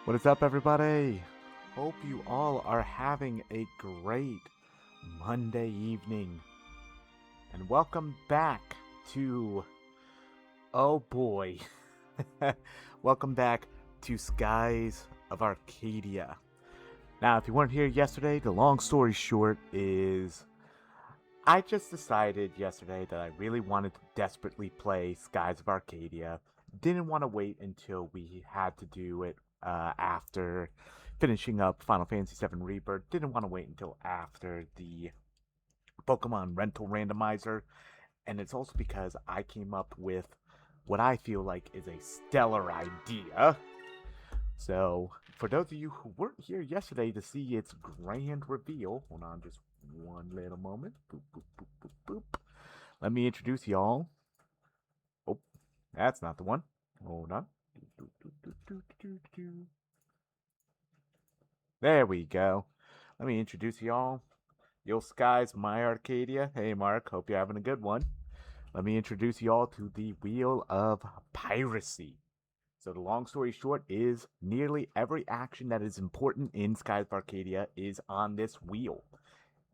What is up, everybody? Hope you all are having a great Monday evening. And welcome back to. Oh boy. Welcome back to Skies of Arcadia. Now, if you weren't here yesterday, the long story short is. I just decided yesterday that I really wanted to desperately play Skies of Arcadia. Didn't want to wait until we had to do it after finishing up Final Fantasy VII Rebirth. Didn't want to wait until after the Pokemon Rental Randomizer. And it's also because I came up with what I feel like is a stellar idea. So, for those of you who weren't here yesterday to see its grand reveal, hold on just one little moment. Boop, boop, boop, boop, boop. Let me introduce y'all. Oh, that's not the one. Hold on. There we go. Let me introduce y'all. Yo, Skies, my Arcadia. Hey, Mark. Hope you're having a good one. Let me introduce y'all to the Wheel of Piracy. So the long story short is nearly every action that is important in Skies of Arcadia is on this wheel.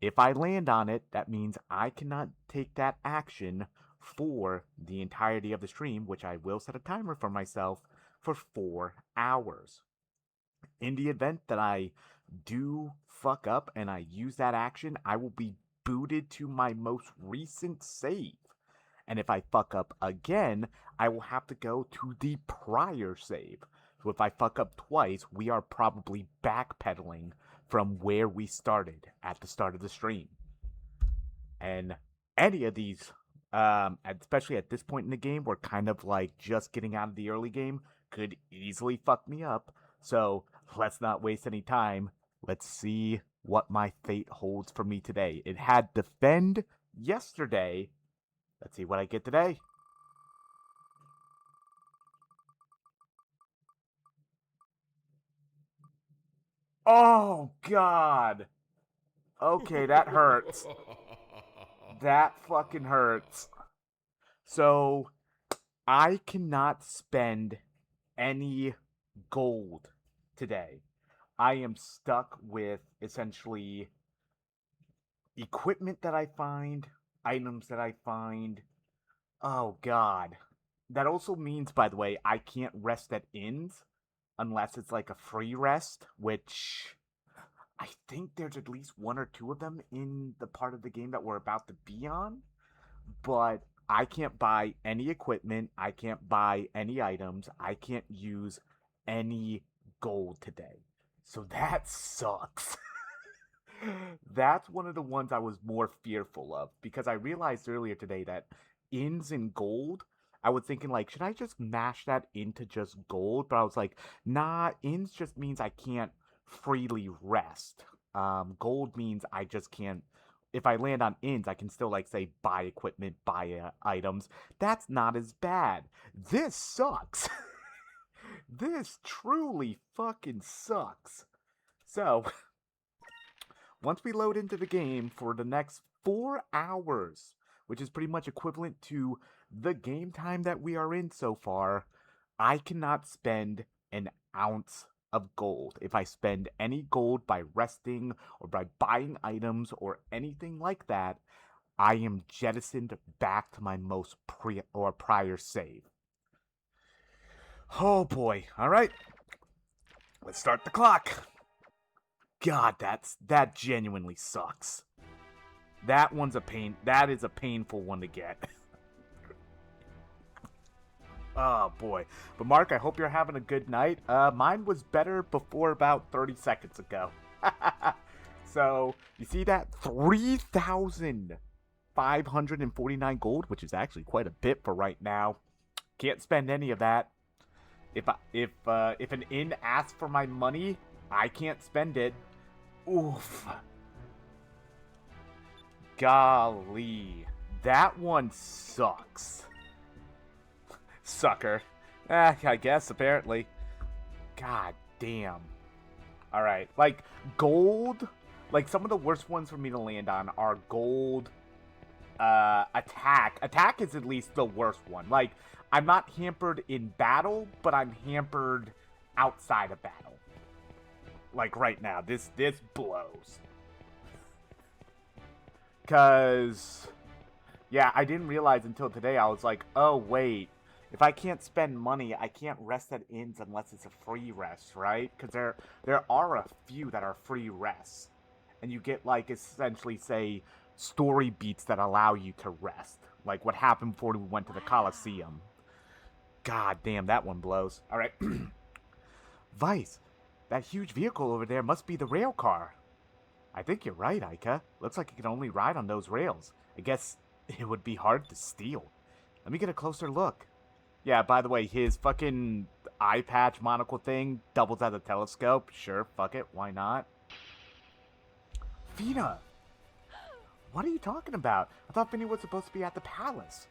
If I land on it, that means I cannot take that action for the entirety of the stream, which I will set a timer for myself for 4 hours. In the event that I do fuck up and I use that action, I will be booted to my most recent save. And if I fuck up again, I will have to go to the prior save. So if I fuck up twice, we are probably backpedaling from where we started at the start of the stream. And any of these, especially at this point in the game, we're kind of like just getting out of the early game, could easily fuck me up. So let's not waste any time. Let's see what my fate holds for me today. It had defend yesterday. Let's see what I get today. Oh, God. Okay, that hurts. That fucking hurts. So, I cannot spend any gold today. I am stuck with essentially equipment that I find, items that I find. Oh, God. That also means, by the way, I can't rest at inns unless it's like a free rest, which I think there's at least one or two of them in the part of the game that we're about to be on. But I can't buy any equipment. I can't buy any items. I can't use any gold today. So that sucks. That's one of the ones I was more fearful of because I realized earlier today that inns and gold, I was thinking like, should I just mash that into just gold? But I was like, nah, inns just means I can't freely rest. Gold means I just can't. If I land on inns, I can still like say buy equipment, buy items. That's not as bad. This sucks. This truly fucking sucks. So, once we load into the game for the next 4 hours, which is pretty much equivalent to the game time that we are in so far, I cannot spend an ounce of gold. If I spend any gold by resting or by buying items or anything like that, I am jettisoned back to my most prior save. Oh boy. All right. Let's start the clock. God, that genuinely sucks. That one's a pain. That is a painful one to get. Oh boy. But Mark, I hope you're having a good night. Mine was better before about 30 seconds ago. So, you see that 3,549 gold, which is actually quite a bit for right now. Can't spend any of that. If an inn asks for my money, I can't spend it. Oof. Golly. That one sucks. Sucker. I guess, apparently. God damn. Alright, like, gold, like, some of the worst ones for me to land on are gold, attack. Attack is at least the worst one. Like, I'm not hampered in battle, but I'm hampered outside of battle. Like right now, this blows. Cause yeah, I didn't realize until today. I was like, oh wait, if I can't spend money, I can't rest at inns unless it's a free rest, right? Because there are a few that are free rests, and you get like essentially say story beats that allow you to rest, like what happened before we went to the Coliseum. God damn, that one blows. All right, Vice, that huge vehicle over there must be the rail car. I think you're right, Ika. Looks like you can only ride on those rails. I guess it would be hard to steal. Let me get a closer look. Yeah, by the way, his fucking eye patch monocle thing doubles as a telescope. Sure, fuck it, why not? Fina! What are you talking about? I thought Finny was supposed to be at the palace.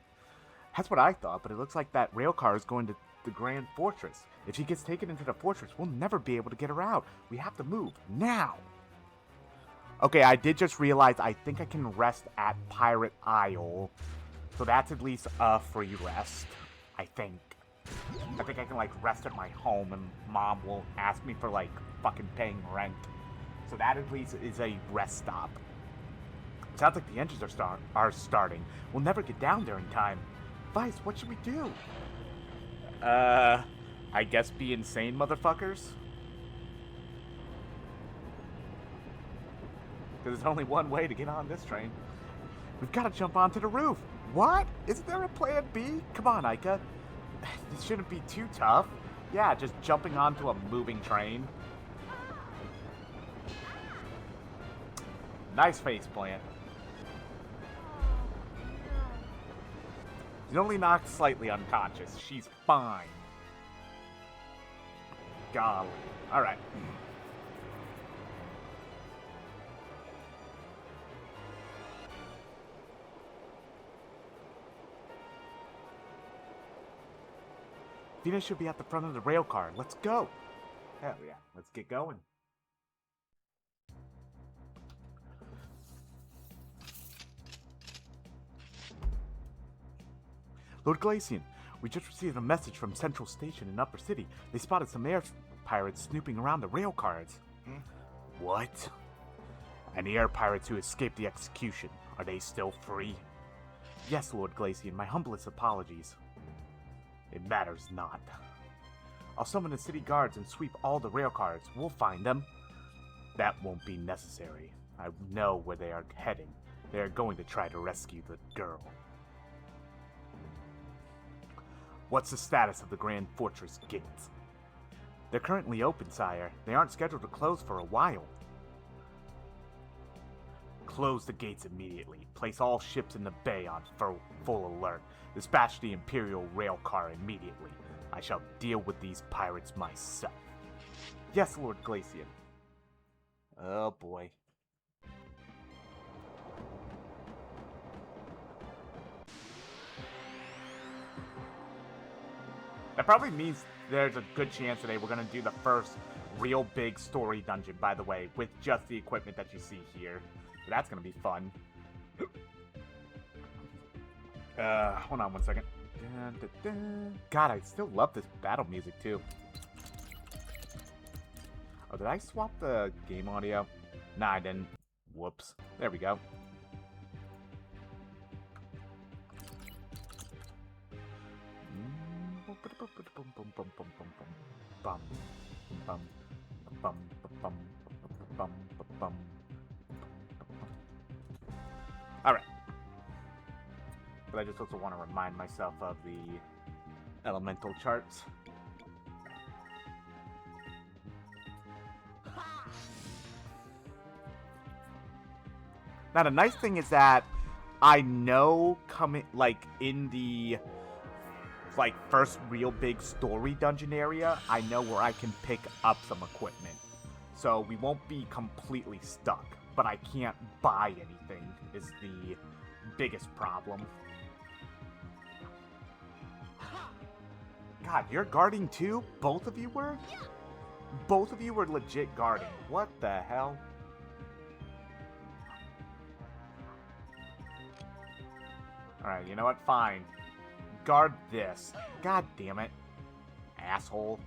That's what I thought, but it looks like that rail car is going to the Grand Fortress. If she gets taken into the fortress, we'll never be able to get her out. We have to move, now! Okay, I did just realize I think I can rest at Pirate Isle. So that's at least a free rest, I think. I think I can, like, rest at my home and Mom won't ask me for, like, fucking paying rent. So that at least is a rest stop. Sounds like the engines are starting. We'll never get down there in time. Vice, what should we do? I guess be insane, motherfuckers? Because there's only one way to get on this train. We've got to jump onto the roof. What? Isn't there a plan B? Come on, Ika. This shouldn't be too tough. Yeah, just jumping onto a moving train. Nice face plant. She's only knocked slightly unconscious. She's fine. Golly. Alright. Venus should be at the front of the rail car. Let's go. Hell yeah. Let's get going. Lord Glacian, we just received a message from Central Station in Upper City. They spotted some air pirates snooping around the rail cars. What? And the air pirates who escaped the execution, are they still free? Yes, Lord Glacian, my humblest apologies. It matters not. I'll summon the city guards and sweep all the rail cars. We'll find them. That won't be necessary. I know where they are heading. They are going to try to rescue the girl. What's the status of the Grand Fortress gates? They're currently open, sire. They aren't scheduled to close for a while. Close the gates immediately. Place all ships in the bay on full alert. Dispatch the Imperial rail car immediately. I shall deal with these pirates myself. Yes, Lord Glacian. Oh boy. That probably means there's a good chance today we're going to do the first real big story dungeon, by the way, with just the equipment that you see here. So that's going to be fun. Hold on one second. God, I still love this battle music, too. Oh, did I swap the game audio? Nah, I didn't. Whoops. There we go. Alright. But I just also want to remind myself of the elemental charts. Now the nice thing is that I know coming like in the like first real big story dungeon area, I know where I can pick up some equipment. So we won't be completely stuck, but I can't buy anything is the biggest problem. God, you're guarding too? Both of you were? Both of you were legit guarding. What the hell? Alright, you know what? Fine. Guard this. God damn it. Asshole.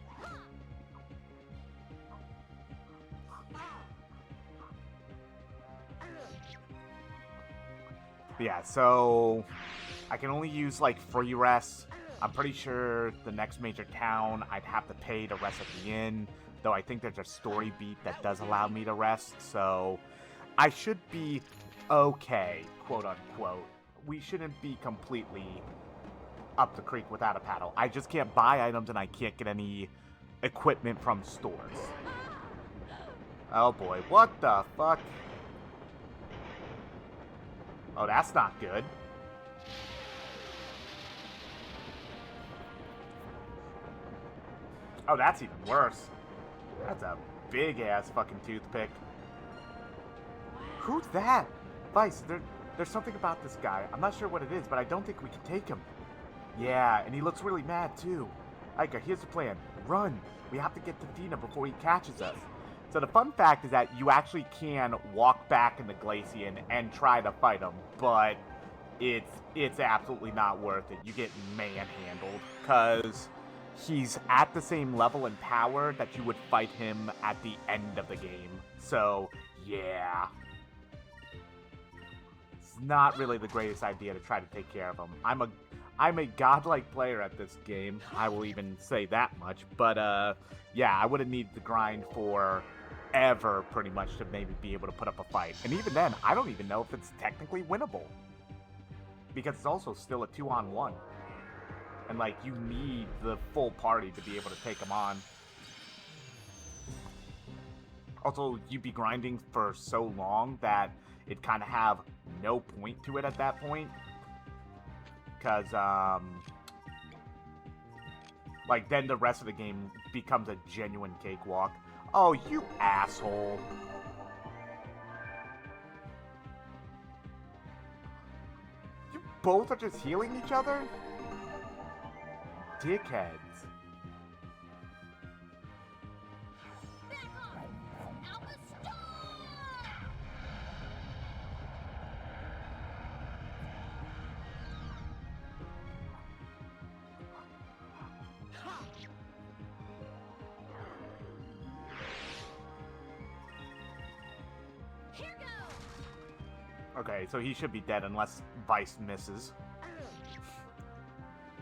Yeah, so I can only use like free rests. I'm pretty sure the next major town I'd have to pay to rest at the inn, though I think there's a story beat that does allow me to rest, so I should be okay, quote unquote. We shouldn't be completely up the creek without a paddle. I just can't buy items and I can't get any equipment from stores. Oh boy, what the fuck? Oh, that's not good. Oh, that's even worse. That's a big-ass fucking toothpick. Who's that? Vice, there's something about this guy. I'm not sure what it is, but I don't think we can take him. Yeah, and he looks really mad, too. Ica, here's the plan. Run! We have to get to Fina before he catches us. So the fun fact is that you actually can walk back in the Glacian and try to fight him, but it's absolutely not worth it. You get manhandled, because he's at the same level and power that you would fight him at the end of the game. So, yeah. It's not really the greatest idea to try to take care of him. I'm a godlike player at this game. I will even say that much. But, yeah, I would have needed to grind for ever, pretty much, to maybe be able to put up a fight. And even then, I don't even know if it's technically winnable. Because it's also still a 2-on-1. And, like, you need the full party to be able to take him on. Also, you'd be grinding for so long that it kind of have no point to it at that point. Because, like, then the rest of the game becomes a genuine cakewalk. Oh, you asshole. You both are just healing each other? Dickheads. Okay, so he should be dead unless Vice misses.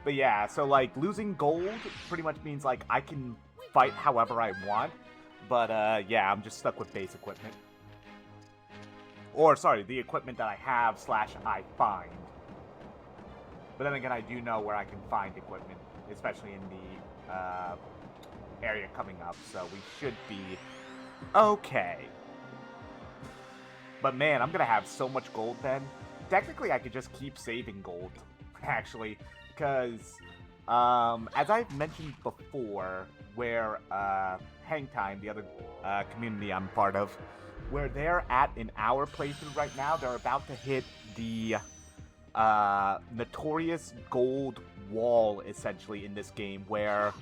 But yeah, so like losing gold pretty much means like I can fight however I want. But yeah, I'm just stuck with base equipment. Or sorry, the equipment that I have / I find. But then again, I do know where I can find equipment, especially in the area coming up. So we should be okay. But man, I'm going to have so much gold then. Technically, I could just keep saving gold, actually. Because, as I've mentioned before, where Hang Time, the other community I'm part of, where they're at in our playthrough right now, they're about to hit the notorious gold wall, essentially, in this game, where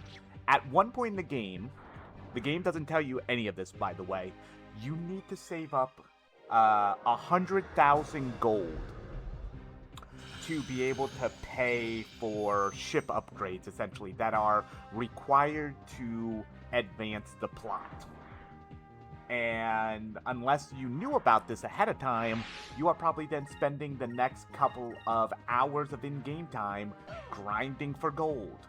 at one point in the game doesn't tell you any of this, by the way, you need to save up 100,000 gold to be able to pay for ship upgrades, essentially, that are required to advance the plot. And unless you knew about this ahead of time, you are probably then spending the next couple of hours of in-game time grinding for gold.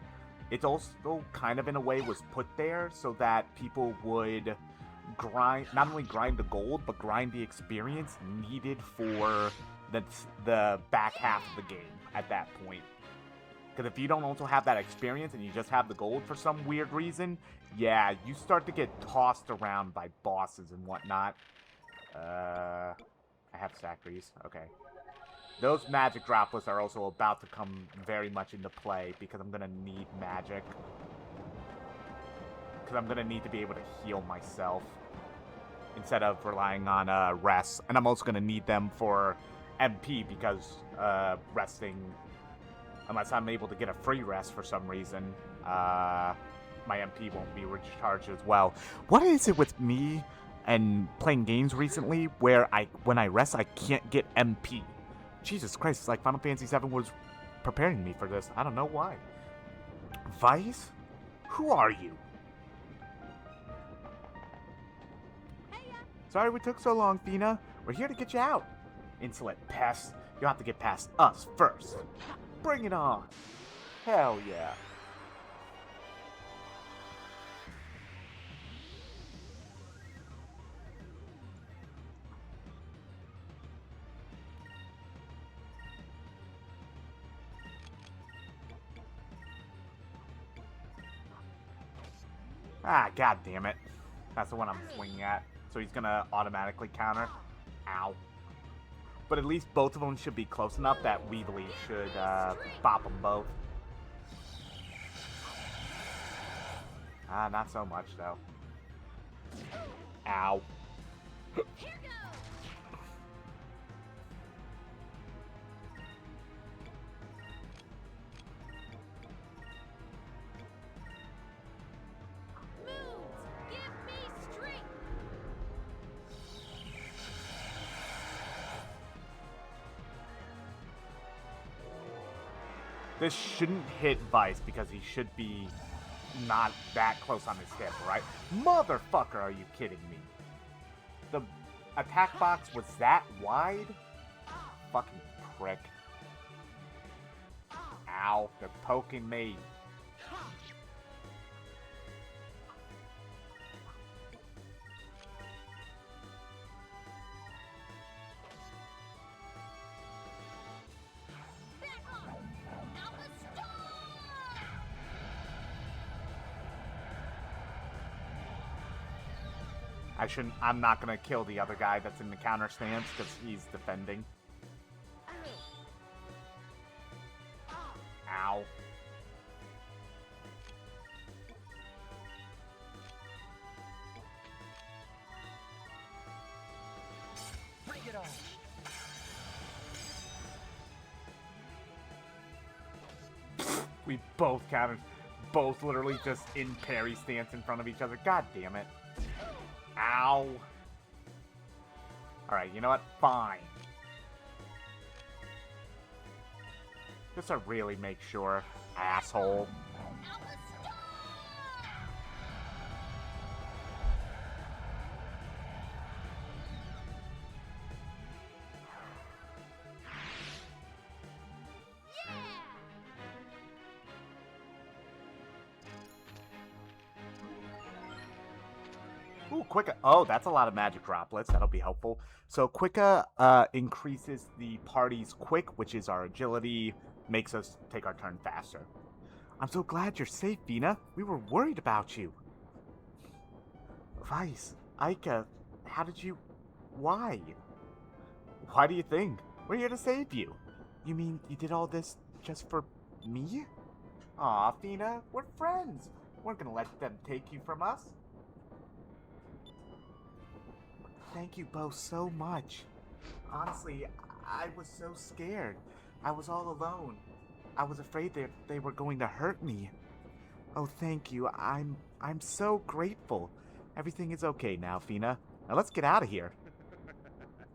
It's also kind of in a way was put there so that people would grind, not only grind the gold, but grind the experience needed for the back half of the game at that point. Because if you don't also have that experience and you just have the gold for some weird reason, yeah, you start to get tossed around by bosses and whatnot. I have Sacries. Okay. Those magic droplets are also about to come very much into play because I'm going to need magic. Because I'm going to need to be able to heal myself instead of relying on rest. And I'm also going to need them for MP because resting, unless I'm able to get a free rest for some reason, my MP won't be recharged as well. What is it with me and playing games recently where when I rest, I can't get MP? Jesus Christ, it's like Final Fantasy VII was preparing me for this. I don't know why. Vice? Who are you? Sorry we took so long, Fina. We're here to get you out. Insolent pest. You have to get past us first. Bring it on. Hell yeah. Ah, god damn it. That's the one I'm swinging at. So he's gonna automatically counter. Ow. But at least both of them should be close enough that Weebly should bop them both. Ah, not so much though. Ow. This shouldn't hit Vice because he should be not that close on his hip, right? Motherfucker, are you kidding me? The attack box was that wide? Fucking prick. Ow, they're poking me. I'm not gonna kill the other guy that's in the counter stance because he's defending. Ow. Bring it on. We both countered, both literally just in parry stance in front of each other. God damn it. Ow. Alright, you know what? Fine. Just to really make sure, asshole. Ooh, Quicka. Oh, that's a lot of magic droplets. That'll be helpful. So Quicka increases the party's quick, which is our agility, makes us take our turn faster. I'm so glad you're safe, Vina. We were worried about you. Vice, Aika, how did you... Why? Why do you think? We're here to save you. You mean you did all this just for me? Aw, Vina, we're friends. We're gonna let them take you from us. Thank you both so much. Honestly, I was so scared. I was all alone. I was afraid that they were going to hurt me. Oh, thank you. I'm so grateful. Everything is okay now, Fina. Now let's get out of here.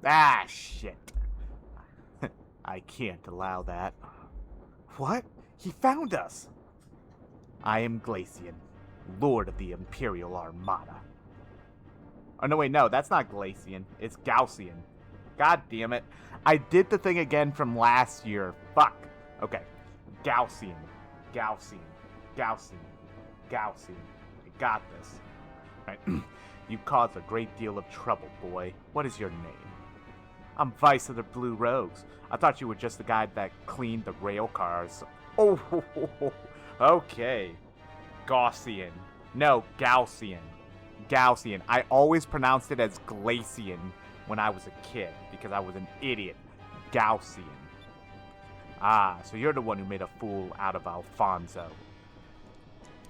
Ah, shit. I can't allow that. What? He found us! I am Glacian, Lord of the Imperial Armada. Oh, no, wait, no, that's not Glacian. It's Gaussian. God damn it. I did the thing again from last year. Fuck. Okay. Gaussian. Gaussian. Gaussian. Gaussian. I got this. Right. You caused a great deal of trouble, boy. What is your name? I'm Vice of the Blue Rogues. I thought you were just the guy that cleaned the rail cars. Oh, okay. Gaussian. No, Gaussian. Gaussian. I always pronounced it as Glacian when I was a kid because I was an idiot. Gaussian. Ah, so you're the one who made a fool out of Alfonso.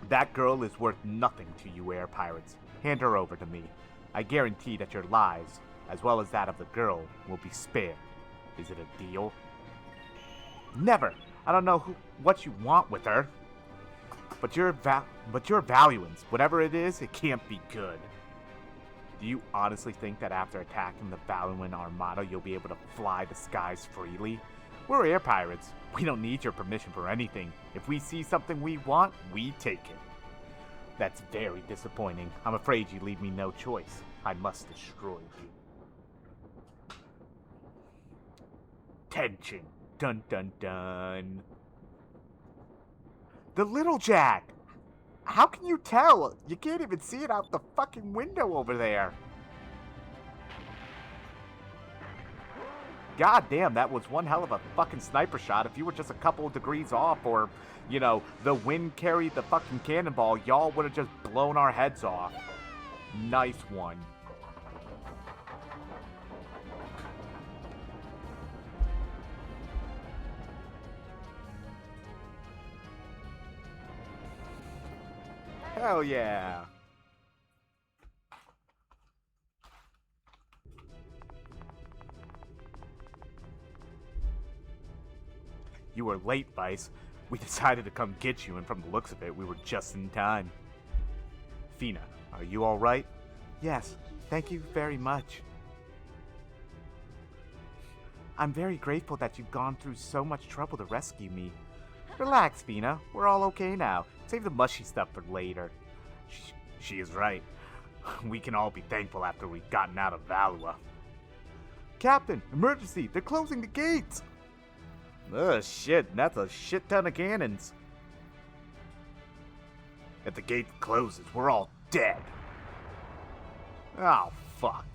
That girl is worth nothing to you air pirates. Hand her over to me. I guarantee that your lives, as well as that of the girl, will be spared. Is it a deal? Never. I don't know what you want with her. But you're Valuans. Whatever it is, it can't be good. Do you honestly think that after attacking the Valuan Armada, you'll be able to fly the skies freely? We're air pirates. We don't need your permission for anything. If we see something we want, we take it. That's very disappointing. I'm afraid you leave me no choice. I must destroy you. attention. Dun dun dun. The Little Jack! How can you tell? You can't even see it out the fucking window over there. God damn, that was one hell of a fucking sniper shot. If you were just a couple of degrees off, or, you know, the wind carried the fucking cannonball, y'all would have just blown our heads off. Nice one. Hell yeah. You were late, Vice. We decided to come get you, and from the looks of it, we were just in time. Fina, are you alright? Yes, thank you very much. I'm very grateful that you've gone through so much trouble to rescue me. Relax, Fina. We're all okay now. Save the mushy stuff for later. She is right. We can all be thankful after we've gotten out of Valua. Captain, emergency! They're closing the gates! Ugh, shit, that's a shit ton of cannons. If the gate closes, we're all dead. Oh, fuck.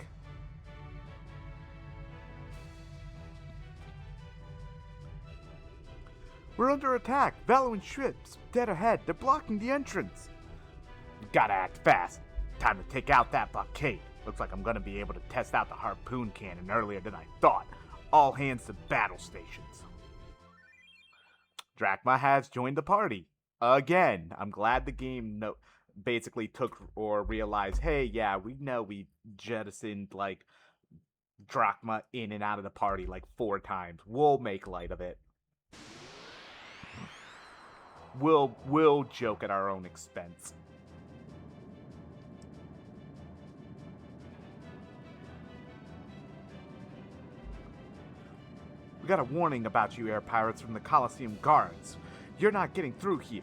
We're under attack. Valuan ships dead ahead. They're blocking the entrance. Gotta act fast. Time to take out that blockade. Looks like I'm gonna be able to test out the harpoon cannon earlier than I thought. All hands to battle stations. Drachma has joined the party. Again, I'm glad the game basically took or realized, hey, yeah, we know we jettisoned, like, Drachma in and out of the party like 4 times. We'll make light of it. We'll joke at our own expense. We got a warning about you, air pirates, from the Colosseum guards. You're not getting through here.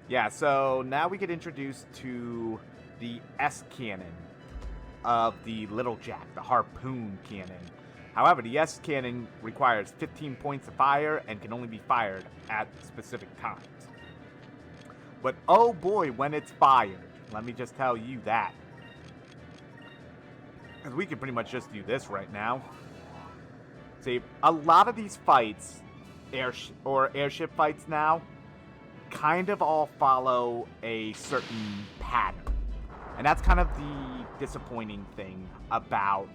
Yeah, so now we get introduced to the S cannon of the Little Jack, the harpoon cannon. However, the S cannon requires 15 points of fire and can only be fired at specific times. But oh boy, when it's fired, let me just tell you that. Because we can pretty much just do this right now. See, a lot of these fights, airship fights now, kind of all follow a certain pattern. And that's kind of the disappointing thing about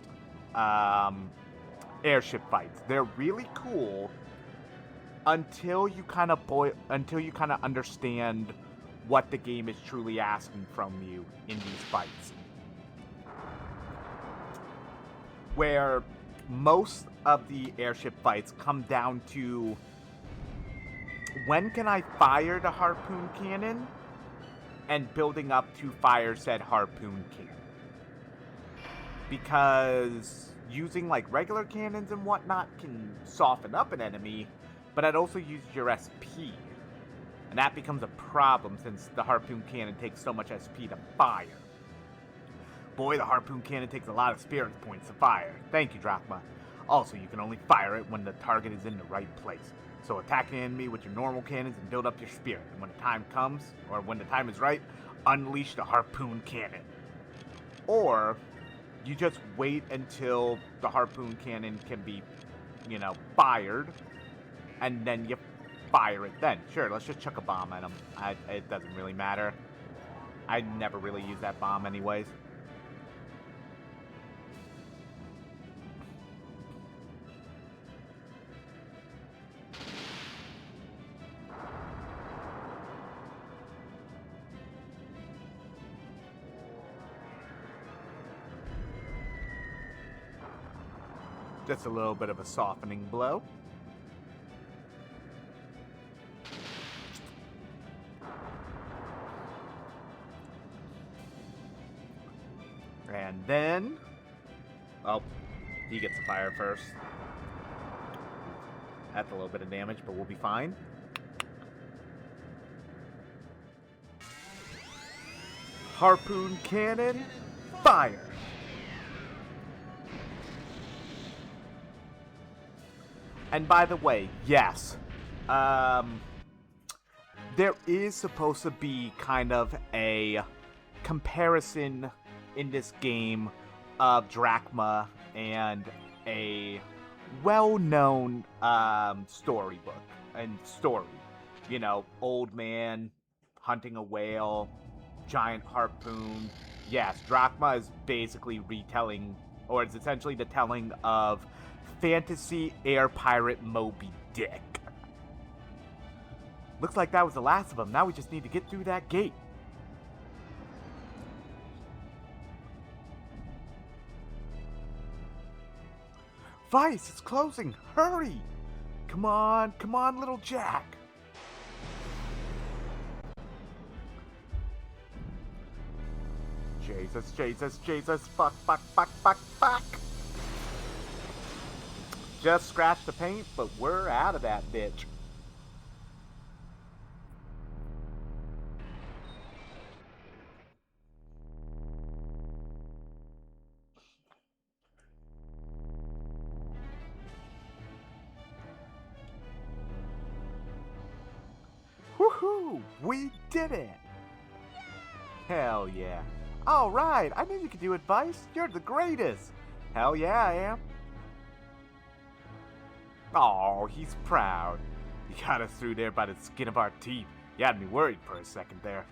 airship fights. They're really cool until you kind of understand what the game is truly asking from you in these fights. Where most of the airship fights come down to, when can I fire the harpoon cannon, and building up to fire said harpoon cannon. Because using like regular cannons and whatnot can soften up an enemy, but it also uses your SP. And that becomes a problem since the harpoon cannon takes so much SP to fire. Boy, the harpoon cannon takes a lot of spirit points to fire. Thank you, Drachma. Also, you can only fire it when the target is in the right place. So attack the enemy with your normal cannons and build up your spirit. And when the time comes, or when the time is right, unleash the harpoon cannon. Or you just wait until the harpoon cannon can be, fired, and then you fire it then. Sure, let's just chuck a bomb at him. It doesn't really matter. I never really use that bomb anyways. Just a little bit of a softening blow. And then, oh, he gets the fire first. That's a little bit of damage, but we'll be fine. Harpoon cannon, fire! And by the way, yes, um, there is supposed to be kind of a comparison in this game of Drachma and a well-known storybook and story. You know, old man hunting a whale, giant harpoon. Yes, Drachma is basically retelling, or it's essentially the telling of fantasy air pirate Moby Dick. Looks like that was the last of them. Now we just need to get through that gate. Vice, it's closing. Hurry! Come on, little Jack. Jesus. Fuck. Just scratched the paint, but we're out of that bitch. Woohoo! We did it! Hell yeah. Alright, I knew you could do it, Vice. You're the greatest. Hell yeah, I am. Oh, he's proud. You got us through there by the skin of our teeth. You had me worried for a second there.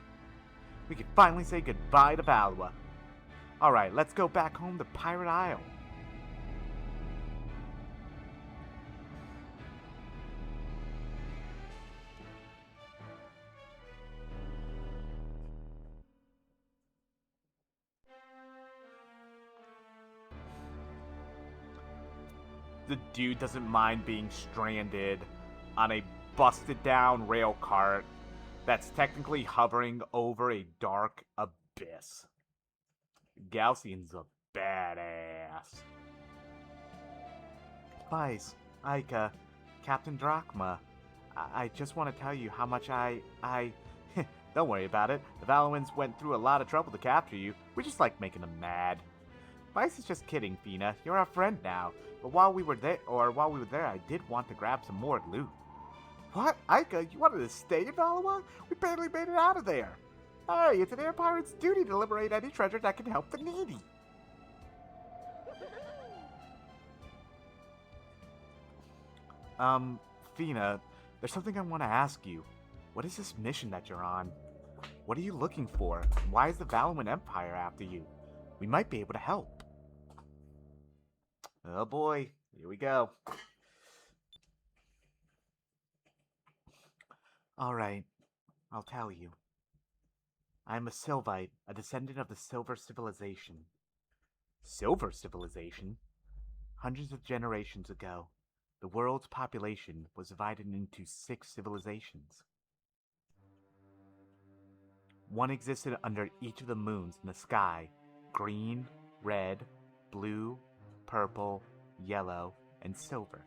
We can finally say goodbye to Valua. Alright, let's go back home to Pirate Isle. The dude doesn't mind being stranded on a busted down rail cart that's technically hovering over a dark abyss. Galcian's a badass. Vice, Ica, Captain Drachma, I just want to tell you how much I don't worry about it. The Valuans went through a lot of trouble to capture you. We just like making them mad. Vice is just kidding, Fina. You're our friend now. But while we were there, I did want to grab some more loot. What? Ica, you wanted to stay in Valua? We barely made it out of there. Hey, it's an air pirate's duty to liberate any treasure that can help the needy. Fina, there's something I want to ask you. What is this mission that you're on? What are you looking for? Why is the Valuan Empire after you? We might be able to help. Oh boy, here we go. Alright, I'll tell you. I'm a Sylvite, a descendant of the Silver Civilization. Silver Civilization? Hundreds of generations ago, the world's population was divided into 6 civilizations. One existed under each of the moons in the sky: green, red, blue, purple, yellow, and silver.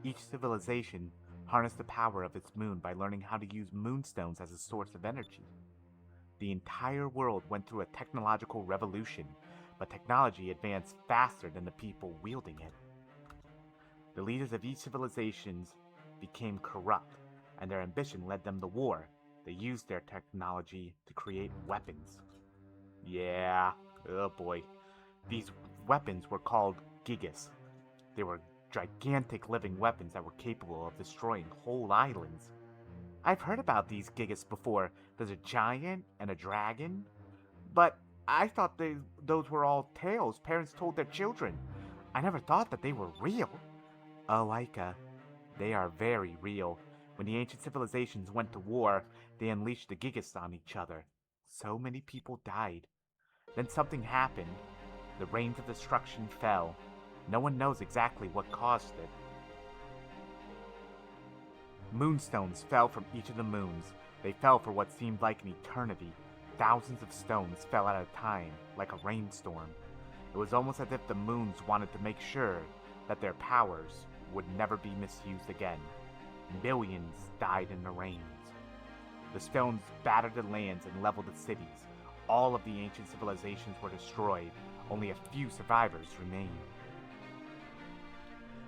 Each civilization harnessed the power of its moon by learning how to use moonstones as a source of energy. The entire world went through a technological revolution, but technology advanced faster than the people wielding it. The leaders of each civilization became corrupt, and their ambition led them to war. They used their technology to create weapons. Yeah, oh boy. These weapons were called gigas. They were gigantic living weapons that were capable of destroying whole islands. I've heard about these gigas before. There's a giant and a dragon. But I thought those were all tales parents told their children. I never thought that they were real. Oh, Ica, they are very real. When the ancient civilizations went to war, they unleashed the gigas on each other. So many people died. Then something happened. The rains of destruction fell. No one knows exactly what caused it. Moonstones fell from each of the moons. They fell for what seemed like an eternity. Thousands of stones fell at a time, like a rainstorm. It was almost as if the moons wanted to make sure that their powers would never be misused again. Millions died in the rains. The stones battered the lands and leveled the cities. All of the ancient civilizations were destroyed. Only a few survivors remained.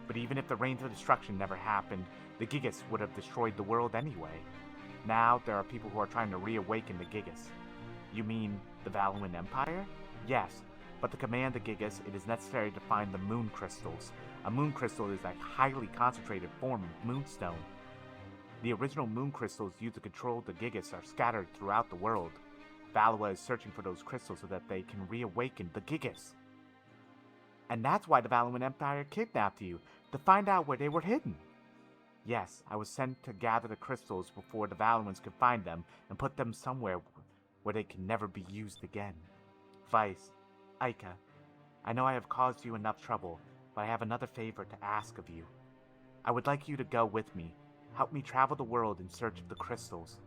But even if the Reigns of Destruction never happened, the Gigas would have destroyed the world anyway. Now, there are people who are trying to reawaken the Gigas. You mean the Valuan Empire? Yes, but to command the Gigas, it is necessary to find the Moon Crystals. A Moon Crystal is a highly concentrated form of Moonstone. The original Moon Crystals used to control the Gigas are scattered throughout the world. Valua is searching for those crystals so that they can reawaken the Gigas. And that's why the Valuan Empire kidnapped you, to find out where they were hidden. Yes, I was sent to gather the crystals before the Valuans could find them and put them somewhere where they can never be used again. Vice, Aika, I know I have caused you enough trouble, but I have another favor to ask of you. I would like you to go with me. Help me travel the world in search of the crystals.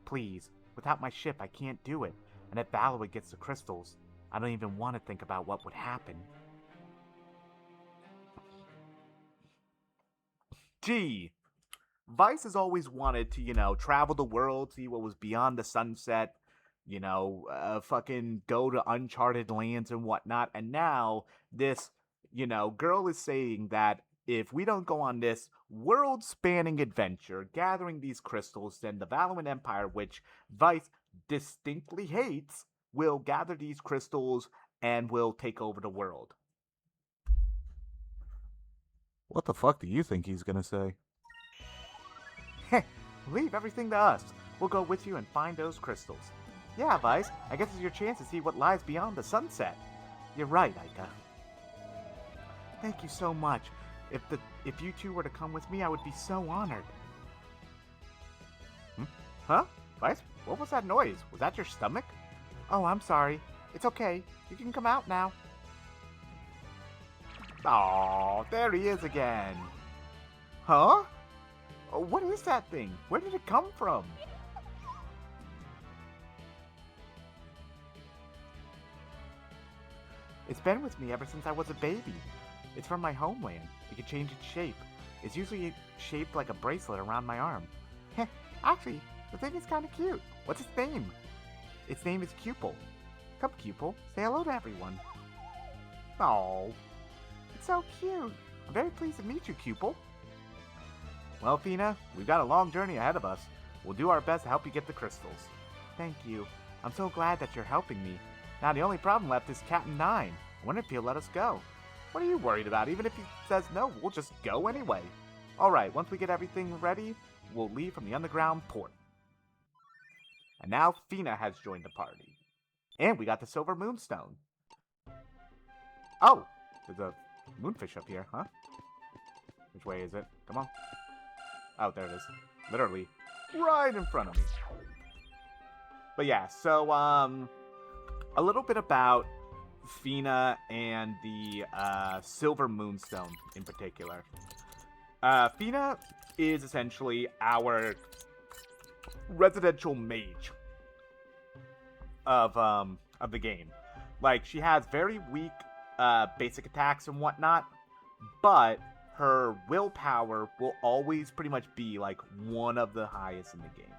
Please, without my ship I can't do it, and if Valua gets the crystals, I don't even want to think about what would happen. Gee, Vice has always wanted to, travel the world, see what was beyond the sunset, fucking go to uncharted lands and whatnot, and now this, girl is saying that if we don't go on this world-spanning adventure, gathering these crystals, then the Valuan Empire, which Vice distinctly hates, will gather these crystals and will take over the world. What the fuck do you think he's gonna say? Heh, leave everything to us. We'll go with you and find those crystals. Yeah, Vice, I guess it's your chance to see what lies beyond the sunset. You're right, Aika. Thank you so much. If you two were to come with me, I would be so honored. Huh? Vice, what was that noise? Was that your stomach? Oh, I'm sorry. It's okay. You can come out now. Aw, there he is again. Huh? Oh, what is that thing? Where did it come from? It's been with me ever since I was a baby. It's from my homeland. It can change its shape. It's usually shaped like a bracelet around my arm. Heh, actually, the thing is kind of cute. What's its name? Its name is Cupel. Come, Cupel, say hello to everyone. Oh, it's so cute. I'm very pleased to meet you, Cupel. Well, Fina, we've got a long journey ahead of us. We'll do our best to help you get the crystals. Thank you. I'm so glad that you're helping me. Now the only problem left is Captain 9. I wonder if he'll let us go. What are you worried about? Even if he says no, we'll just go anyway. Alright, once we get everything ready, we'll leave from the underground port. And now Fina has joined the party. And we got the Silver Moonstone. Oh, there's a moonfish up here, huh? Which way is it? Come on. Oh, there it is. Literally right in front of me. But yeah, so, a little bit about Fina and the Silver Moonstone in particular. Fina is essentially our residential mage of the game. Like, she has very weak basic attacks and whatnot, but her willpower will always pretty much be like one of the highest in the game.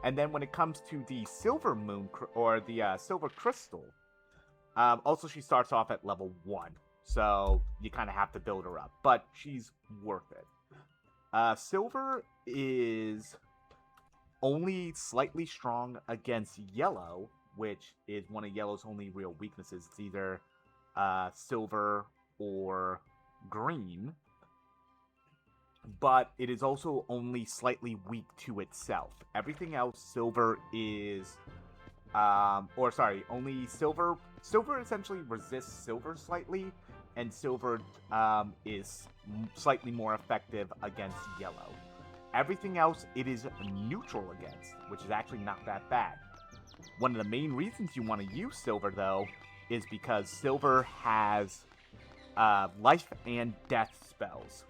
And then when it comes to the Silver Moon, or the Silver Crystal, also she starts off at level 1. So you kind of have to build her up. But she's worth it. Silver is only slightly strong against Yellow, which is one of Yellow's only real weaknesses. It's either Silver or Green. But it is also only slightly weak to itself. Everything else, Silver is, only Silver. Silver essentially resists Silver slightly, and Silver is slightly more effective against Yellow. Everything else, it is neutral against, which is actually not that bad. One of the main reasons you want to use Silver, though, is because Silver has life and death spells.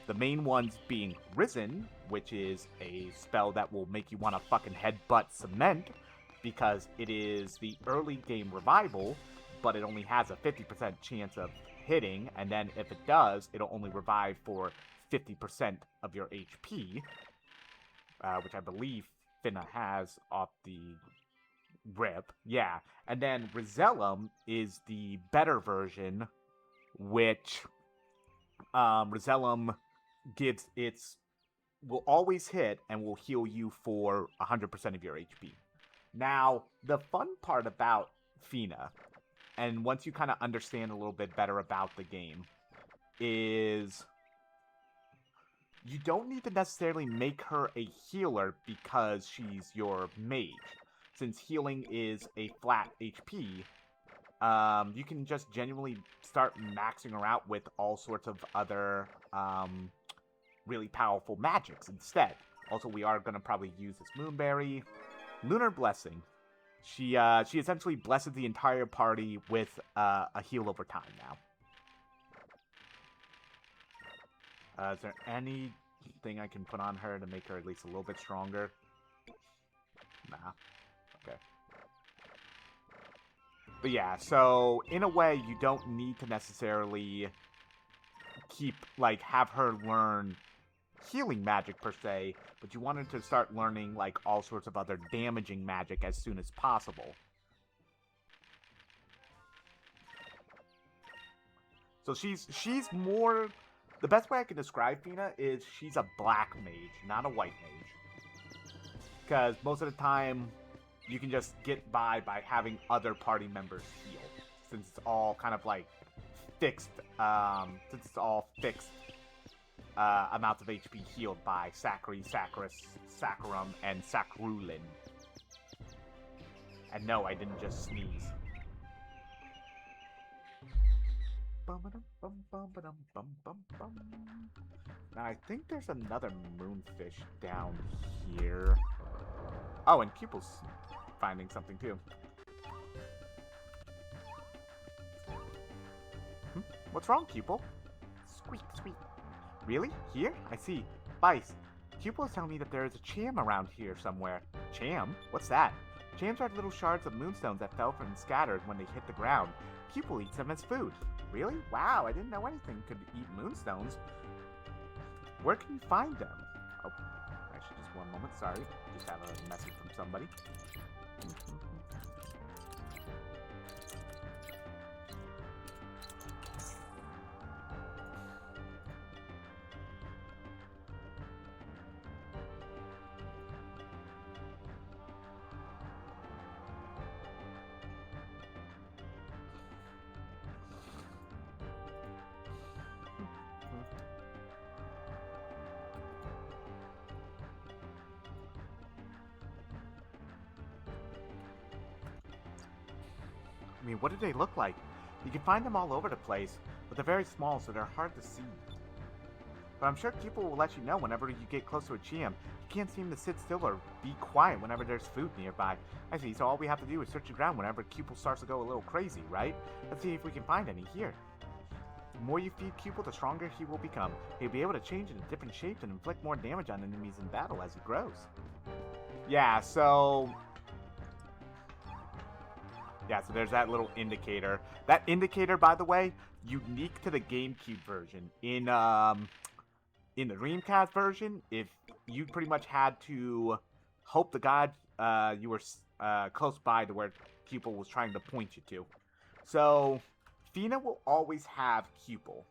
The main ones being Risen, which is a spell that will make you want to fucking headbutt cement, because it is the early game revival, but it only has a 50% chance of hitting, and then if it does, it'll only revive for 50% of your HP, which I believe Finna has off the Rip, yeah. And then Rosellum is the better version, which Rosellum gives its will always hit and will heal you for 100% of your HP. Now, the fun part about Fina, and once you kind of understand a little bit better about the game, is you don't need to necessarily make her a healer because she's your mage. Since healing is a flat HP, you can just genuinely start maxing her out with all sorts of other really powerful magics instead. Also, we are going to probably use this Moonberry. Lunar Blessing. She essentially blesses the entire party with a heal over time now. Is there anything I can put on her to make her at least a little bit stronger? Nah. Okay. But yeah, so in a way, you don't need to necessarily have her learn healing magic per se, but you want her to start learning like all sorts of other damaging magic as soon as possible. So she's more. The best way I can describe Fina is she's a black mage, not a white mage. Because most of the time, you can just get by having other party members heal, since it's all kind of like fixed. Since it's all fixed amounts of HP healed by Sakri, Sakris, Saccharum, and Sakrulin. And no, I didn't just sneeze. Now I think there's another moonfish down here. Oh, and Pupil's finding something too. What's wrong, Pupil? Squeak, squeak. Really? Here? I see. Vice, Pupil is telling me that there is a cham around here somewhere. Cham? What's that? Chams are little shards of moonstones that fell and scattered when they hit the ground. Pupil eats them as food. Really? Wow, I didn't know anything could eat moonstones. Where can you find them? Oh, actually, just one moment. Sorry. Just have a message from somebody. I mean, what do they look like? You can find them all over the place, but they're very small, so they're hard to see. But I'm sure people will let you know whenever you get close to a Chiam. You can't seem to sit still or be quiet whenever there's food nearby. I see, so all we have to do is search the ground whenever Cupil starts to go a little crazy, right? Let's see if we can find any here. The more you feed Cupil, the stronger he will become. He'll be able to change into different shapes and inflict more damage on enemies in battle as he grows. Yeah, so there's that little indicator. That indicator, by the way, unique to the GameCube version. In the Dreamcast version, if you pretty much had to hope to God you were close by to where Cupil was trying to point you to. So, Fina will always have Cupil.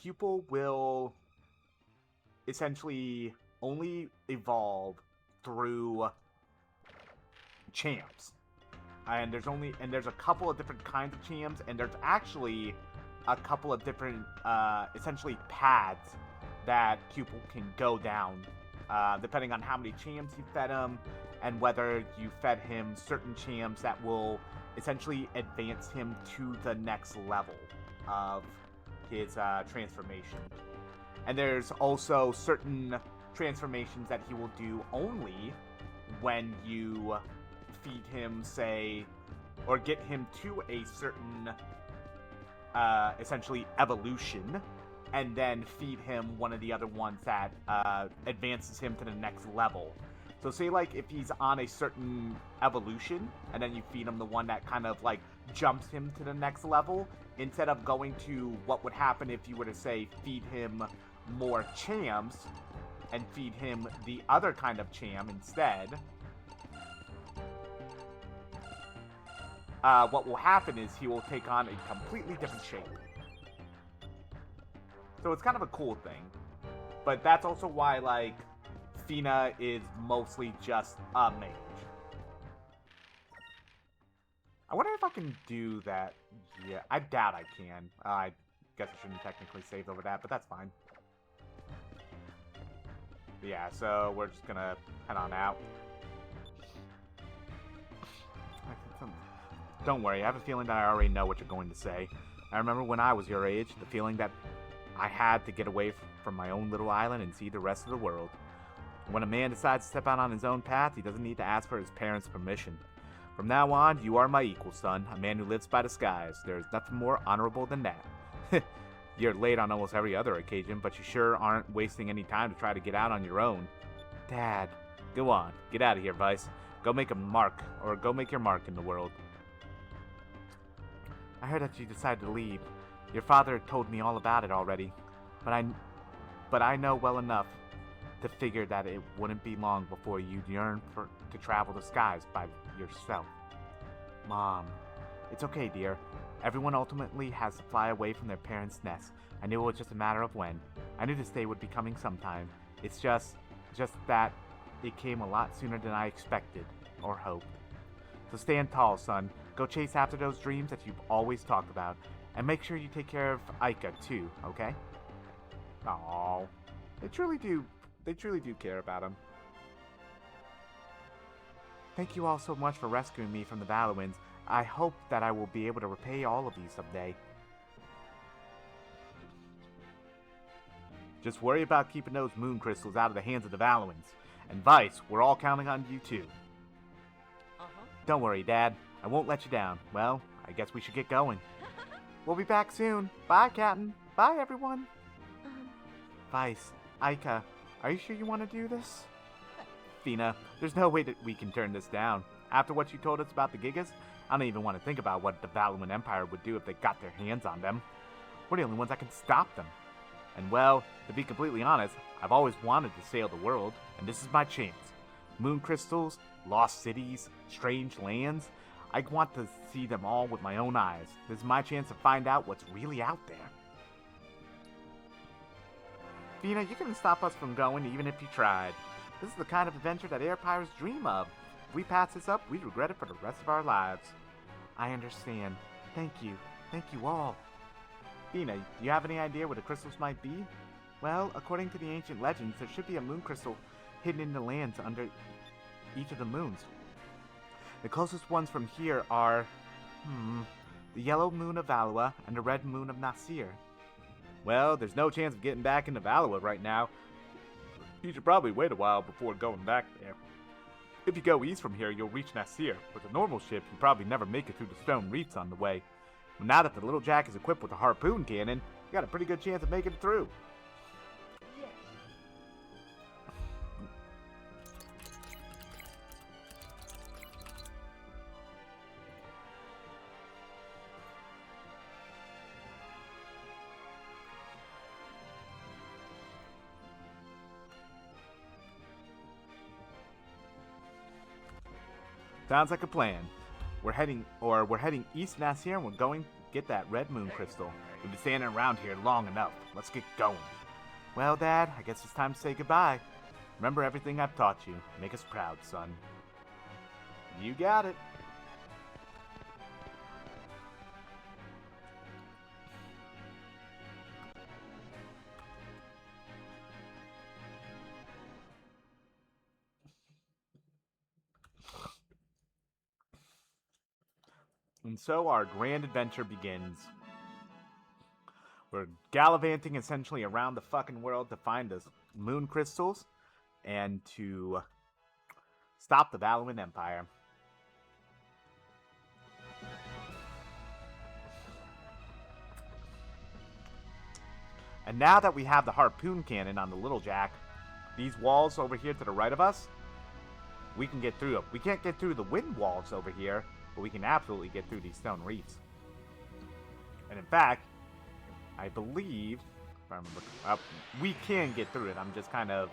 Cupil will essentially only evolve through champs. And there's a couple of different kinds of chams, and there's actually a couple of different essentially paths that Cupil can go down, depending on how many chams you fed him, and whether you fed him certain chams that will essentially advance him to the next level of his transformation. And there's also certain transformations that he will do only when you feed him, say, or get him to a certain essentially evolution, and then feed him one of the other ones that advances him to the next level. So say like if he's on a certain evolution, and then you feed him the one that kind of like jumps him to the next level, instead of going to what would happen if you were to say feed him more chams and feed him the other kind of cham instead, what will happen is he will take on a completely different shape. So it's kind of a cool thing. But that's also why, like, Fina is mostly just a mage. I wonder if I can do that. Yeah, I doubt I can. I guess I shouldn't technically save over that, but that's fine. Yeah, so we're just gonna head on out. Don't worry, I have a feeling that I already know what you're going to say. I remember when I was your age, the feeling that I had to get away from my own little island and see the rest of the world. When a man decides to step out on his own path, he doesn't need to ask for his parents' permission. From now on, you are my equal, son, a man who lives by the skies. There is nothing more honorable than that. You're late on almost every other occasion, but you sure aren't wasting any time to try to get out on your own. Dad, go on, get out of here, Vice. Go make your mark in the world. I heard that you decided to leave. Your father told me all about it already, but I know well enough to figure that it wouldn't be long before you'd yearn to travel the skies by yourself. Mom, it's okay, dear. Everyone ultimately has to fly away from their parents' nest. I knew it was just a matter of when. I knew this day would be coming sometime. It's just that it came a lot sooner than I expected or hoped. So stand tall, son. Go chase after those dreams that you've always talked about. And make sure you take care of Aika, too, okay? Aww. They truly do care about him. Thank you all so much for rescuing me from the Valuans. I hope that I will be able to repay all of you someday. Just worry about keeping those moon crystals out of the hands of the Valuans. And Vice, we're all counting on you too. Don't worry, Dad. I won't let you down. Well, I guess we should get going. We'll be back soon. Bye, Captain. Bye, everyone. Vice, Aika, are you sure you want to do this? Fina, there's no way that we can turn this down. After what you told us about the Gigas, I don't even want to think about what the Valuan Empire would do if they got their hands on them. We're the only ones that can stop them. And well, to be completely honest, I've always wanted to sail the world, and this is my chance. Moon crystals, lost cities, strange lands. I want to see them all with my own eyes. This is my chance to find out what's really out there. Fina, you couldn't stop us from going even if you tried. This is the kind of adventure that air pirates dream of. If we pass this up, we'd regret it for the rest of our lives. I understand. Thank you. Thank you all. Fina, do you have any idea where the crystals might be? Well, according to the ancient legends, there should be a moon crystal hidden in the lands under each of the moons. The closest ones from here are, the yellow moon of Valua and the red moon of Nasir. Well, there's no chance of getting back into Valua right now. You should probably wait a while before going back there. If you go east from here, you'll reach Nasir. With a normal ship, you'll probably never make it through the stone reefs on the way. But now that the little Jack is equipped with a harpoon cannon, you got a pretty good chance of making it through. Sounds like a plan. We're heading east Nasir and we're going to get that red moon crystal. We've been standing around here long enough. Let's get going. Well, Dad, I guess it's time to say goodbye. Remember everything I've taught you. Make us proud, son. You got it. And so our grand adventure begins. We're gallivanting essentially around the fucking world to find the moon crystals and to stop the Valuan Empire. And now that we have the harpoon cannon on the Little Jack, these walls over here to the right of us, we can get through them. We can't get through the wind walls over here, but we can absolutely get through these stone reefs. And in fact, I believe, if I remember, we can get through it. I'm just kind of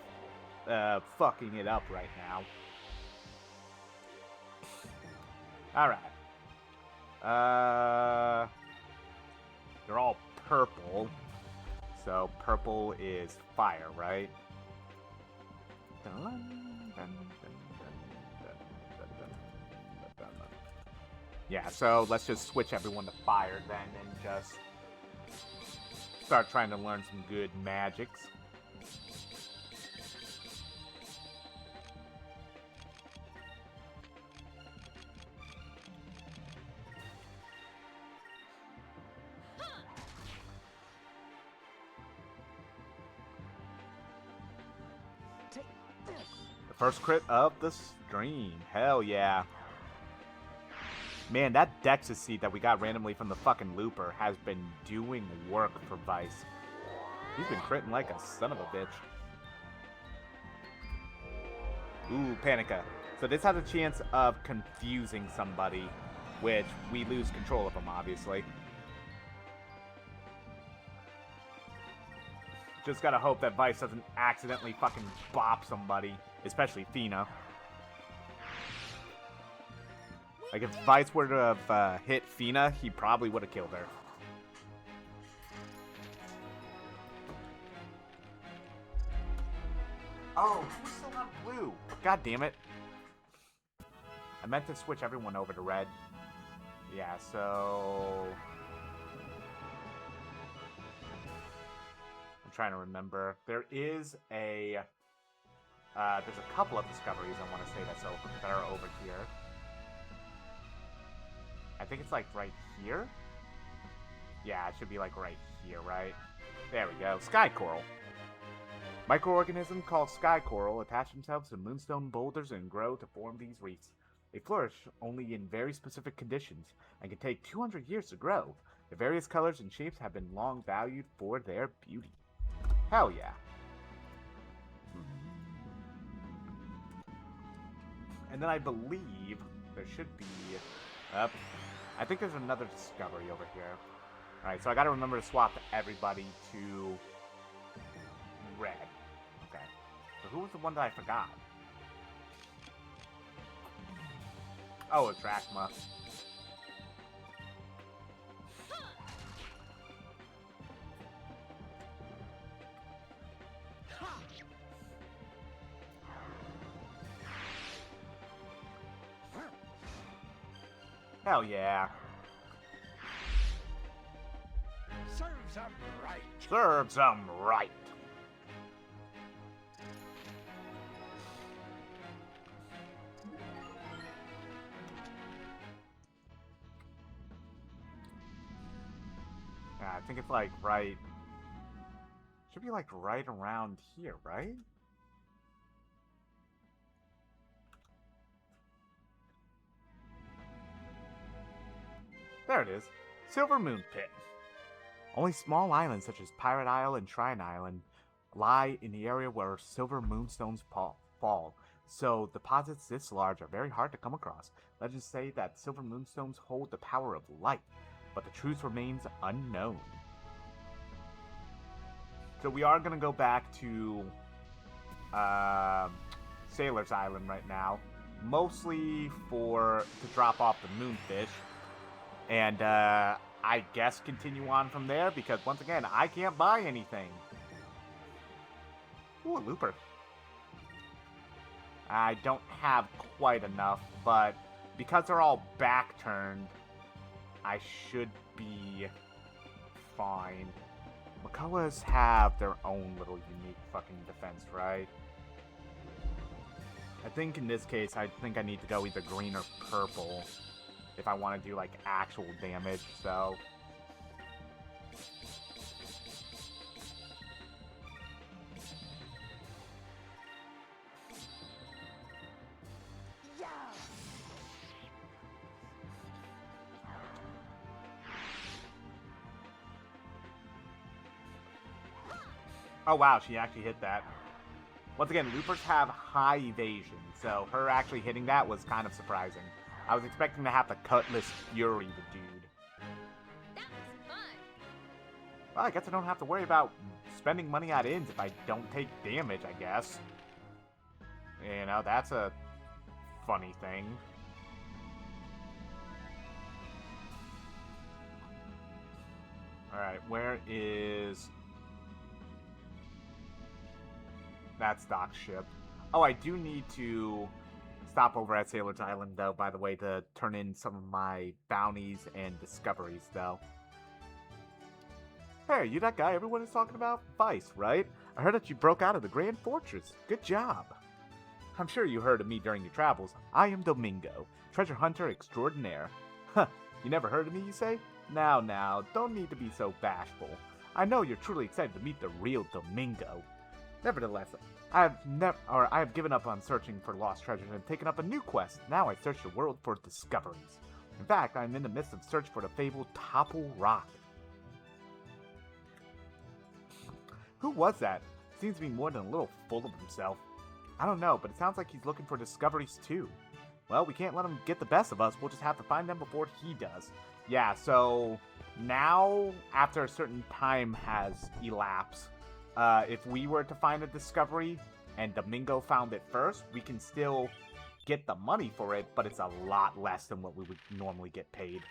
fucking it up right now. Alright. They're all purple. So purple is fire, right? Yeah, so let's just switch everyone to fire then and just start trying to learn some good magics. The first crit of the stream. Hell yeah. Man, that Dexys seed that we got randomly from the fucking Looper has been doing work for Vice. He's been critting like a son of a bitch. Ooh, Panica. So this has a chance of confusing somebody, which we lose control of them, obviously. Just gotta hope that Vice doesn't accidentally fucking bop somebody, especially Fina. Like, if Vice were to have hit Fina, he probably would have killed her. Oh, who's still on blue? God damn it. I meant to switch everyone over to red. Yeah, so... I'm trying to remember. There is a... there's a couple of discoveries I want to say that are over here. I think it's like right here? Yeah, it should be like right here, right? There we go. Sky Coral. Microorganisms called sky coral attach themselves to moonstone boulders and grow to form these reefs. They flourish only in very specific conditions and can take 200 years to grow. The various colors and shapes have been long valued for their beauty. Hell yeah. And then I believe there should be... I think there's another discovery over here. Alright, so I gotta remember to swap everybody to red. Okay. So who was the one that I forgot? Oh, it's Drachma. Hell yeah. Serves 'em right. Serves 'em right. Yeah, I think it's like right... Should be like right around here, right? There it is. Silver Moon Pit. Only small islands such as Pirate Isle and Shrine Island lie in the area where silver moonstones fall. So deposits this large are very hard to come across. Legends say that silver moonstones hold the power of light, but the truth remains unknown. So we are going to go back to Sailor's Island right now, mostly to drop off the moonfish. And, I guess continue on from there, because, once again, I can't buy anything. Ooh, a Looper. I don't have quite enough, but because they're all back-turned, I should be fine. Makoas have their own little unique fucking defense, right? I think in this case, I think I need to go either green or purple if I want to do, like, actual damage, so... Oh wow, she actually hit that. Once again, Loopers have high evasion, so her actually hitting that was kind of surprising. I was expecting to have to Cutlass Fury the dude. That was fun. Well, I guess I don't have to worry about spending money at ends if I don't take damage, I guess. You know, that's a funny thing. Alright, where is... That's Doc's ship. Oh, I do need to stop over at Sailor's Island, though, by the way, to turn in some of my bounties and discoveries, though. Hey, you that guy everyone is talking about? Vice, right? I heard that you broke out of the Grand Fortress. Good job. I'm sure you heard of me during your travels. I am Domingo, treasure hunter extraordinaire. Huh, you never heard of me, you say? Now, don't need to be so bashful. I know you're truly excited to meet the real Domingo. Nevertheless, I have given up on searching for lost treasures and taken up a new quest. Now I search the world for discoveries. In fact, I'm in the midst of search for the fabled Topple Rock. Who was that? Seems to be more than a little full of himself. I don't know, but it sounds like he's looking for discoveries too. Well, we can't let him get the best of us. We'll just have to find them before he does. Yeah, so now, after a certain time has elapsed, if we were to find a discovery and Domingo found it first, we can still get the money for it, but it's a lot less than what we would normally get paid.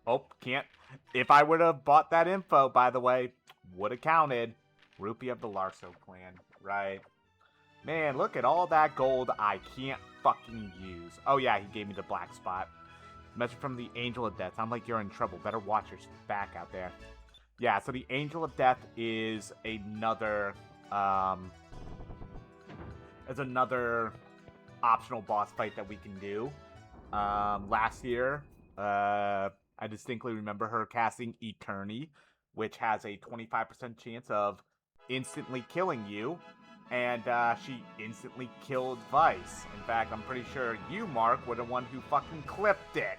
Oh, can't. If I would have bought that info, by the way, would have counted. Rupee of the Larso clan, right? Man, look at all that gold I can't fucking use. Oh yeah, he gave me the black spot. Message from the Angel of Death. Sounds like you're in trouble. Better watch your back out there. Yeah, so the Angel of Death is another, optional boss fight that we can do. Last year, I distinctly remember her casting Eternity, which has a 25% chance of instantly killing you, and she instantly killed Vice. In fact, I'm pretty sure you, Mark, were the one who fucking clipped it.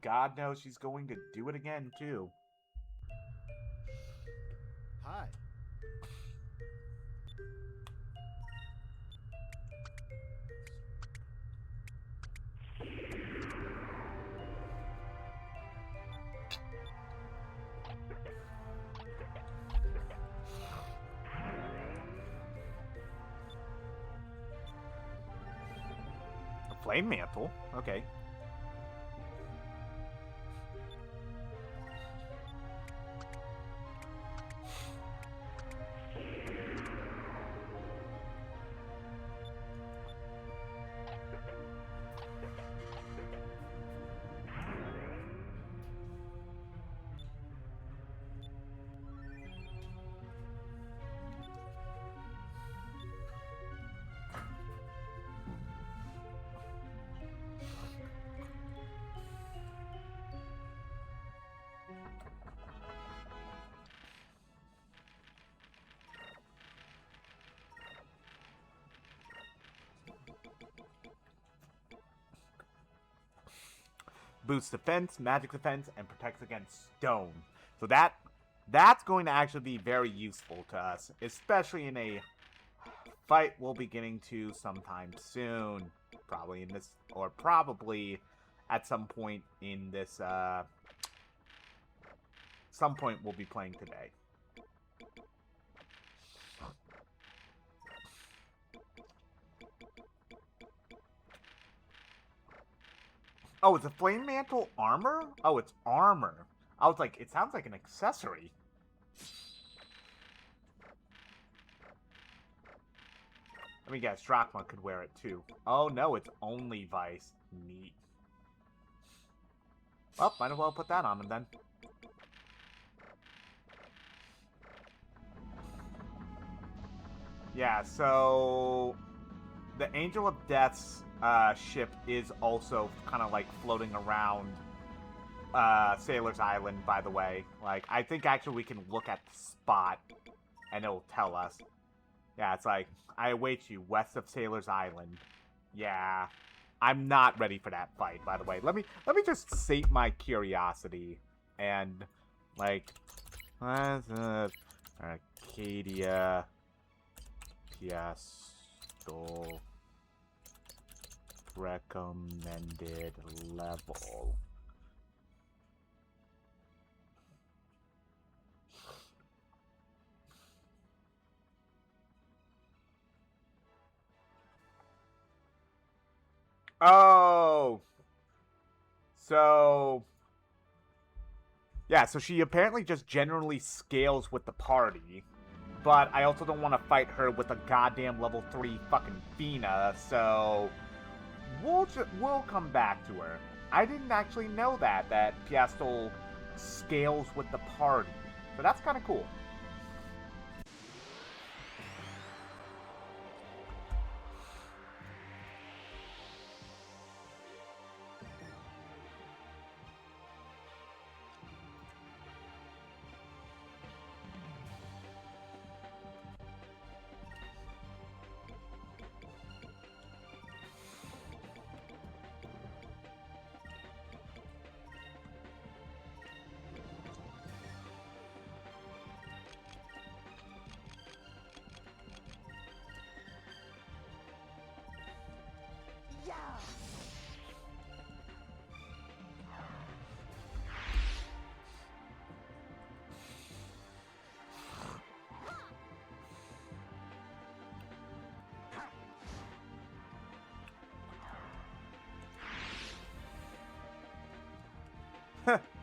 God knows she's going to do it again, too. Hi. A flame mantle? Okay. Boosts defense, magic defense, and protects against stone. So that's going to actually be very useful to us, especially in a fight we'll be getting to sometime soon. Probably in this, or probably at some point in this, some point we'll be playing today. Oh, is a flame mantle armor? Oh, it's armor. I was like, it sounds like an accessory. Let me guess, Drachma could wear it too. Oh no, it's only Vice. Neat. Well, might as well put that on him then. Yeah, so the Angel of Death's ship is also kind of like floating around Sailor's Island, by the way. Like, I think actually we can look at the spot and it'll tell us. Yeah, it's like, I await you west of Sailor's Island. Yeah. I'm not ready for that fight, by the way. Let me just sate my curiosity and like Arcadia Piastol recommended level. Oh! So... Yeah, so she apparently just generally scales with the party. But I also don't want to fight her with a goddamn level 3 fucking Fina, so... We'll come back to her. I didn't actually know that Piastel scales with the party. So that's kind of cool.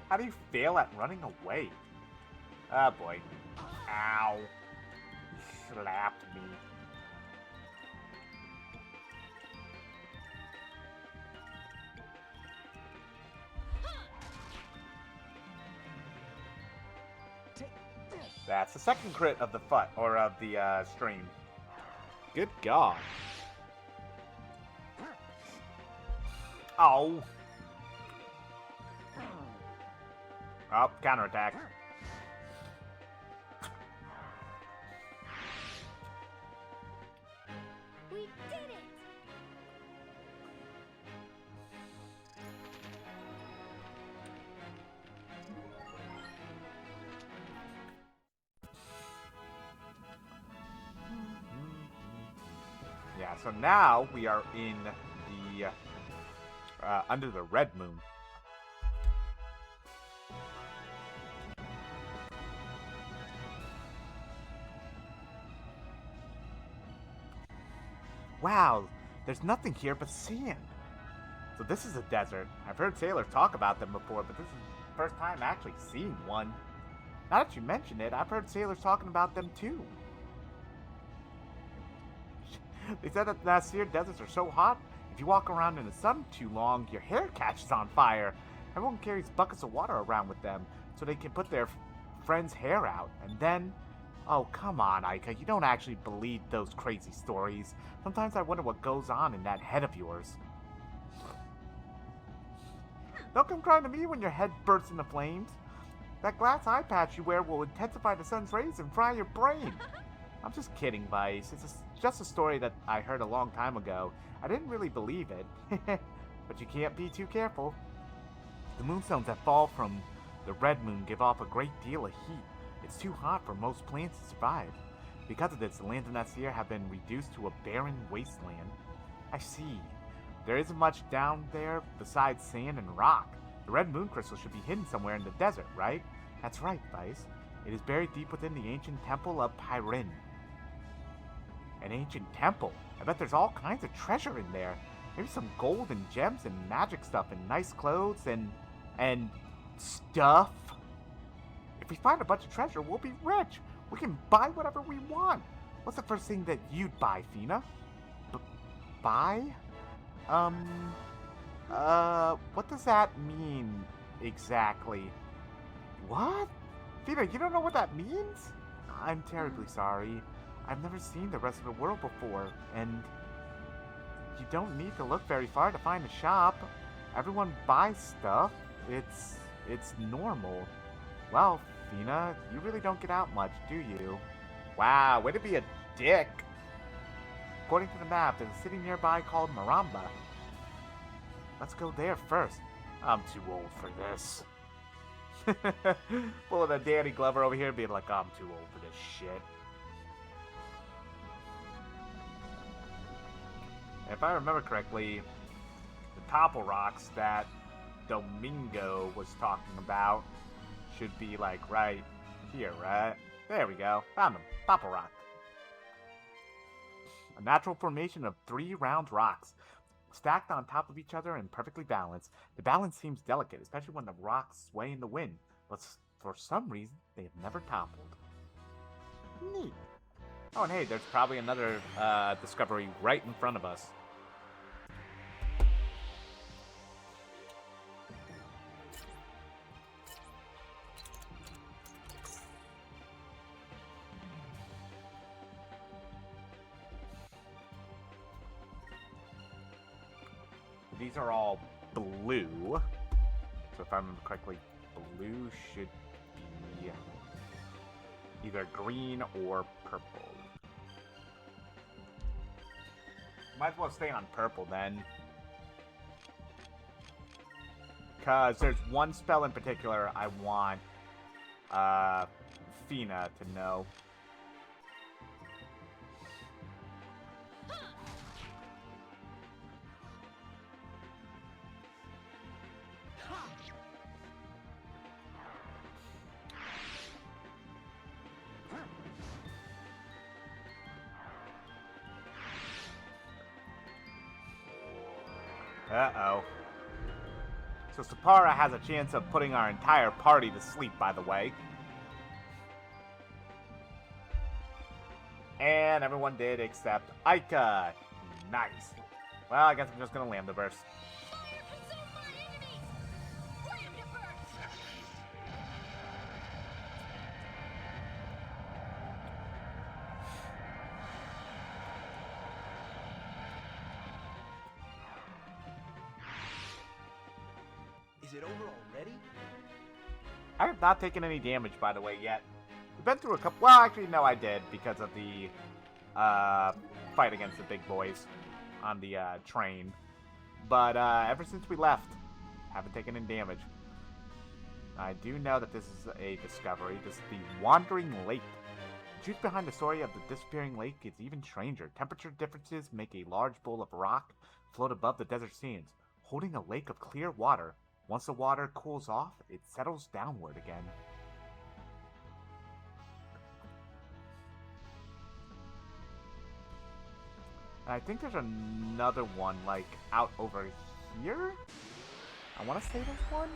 How do you fail at running away? Oh boy. Ow. He slapped me. That's the second crit of the stream. Good God. Oh. Oh, counterattack. We did it! Yeah, so now we are in the under the red moon. Wow, there's nothing here but sand. So this is a desert. I've heard sailors talk about them before, but this is the first time actually seeing one. Now that you mention it, I've heard sailors talking about them too. They said that the Nasir deserts are so hot, if you walk around in the sun too long, your hair catches on fire. Everyone carries buckets of water around with them, so they can put their friend's hair out. And then... Oh, come on, Aika, you don't actually believe those crazy stories. Sometimes I wonder what goes on in that head of yours. Don't come crying to me when your head bursts into flames. That glass eye patch you wear will intensify the sun's rays and fry your brain. I'm just kidding, Vice. It's just a story that I heard a long time ago. I didn't really believe it. But you can't be too careful. The moonstones that fall from the red moon give off a great deal of heat. It's too hot for most plants to survive. Because of this, the lands of Nasir have been reduced to a barren wasteland. I see. There isn't much down there besides sand and rock. The red moon crystal should be hidden somewhere in the desert, right? That's right, Vice. It is buried deep within the ancient temple of Pyrin. An ancient temple? I bet there's all kinds of treasure in there. Maybe some gold and gems and magic stuff and nice clothes and stuff. If we find a bunch of treasure, we'll be rich. We can buy whatever we want. What's the first thing that you'd buy, Fina? Buy? What does that mean exactly? What? Fina, you don't know what that means? I'm terribly sorry. I've never seen the rest of the world before, and you don't need to look very far to find a shop. Everyone buys stuff. It's normal. Well, Fina, you really don't get out much, do you? Wow, way to be a dick. According to the map, there's a city nearby called Maramba. Let's go there first. I'm too old for this. Pulling a Danny Glover over here being like, I'm too old for this shit. If I remember correctly, the Topple Rocks that Domingo was talking about should be like right here, right? There we go. Found them. Topple Rock. A natural formation of 3 round rocks. stacked on top of each other and perfectly balanced. The balance seems delicate, especially when the rocks sway in the wind, but for some reason, they have never toppled. Neat. Oh, and hey, there's probably another discovery right in front of us. These are all blue. So if I remember correctly, blue should be either green or purple. Might as well stay on purple then. Because there's one spell in particular I want Fina to know. Uh-oh. So Sapara has a chance of putting our entire party to sleep, by the way. And everyone did except Aika. Nice. Well, I guess I'm just gonna Lambda Burst. Fire consume my enemies! Lambda burst! Is it over already? I have not taken any damage, by the way, yet. We've been through a couple... Well, actually, no, I did, because of the fight against the big boys on the train. But ever since we left, haven't taken any damage. I do know that this is a discovery. This is the Wandering Lake. The truth behind the story of the disappearing lake is even stranger. Temperature differences make a large bowl of rock float above the desert sands, holding a lake of clear water. Once the water cools off, it settles downward again. And I think there's another one, like, out over here? I want to say there's one?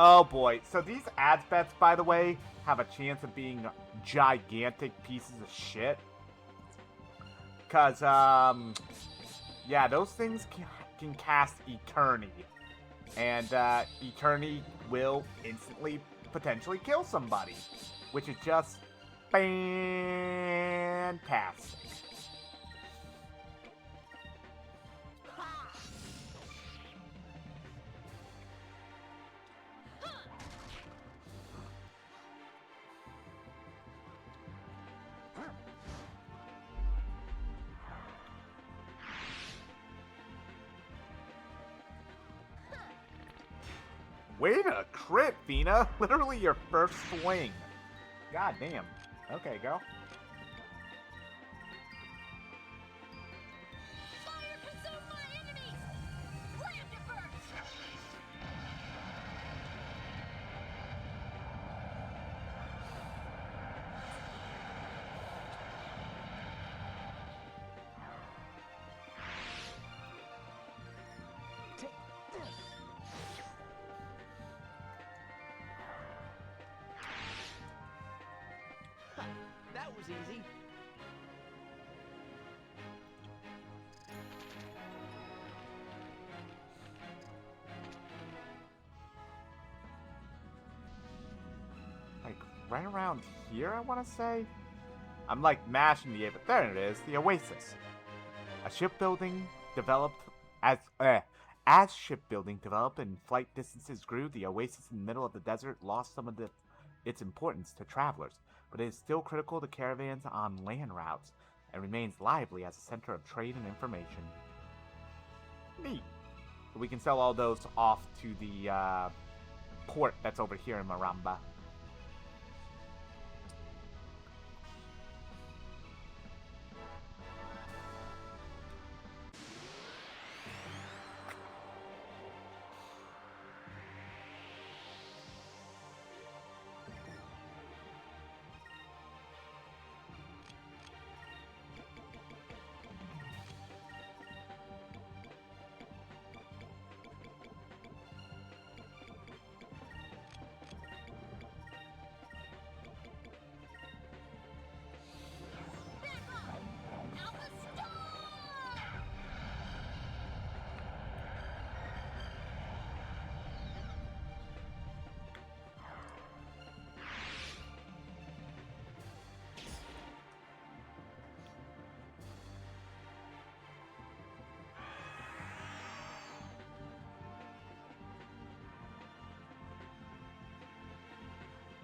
Oh boy, so these Azbets, by the way, have a chance of being gigantic pieces of shit. Cause, yeah, those things can cast Eternity. And, Eternity will instantly, potentially kill somebody. Which is just fantastic. Way to crit, Fina! Literally your first swing. God damn. Okay, girl. Fire consume my enemies! Lambda burst! Take this. Ha, that was easy. Like, right around here, I want to say? I'm like mashing the A, but there it is, the Oasis. A shipbuilding developed as shipbuilding developed and flight distances grew, the Oasis in the middle of the desert lost some of its importance to travelers, but it is still critical to caravans on land routes and remains lively as a center of trade and information. Neat. So we can sell all those off to the port that's over here in Maramba.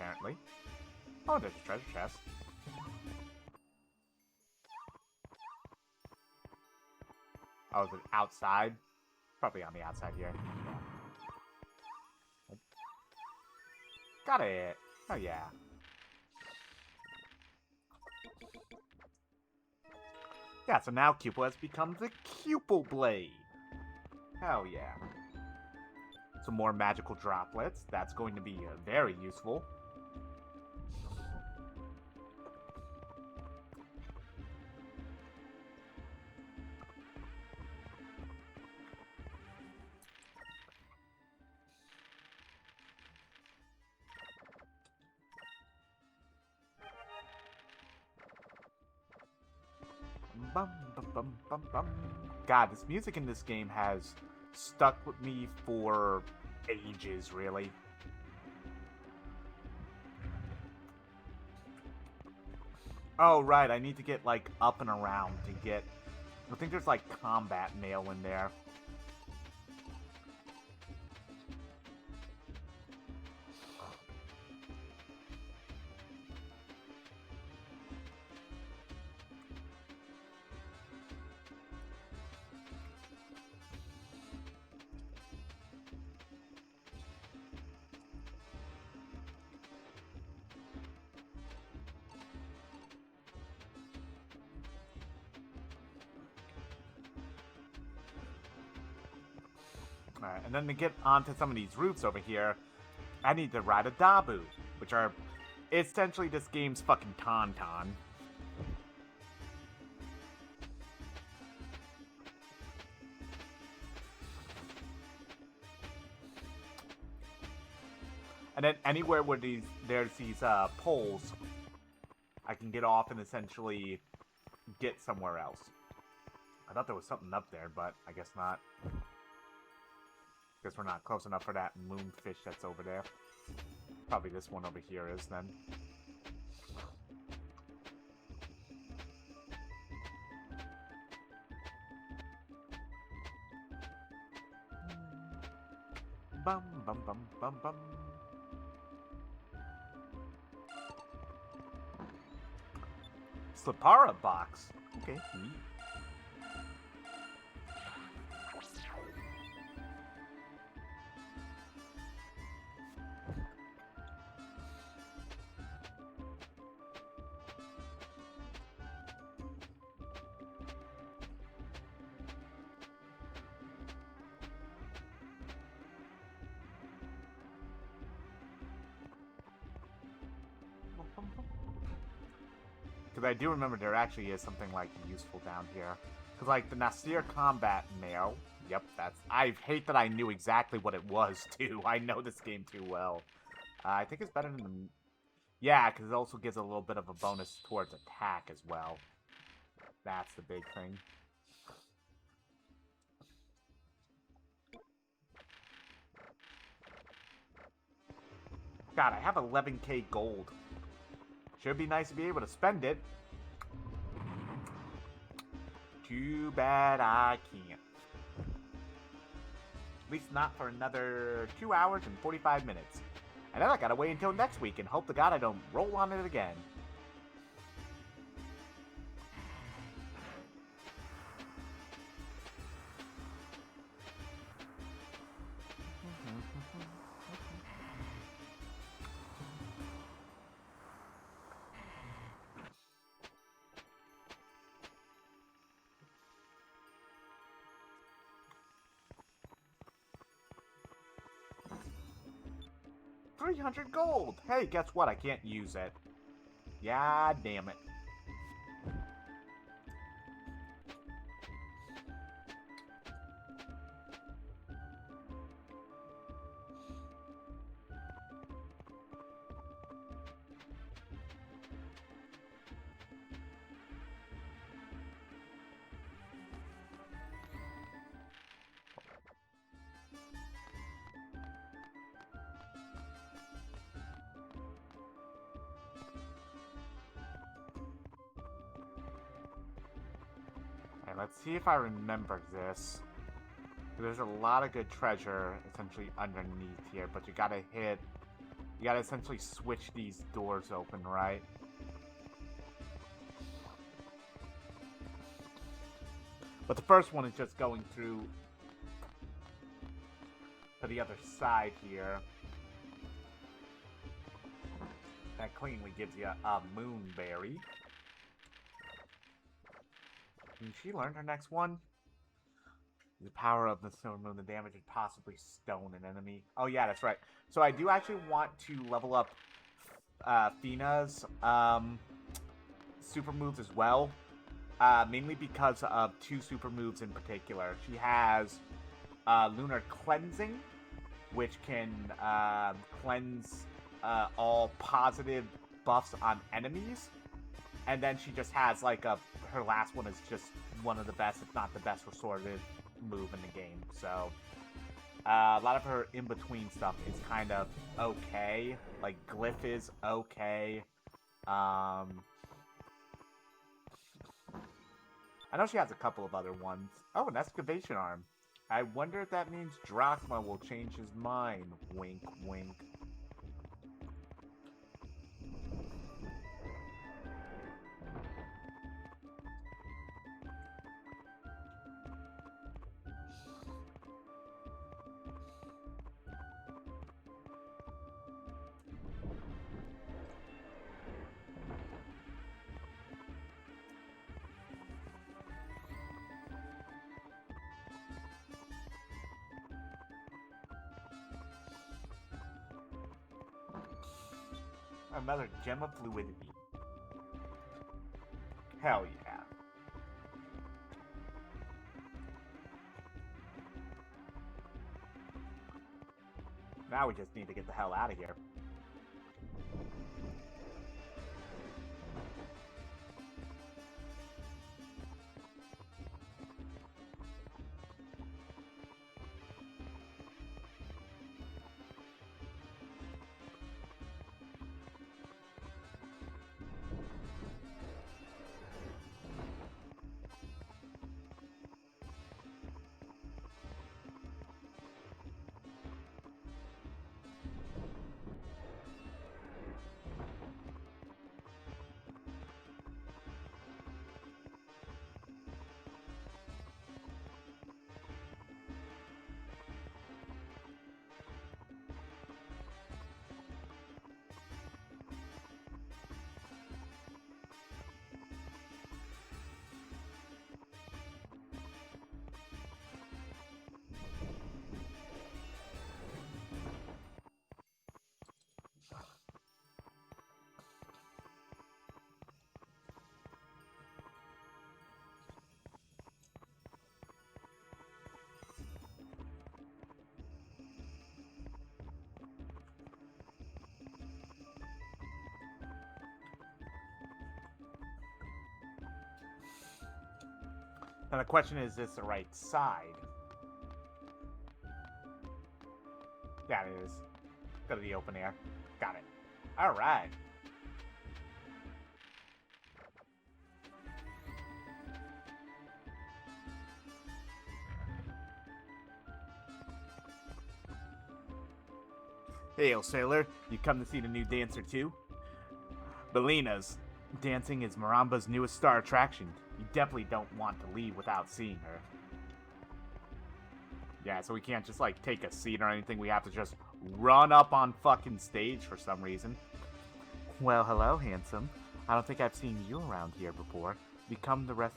apparently. Oh, there's a treasure chest. Oh, is it outside? Probably on the outside here. Yeah. Got it! Oh, yeah. Yeah, so now Cupel has become the Cupel Blade. Hell yeah. Some more magical droplets. That's going to be very useful. Bum, bum, bum, bum, bum. God, this music in this game has stuck with me for ages, really. Oh, right, I need to get, like, up and around to get... I think there's, like, combat mail in there. Alright, and then to get onto some of these routes over here, I need to ride a Dabu, which are essentially this game's fucking Tauntaun. And then anywhere where there's these poles, I can get off and essentially get somewhere else. I thought there was something up there, but I guess not. Guess we're not close enough for that moonfish that's over there. Probably this one over here is then. Bum bum bum bum bum. Slipara box. Okay, neat. Because I do remember there actually is something, like, useful down here. Because, like, the Nasir combat mail. Yep, that's... I hate that I knew exactly what it was, too. I know this game too well. I think it's better than the... Yeah, because it also gives a little bit of a bonus towards attack as well. That's the big thing. God, I have 11k gold. Should be nice to be able to spend it. Too bad I can't. At least not for another 2 hours and 45 minutes. And then I gotta wait until next week and hope to God I don't roll on it again. $300 gold! Hey, guess what? I can't use it. Yeah, damn it. Let's see if I remember this. There's a lot of good treasure essentially underneath here, but you gotta hit You gotta essentially switch these doors open, right? But the first one is just going through to the other side here. That cleanly gives you a moonberry. Can she learn her next one? The power of the silver moon, the damage would possibly stone an enemy. Oh yeah, that's right. So I do actually want to level up Fina's super moves as well. Mainly because of two super moves in particular. She has Lunar Cleansing, which can cleanse all positive buffs on enemies. And then she just has like her last one is just one of the best, if not the best, restorative move in the game. So a lot of her in-between stuff is kind of okay. Like Glyph is okay. I know she has a couple of other ones. Oh, an excavation arm. I wonder if that means Drachma will change his mind. Wink, wink. Another gem of fluidity. Hell yeah. Now we just need to get the hell out of here. Now the question is this the right side? Yeah, it is. Go to the open air. Got it. Alright. Hail, sailor. You come to see the new dancer too? Belina's. Dancing is Maramba's newest star attraction. You definitely don't want to leave without seeing her. Yeah, so we can't just, like, take a seat or anything. We have to just run up on fucking stage for some reason. Well, hello, handsome. I don't think I've seen you around here before. You come to rest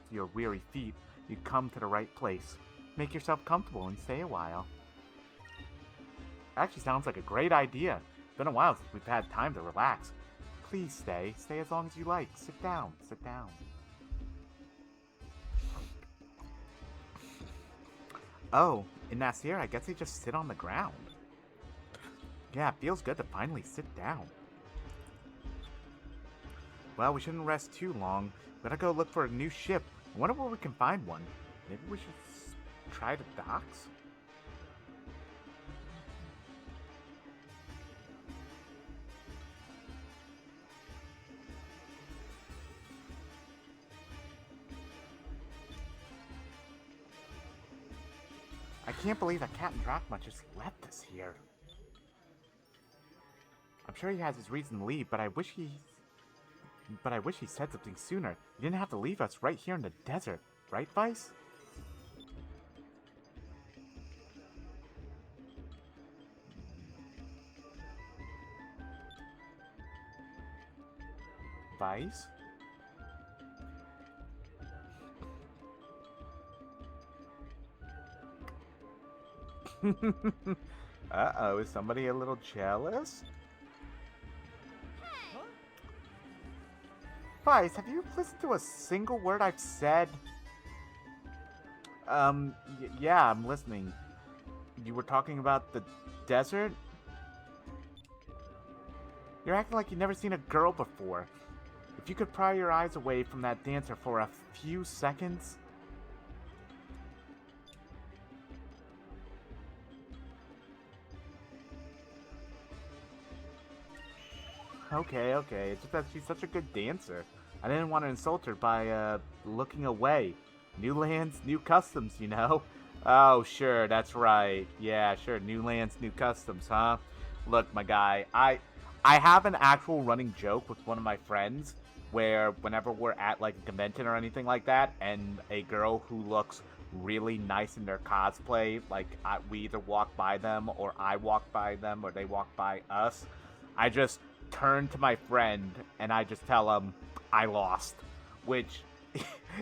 your weary feet. You come to the right place. Make yourself comfortable and stay a while. Actually sounds like a great idea. Been a while since we've had time to relax. Please stay. Stay as long as you like. Sit down. Sit down. Oh, in Nasir, I guess they just sit on the ground. Yeah, it feels good to finally sit down. Well, we shouldn't rest too long. We gotta go look for a new ship. I wonder where we can find one. Maybe we should try the docks? I can't believe that Captain Drachma just left us here. I'm sure he has his reason to leave, but I wish he said something sooner. He didn't have to leave us right here in the desert, right, Vice? Vice? Uh-oh, is somebody a little jealous? Huh? Vice, have you listened to a single word I've said? Yeah, I'm listening. You were talking about the desert? You're acting like you've never seen a girl before. If you could pry your eyes away from that dancer for a few seconds... Okay, it's just that she's such a good dancer. I didn't want to insult her by, looking away. New lands, new customs, you know? Oh, sure, that's right. Yeah, sure, new lands, new customs, huh? Look, my guy, I have an actual running joke with one of my friends where whenever we're at, like, a convention or anything like that, and a girl who looks really nice in their cosplay, like, we either walk by them, or I walk by them, or they walk by us, I just turn to my friend and I just tell him I lost, which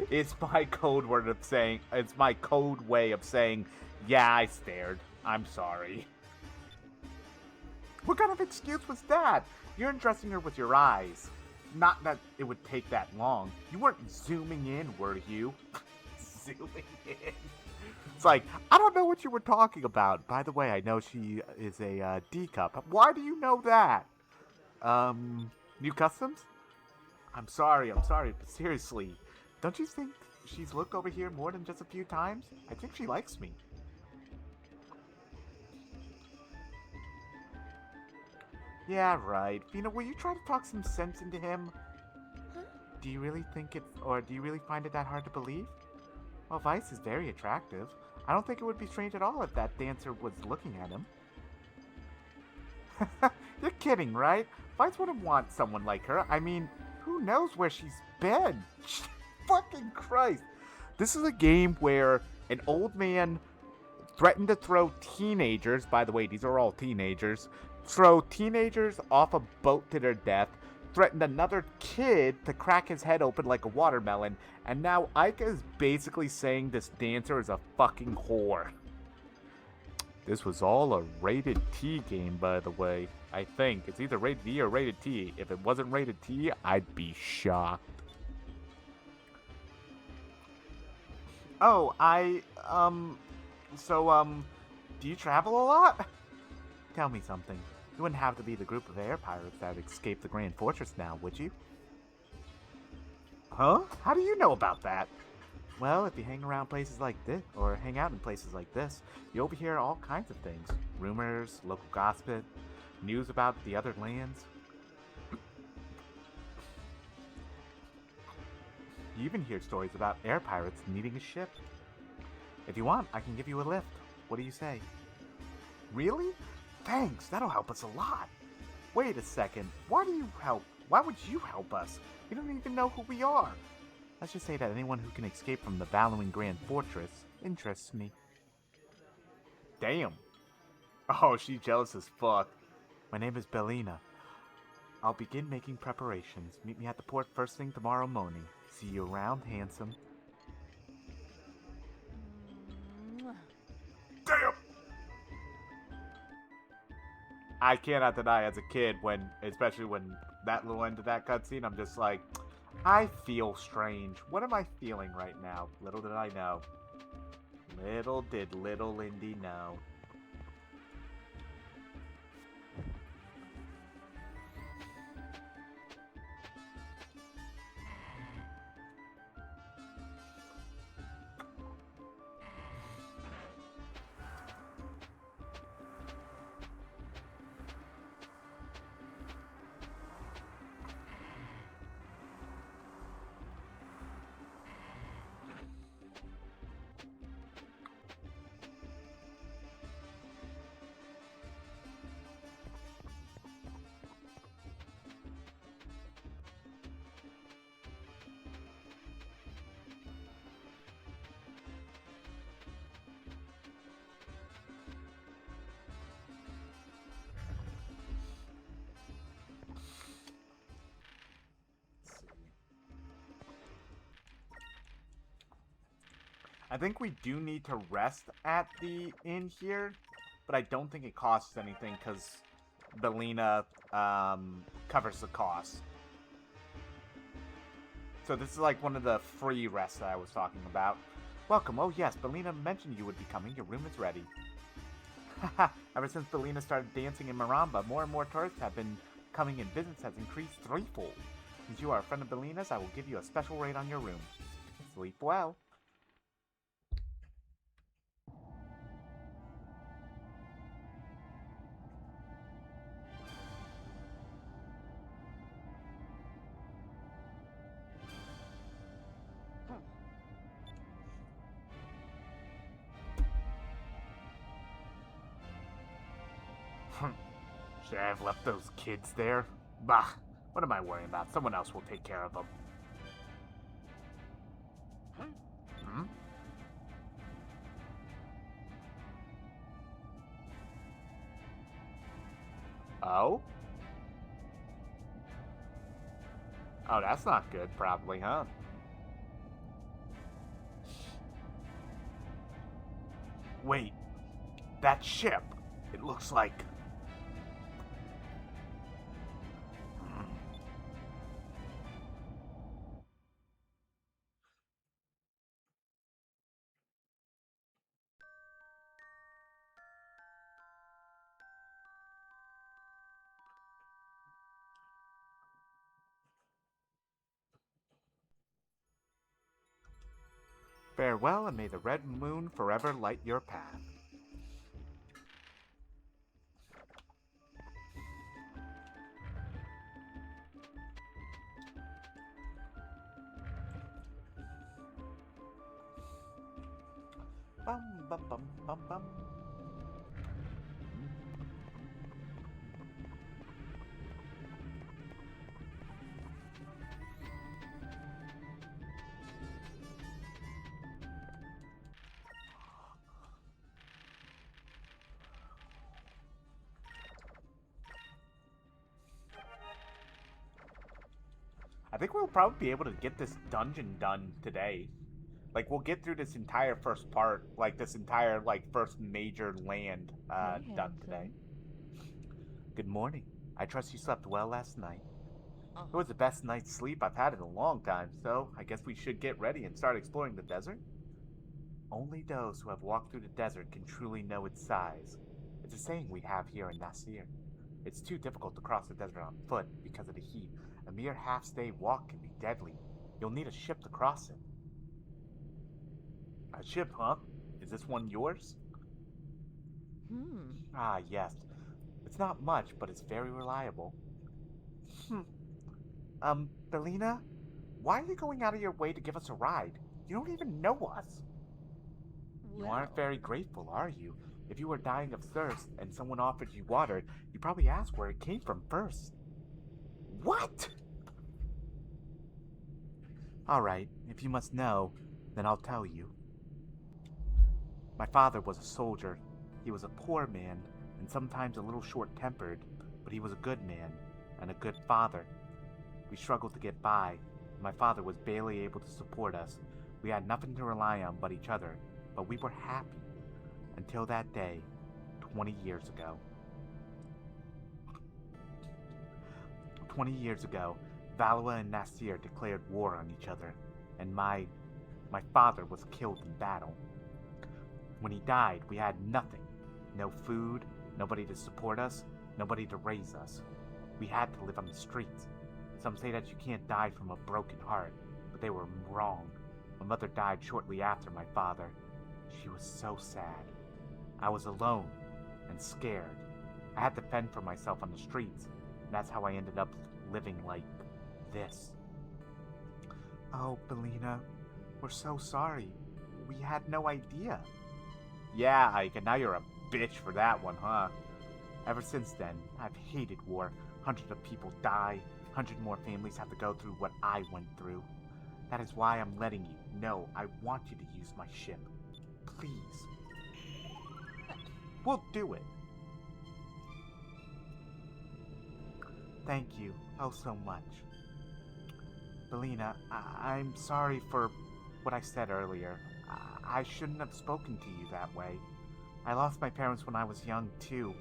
is my code word of saying, it's my code way of saying, yeah, I stared. I'm sorry. What kind of excuse was that? You're addressing her with your eyes. Not that it would take that long. You weren't zooming in, were you? Zooming in. It's like, I don't know what you were talking about. By the way, I know she is a D cup. Why do you know that? New customs? I'm sorry, but seriously, don't you think she's looked over here more than just a few times? I think she likes me. Yeah, right. Fina, will you try to talk some sense into him? Huh? Do you really think do you really find it that hard to believe? Well, Vice is very attractive. I don't think it would be strange at all if that dancer was looking at him. You're kidding, right? Vice wouldn't want someone like her. I mean, who knows where she's been? Fucking Christ. This is a game where an old man threatened to throw teenagers, by the way, these are all teenagers, throw teenagers off a boat to their death, threatened another kid to crack his head open like a watermelon, and now Ika is basically saying this dancer is a fucking whore. This was all a rated T game, by the way. I think. It's either rated D or rated T. If it wasn't rated T, I'd be shocked. Oh, do you travel a lot? Tell me something. You wouldn't have to be the group of air pirates that escaped the Grand Fortress now, would you? Huh? How do you know about that? Well, if you hang around places like this, or hang out in places like this, you overhear all kinds of things. Rumors, local gossip, news about the other lands. You even hear stories about air pirates needing a ship. If you want, I can give you a lift. What do you say? Really? Thanks, that'll help us a lot. Wait a second, why would you help us? You don't even know who we are. Let's just say that anyone who can escape from the Valuing Grand Fortress interests me. Damn. Oh, she's jealous as fuck. My name is Bellina. I'll begin making preparations. Meet me at the port first thing tomorrow morning. See you around, handsome. Damn! I cannot deny as a kid especially when that little end of that cutscene, I'm just like, I feel strange. What am I feeling right now? Little did I know. Little did little Indy know. I think we do need to rest at the inn here, but I don't think it costs anything because Belina covers the cost. So this is like one of the free rests that I was talking about. Welcome. Oh yes, Belina mentioned you would be coming. Your room is ready. Haha, ever since Belina started dancing in Maramba, more and more tourists have been coming and business has increased threefold. Since you are a friend of Belina's, I will give you a special rate on your room. Sleep well. Should I have left those kids there? Bah, what am I worrying about? Someone else will take care of them. Hmm? Oh? Oh, that's not good, probably, huh? Wait, that ship. It looks like... Farewell, and may the red moon forever light your path. Bum bum bum bum bum. I think we'll probably be able to get this dungeon done today. Like, we'll get through this entire first part, like, this entire, like, first major land, Hey, done today. handsome. Good morning. I trust you slept well last night. Uh-huh. It was the best night's sleep I've had in a long time, so I guess we should get ready and start exploring the desert. Only those who have walked through the desert can truly know its size. It's a saying we have here in Nasir. It's too difficult to cross the desert on foot because of the heat. A mere half-day walk can be deadly. You'll need a ship to cross it. A ship, huh? Is this one yours? Hmm. Ah, yes. It's not much, but it's very reliable. Belina? Why are you going out of your way to give us a ride? You don't even know us. You aren't very grateful, are you? If you were dying of thirst and someone offered you water, you'd probably ask where it came from first. What? Alright, if you must know, then I'll tell you. My father was a soldier. He was a poor man, and sometimes a little short-tempered, but he was a good man, and a good father. We struggled to get by. My father was barely able to support us. We had nothing to rely on but each other, but we were happy. Until that day, 20 years ago. 20 years ago, Valua and Nasir declared war on each other, and my father was killed in battle. When he died, we had nothing. No food, nobody to support us, nobody to raise us. We had to live on the streets. Some say that you can't die from a broken heart, but they were wrong. My mother died shortly after my father. She was so sad. I was alone and scared. I had to fend for myself on the streets, and that's how I ended up living like this. Oh, Belina, we're so sorry. We had no idea. Yeah, Ike, and now you're a bitch for that one, huh? Ever since then, I've hated war. Hundreds of people die. 100 more families have to go through what I went through. That is why I'm letting you know I want you to use my ship. Please. We'll do it. Thank you, oh so much. Belina, I'm sorry for what I said earlier. I shouldn't have spoken to you that way. I lost my parents when I was young, too.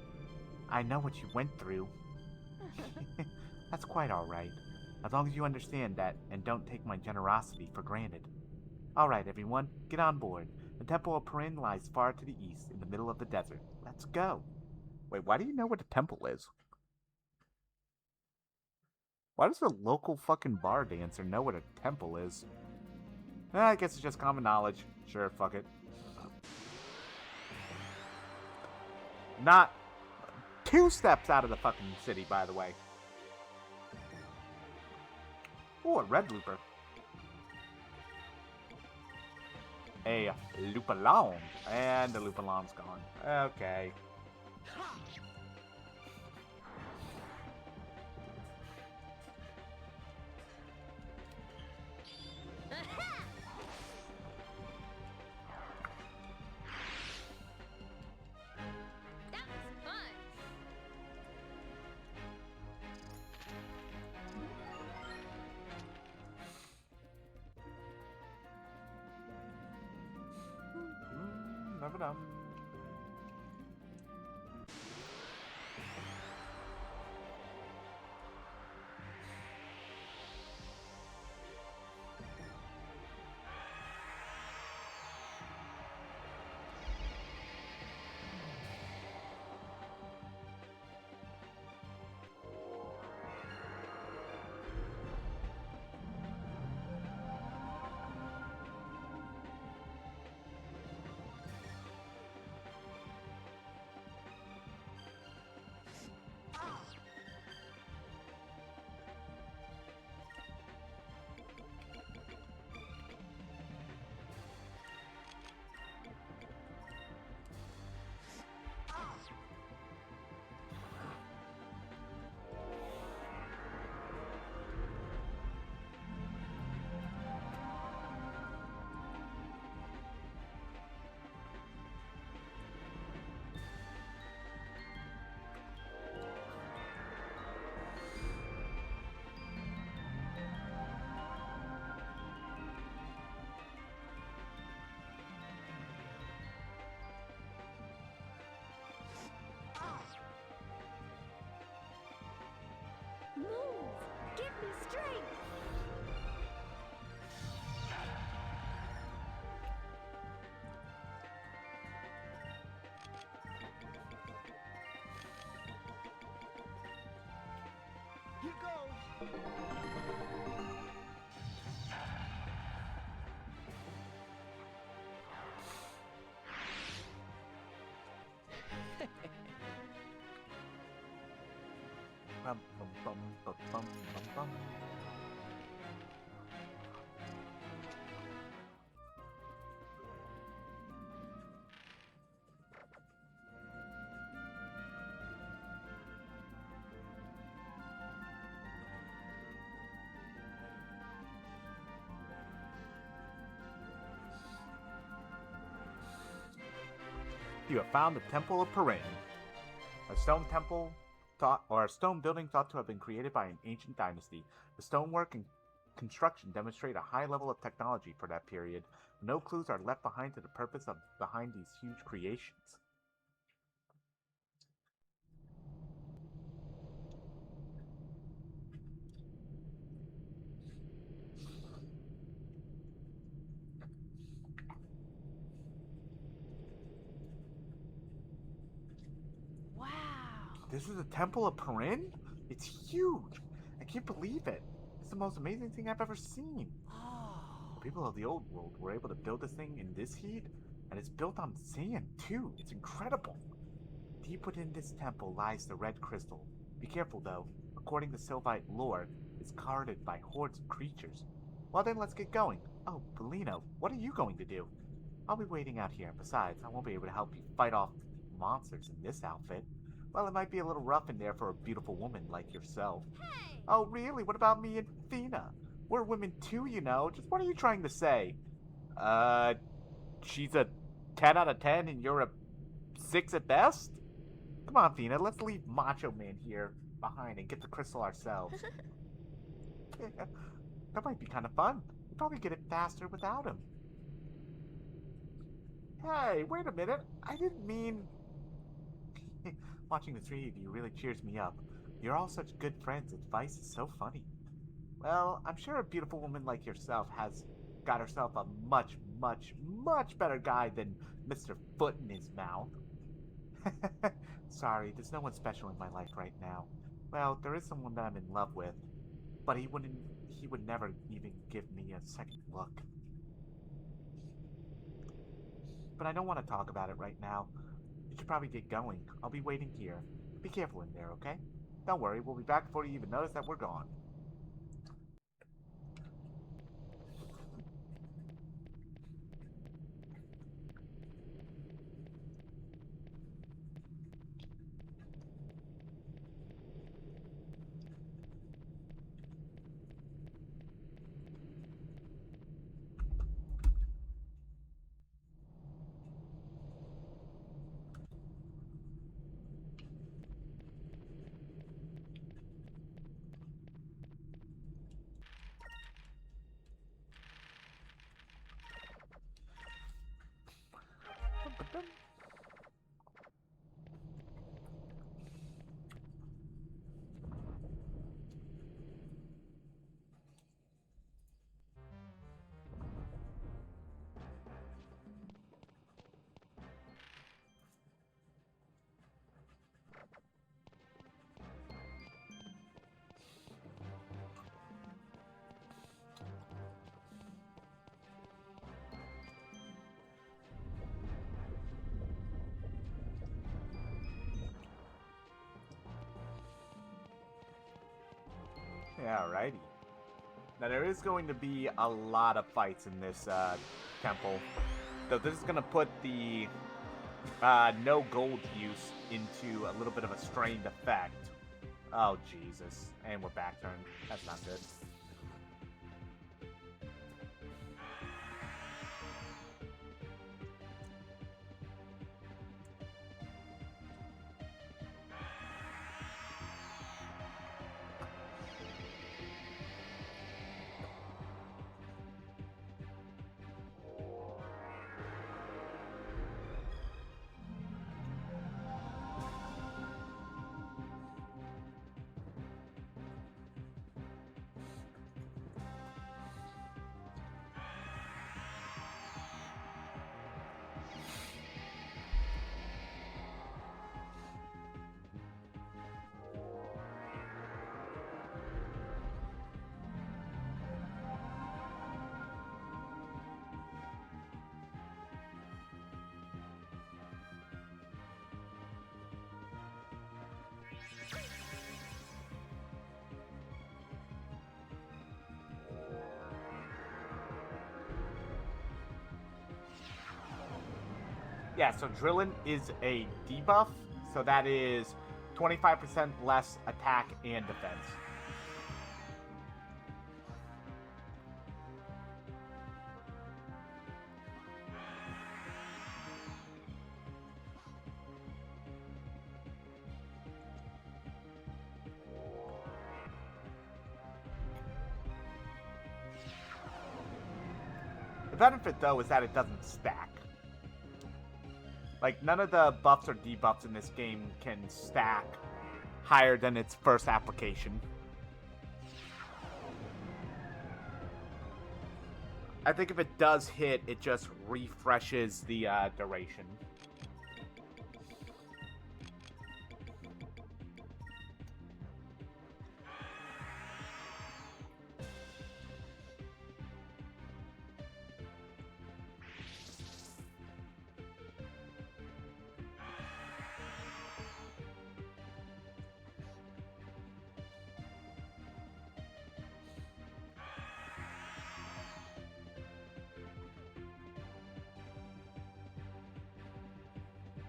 I know what you went through. That's quite alright. As long as you understand that and don't take my generosity for granted. Alright, everyone, get on board. The Temple of Perin lies far to the east, in the middle of the desert. Let's go. Wait, why do you know what a temple is? Why does the local fucking bar dancer know what a temple is? I guess it's just common knowledge. Sure, fuck it. Not 2 steps out of the fucking city, by the way. Oh, a red looper. A Lupalon. And the Lupalon's gone. Okay. That was fun. Dum-dum. Move! Give me strength! Here goes. Bum, bum, bum, bum, bum, bum, bum. You have found the Temple of Perin, a stone temple a stone building thought to have been created by an ancient dynasty. The stonework and construction demonstrate a high level of technology for that period. No clues are left behind to the purpose behind these huge creations. Wow. This is the Temple of Perin? It's huge! I can't believe it. It's the most amazing thing I've ever seen. Oh. The people of the old world were able to build this thing in this heat, and it's built on sand, too. It's incredible. Deep within this temple lies the red crystal. Be careful, though. According to Sylvite lore, it's guarded by hordes of creatures. Well then, let's get going. Oh, Bellino, what are you going to do? I'll be waiting out here. Besides, I won't be able to help you fight off monsters in this outfit. Well, it might be a little rough in there for a beautiful woman like yourself. Hey! Oh, really? What about me and Athena? We're women too, you know. Just what are you trying to say? She's a 10 out of 10 and you're a 6 at best? Come on, Athena, let's leave Macho Man here behind and get the crystal ourselves. That might be kind of fun. We'll probably get it faster without him. Hey, wait a minute. I didn't mean... Watching the three of you really cheers me up. You're all such good friends. Advice is so funny. Well, I'm sure a beautiful woman like yourself has got herself a much, much, much better guy than Mr. Foot in his mouth. Sorry, there's no one special in my life right now. Well, there is someone that I'm in love with, but he would never even give me a second look. But I don't want to talk about it right now. You should probably get going. I'll be waiting here. Be careful in there, okay? Don't worry, we'll be back before you even notice that we're gone. Yeah, alrighty. Now there is going to be a lot of fights in this temple. Though this is going to put the no gold use into a little bit of a strained effect. Oh, Jesus. And we're back turned. That's not good. Yeah, so Drillin is a debuff, so that is 25% less attack and defense. The benefit, though, is that it doesn't stack. Like, none of the buffs or debuffs in this game can stack higher than its first application. I think if it does hit, it just refreshes the duration.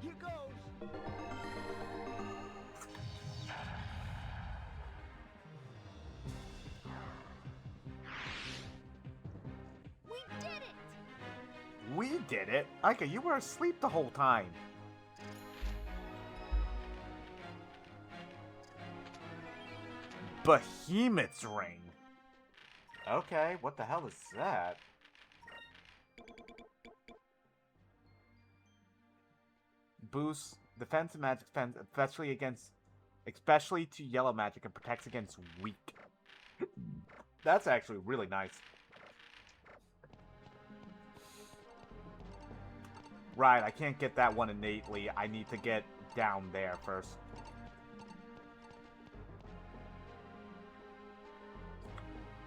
Here goes. We did it! We did it? Ika, you were asleep the whole time. Behemoth's Ring. Okay, what the hell is that? boosts defense and magic defense, especially to yellow magic, and protects against weak. That's actually really nice. Right, I can't get that one innately. I need to get down there first.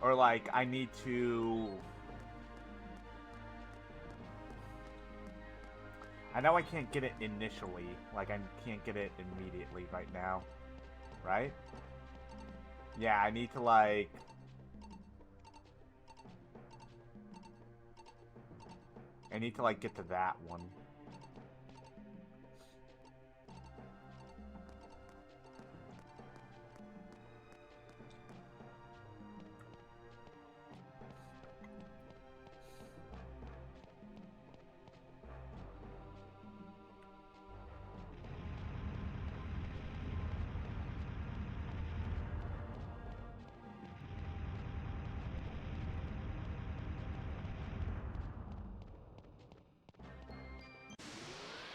Or, like, I need to... I know I can't get it initially. Like, I can't get it immediately right now. Right? Yeah, I need to, like... I need to, like, get to that one.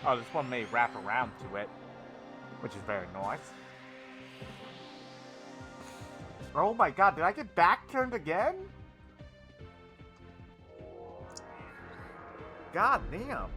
Oh, this one may wrap around to it, which is very nice. Oh my god, did I get back turned again? God damn.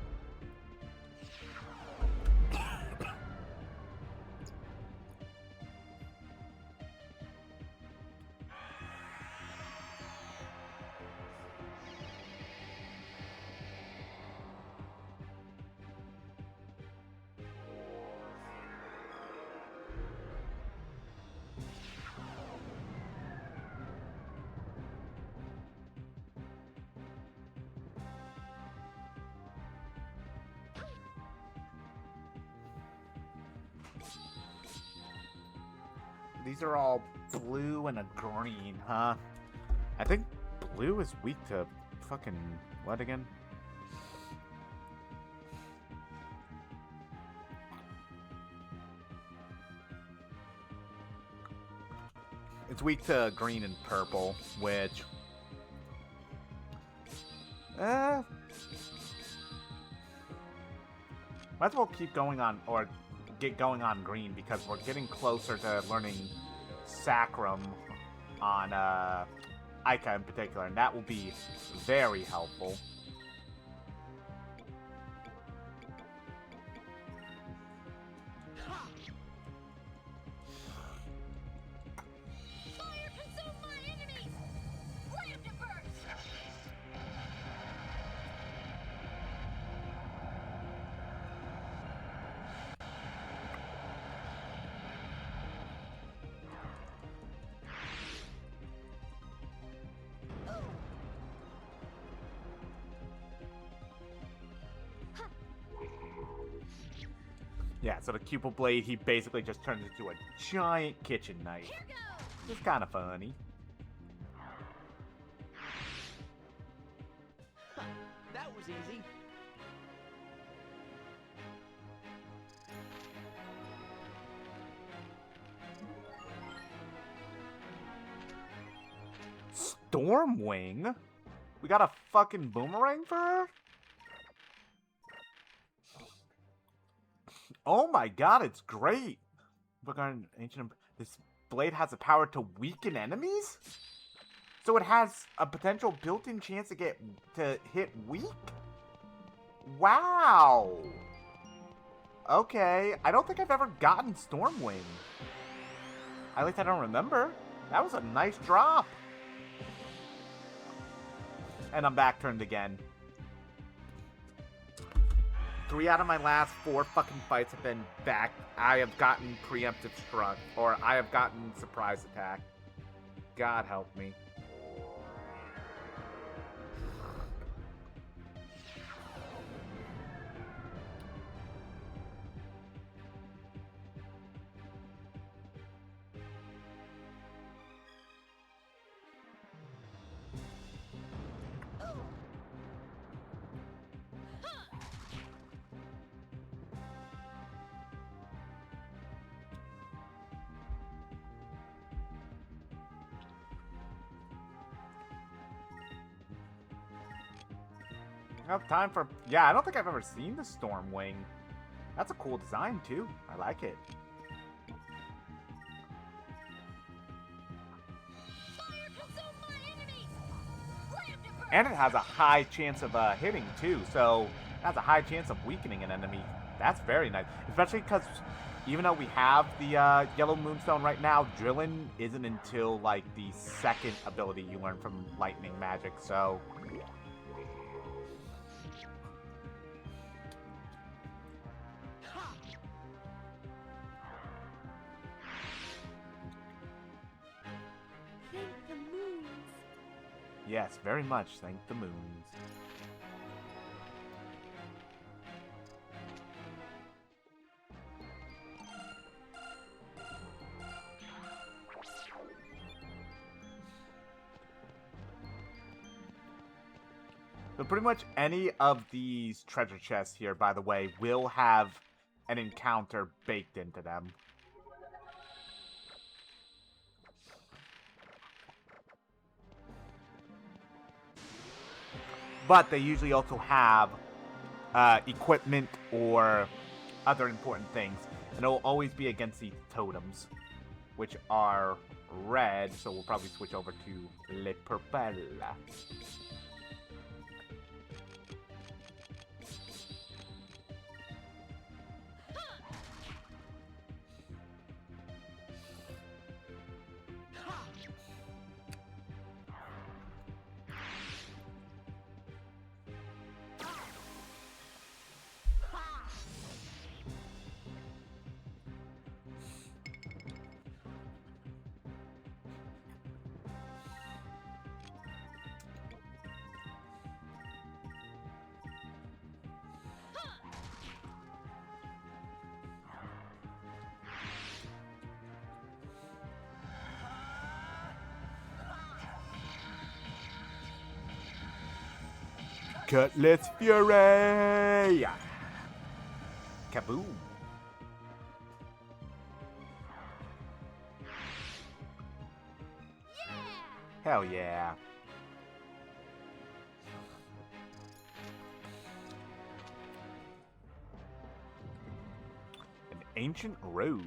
These are all blue and a green, huh? I think blue is weak to fucking what again? It's weak to green and purple, which... might as well keep going on, or get going on green, because we're getting closer to learning Sacrum on Ica in particular, and that will be very helpful. Fire consume my enemies! Ram to burst! Yeah, so the Cupid Blade, he basically just turns into a giant kitchen knife. Here goes! It's kind of funny. That was easy. Stormwing? We got a fucking boomerang for her? Oh my god, it's great! Book on ancient. This blade has the power to weaken enemies? So it has a potential built-in chance to hit weak? Wow! Okay, I don't think I've ever gotten Stormwing. At least I don't remember. That was a nice drop. And I'm back turned again. 3 out of my last 4 fucking fights have been back. I have gotten preemptive struck, or I have gotten surprise attack. God help me. I have time for... Yeah, I don't think I've ever seen the Stormwing. That's a cool design, too. I like it. Fire consume my enemies! Ram to burn! And it has a high chance of hitting, too. So, it has a high chance of weakening an enemy. That's very nice. Especially because even though we have the Yellow Moonstone right now, Drillin isn't until, like, the second ability you learn from Lightning Magic. So... Thank the moons. Yes, very much. Thank the moons. So pretty much any of these treasure chests here, by the way, will have an encounter baked into them. But they usually also have equipment or other important things. And it will always be against these totems, which are red. So we'll probably switch over to Le Purple. Cutlass Fury! Kaboom! Hell yeah! An ancient robe.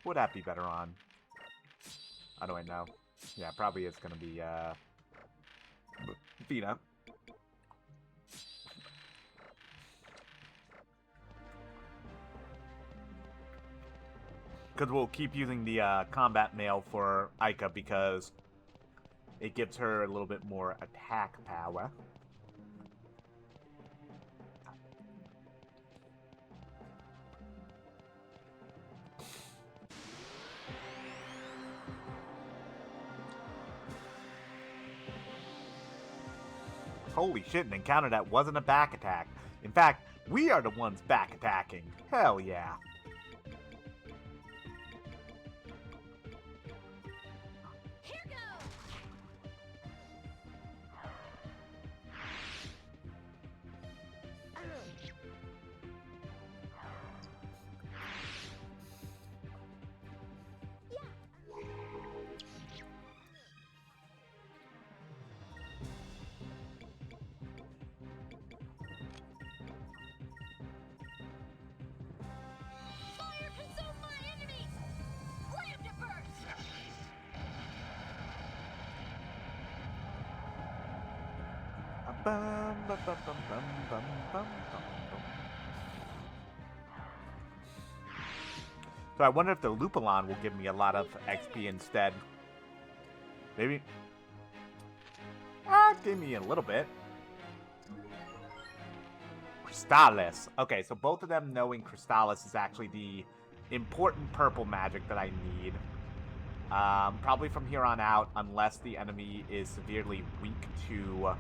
Would that be better on? How do I know? Yeah, probably it's gonna be Vina. Because we'll keep using the combat mail for Aika because it gives her a little bit more attack power. Holy shit, an encounter that wasn't a back attack. In fact, we are the ones back attacking. Hell yeah. Here goes! Fire consume my enemies! Ram to burst! Bum, bum, bum, bum, bum, bum, bum, bum. So I wonder if the Lupulon will give me a lot of XP instead. Maybe. Give me a little bit. Crystallis. Okay, so both of them knowing Crystallis is actually the important purple magic that I need. Probably from here on out, unless the enemy is severely weak to...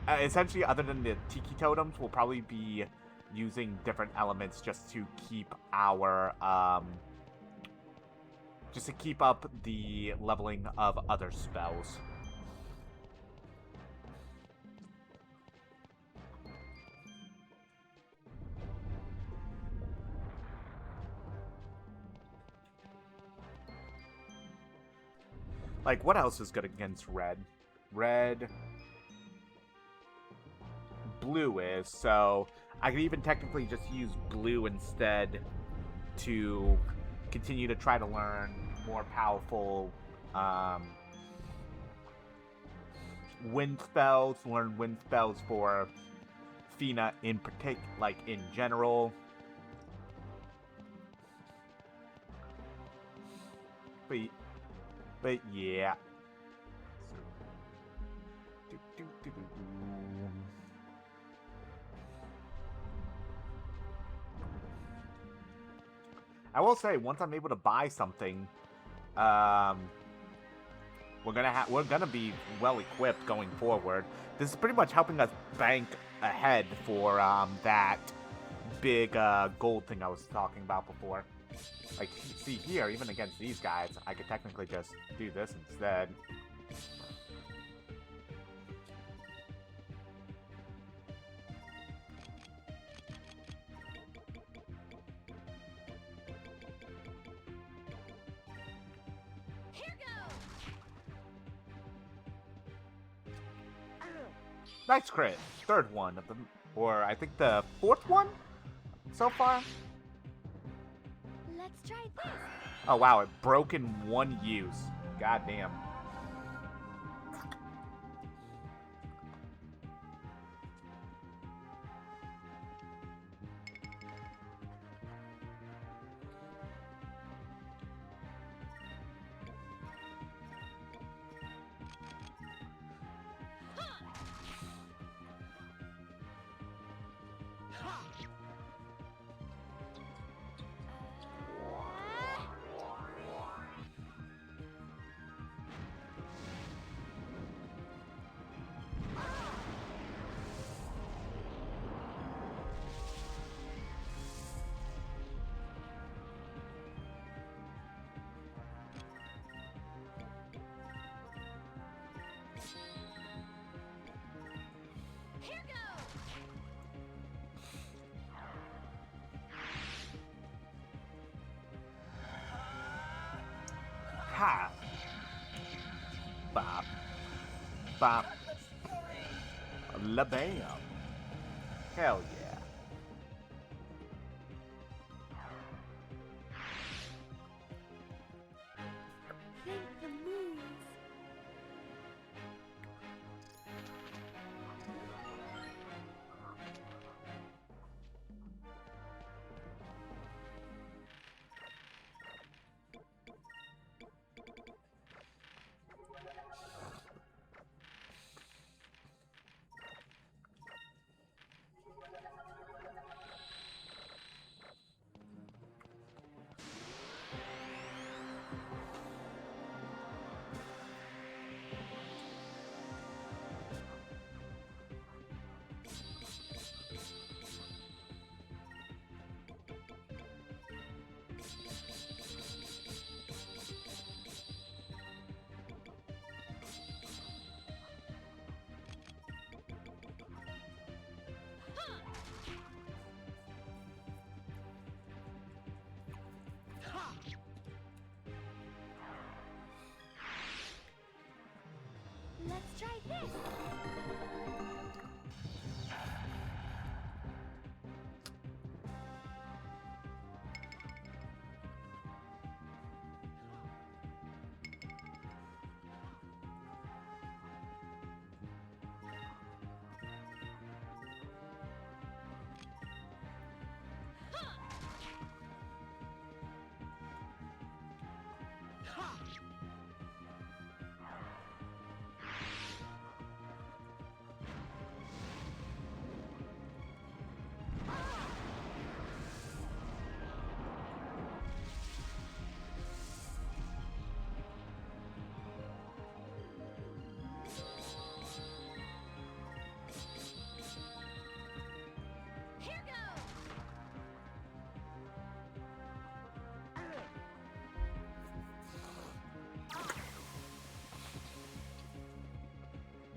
essentially, other than the Tiki Totems, we'll probably be using different elements just to keep our... just to keep up the leveling of other spells. Like, what else is good against red? Red... Blue is, so I could even technically just use blue instead to continue to try to learn more powerful wind spells. Learn wind spells for Fina in particular, like in general. But yeah. I will say, once I'm able to buy something, we're gonna be well equipped going forward. This is pretty much helping us bank ahead for that big gold thing I was talking about before. Like, see here, even against these guys, I could technically just do this instead. Nice crit. Third one of them. Or I think the fourth one so far. Let's try this. Oh wow, it broke in one use. God damn. Here goes. Ha! Bop. Bop. La bam. Hell yeah. Think the moves. Let's try this. Here goes.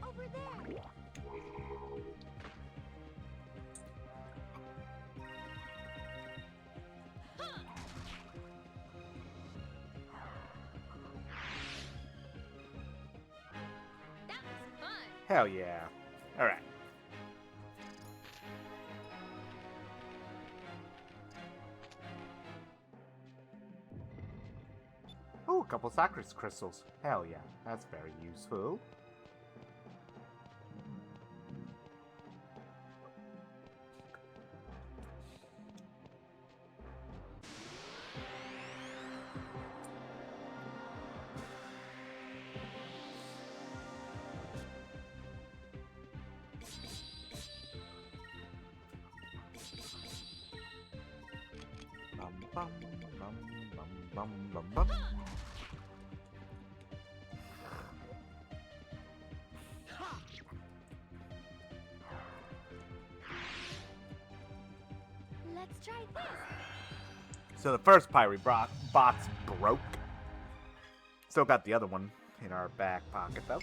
Over there. That was fun. Hell yeah. Alright. couple Sacris crystals. Hell yeah, that's very useful. Bum, bum, bum, bum, bum, bum. Let's try this. So the first pirate box broke. Still got the other one in our back pocket though.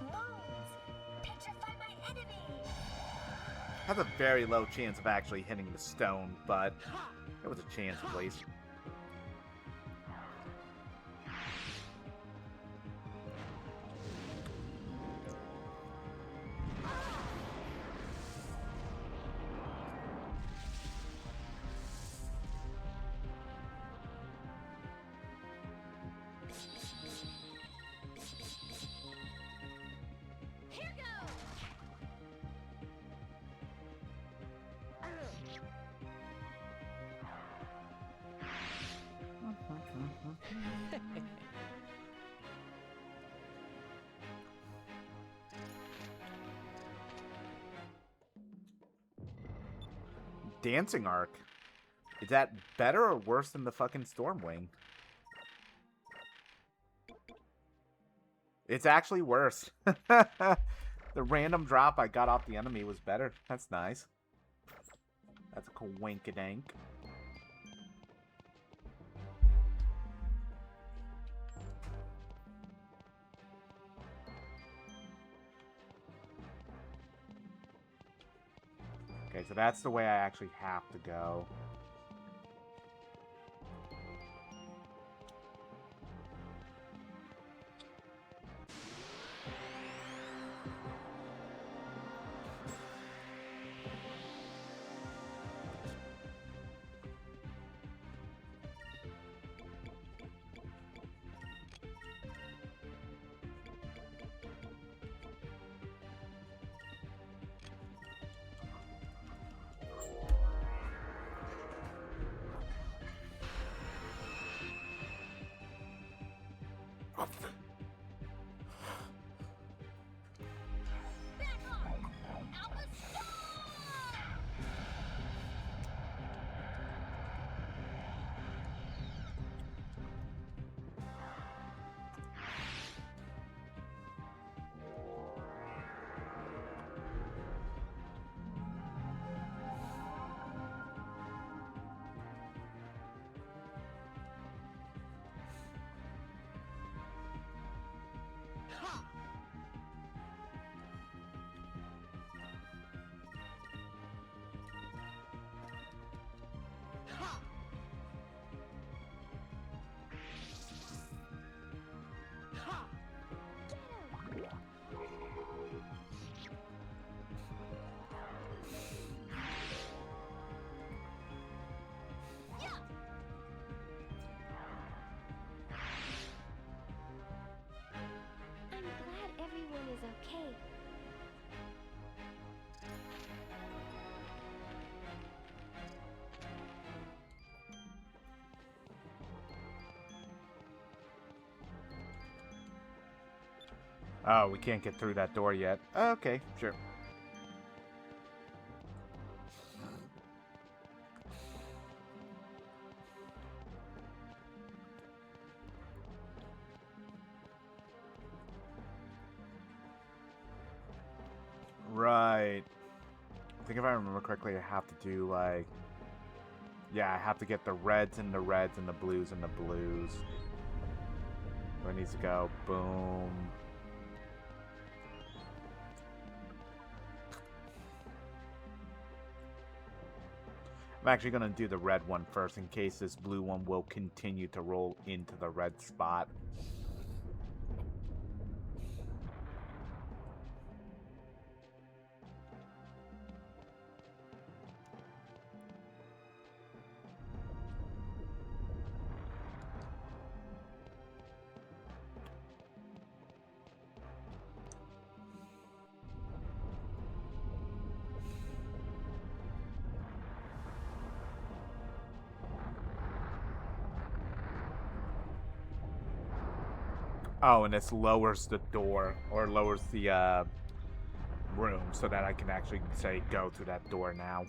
Moons. Petrify my enemy. Has a very low chance of actually hitting the stone, but it was a chance at least. Here goes. Dancing Arc. Is that better or worse than the fucking Stormwing? It's actually worse. The random drop I got off the enemy was better. That's nice. That's a coinkadank. Okay, so that's the way I actually have to go. Back off. Alpha Storm. I'm glad everyone is okay. Oh, we can't get through that door yet. Okay, sure. Right. I think if I remember correctly, I have to do, like... Yeah, I have to get the reds and the reds and the blues and the blues. Where it needs to go. Boom. I'm actually going to do the red one first in case this blue one will continue to roll into the red spot. Oh, and this lowers the door, or lowers the room, so that I can actually say go through that door now.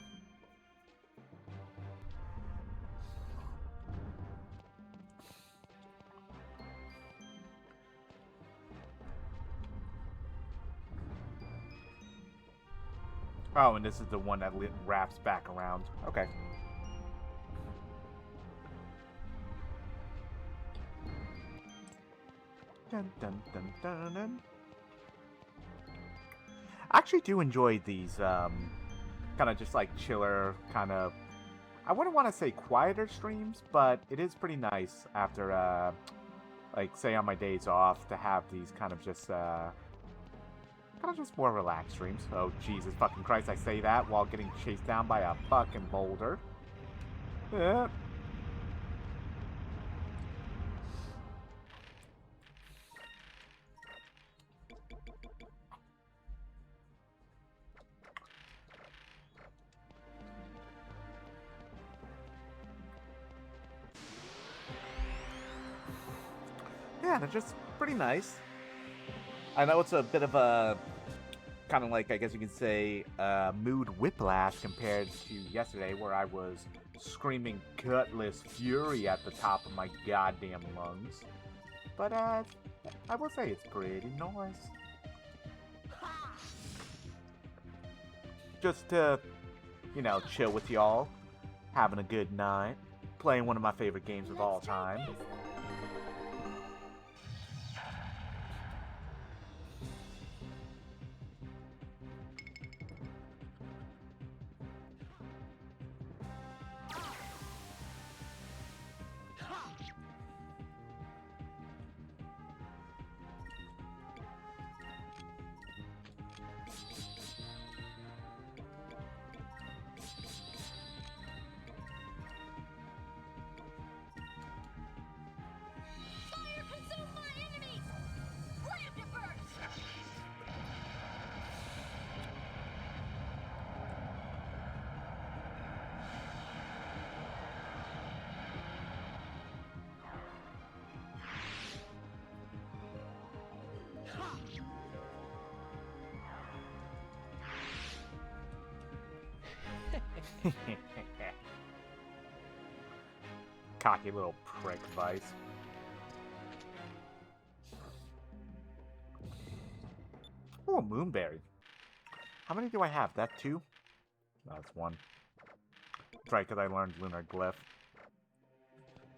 Oh, and this is the one that wraps back around. Okay. Dun, dun, dun, dun, dun. I actually do enjoy these kind of just like chiller, kind of, I wouldn't want to say quieter streams, but it is pretty nice after like say on my days off to have these kind of just more relaxed streams. Oh Jesus fucking Christ, I say that while getting chased down by a fucking boulder. Yeah. Yeah, they're just pretty nice. I know it's a bit of a kind of like, I guess you could say, mood whiplash compared to yesterday, where I was screaming gutless fury at the top of my goddamn lungs. But I will say it's pretty nice. Just to, you know, chill with y'all, having a good night, playing one of my favorite games of all time. Fire consume my enemies! Grab the birds! Cocky little prick, Vice. Oh, a moonberry. How many do I have? That two? No, that's one. That's right, because I learned Lunar Glyph.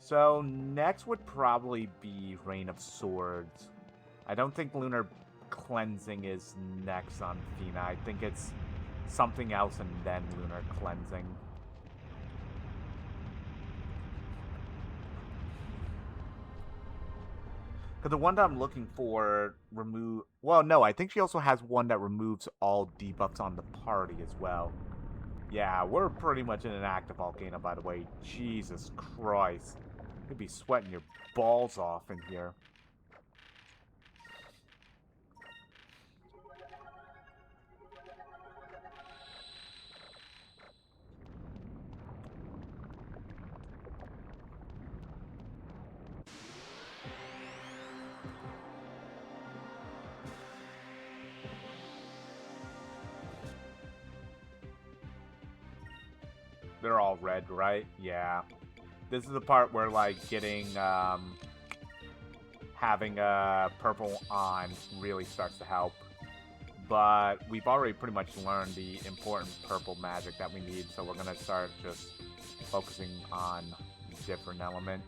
So, next would probably be Rain of Swords. I don't think Lunar Cleansing is next on Fina. I think it's something else and then Lunar Cleansing. Because the one that I'm looking for well, no, I think she also has one that removes all debuffs on the party as well. Yeah, we're pretty much in an active volcano, by the way. Jesus Christ. You'd be sweating your balls off in here. They're all red, right? Yeah. This is the part where, like, getting, having purple on really starts to help. But we've already pretty much learned the important purple magic that we need, so we're gonna start just focusing on different element.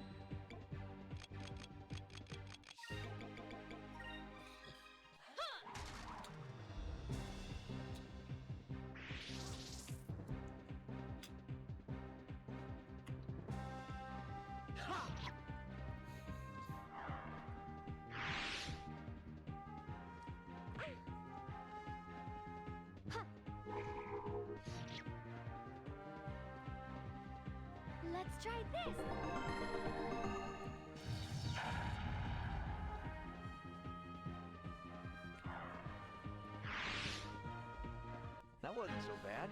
Let's try this. That wasn't so bad.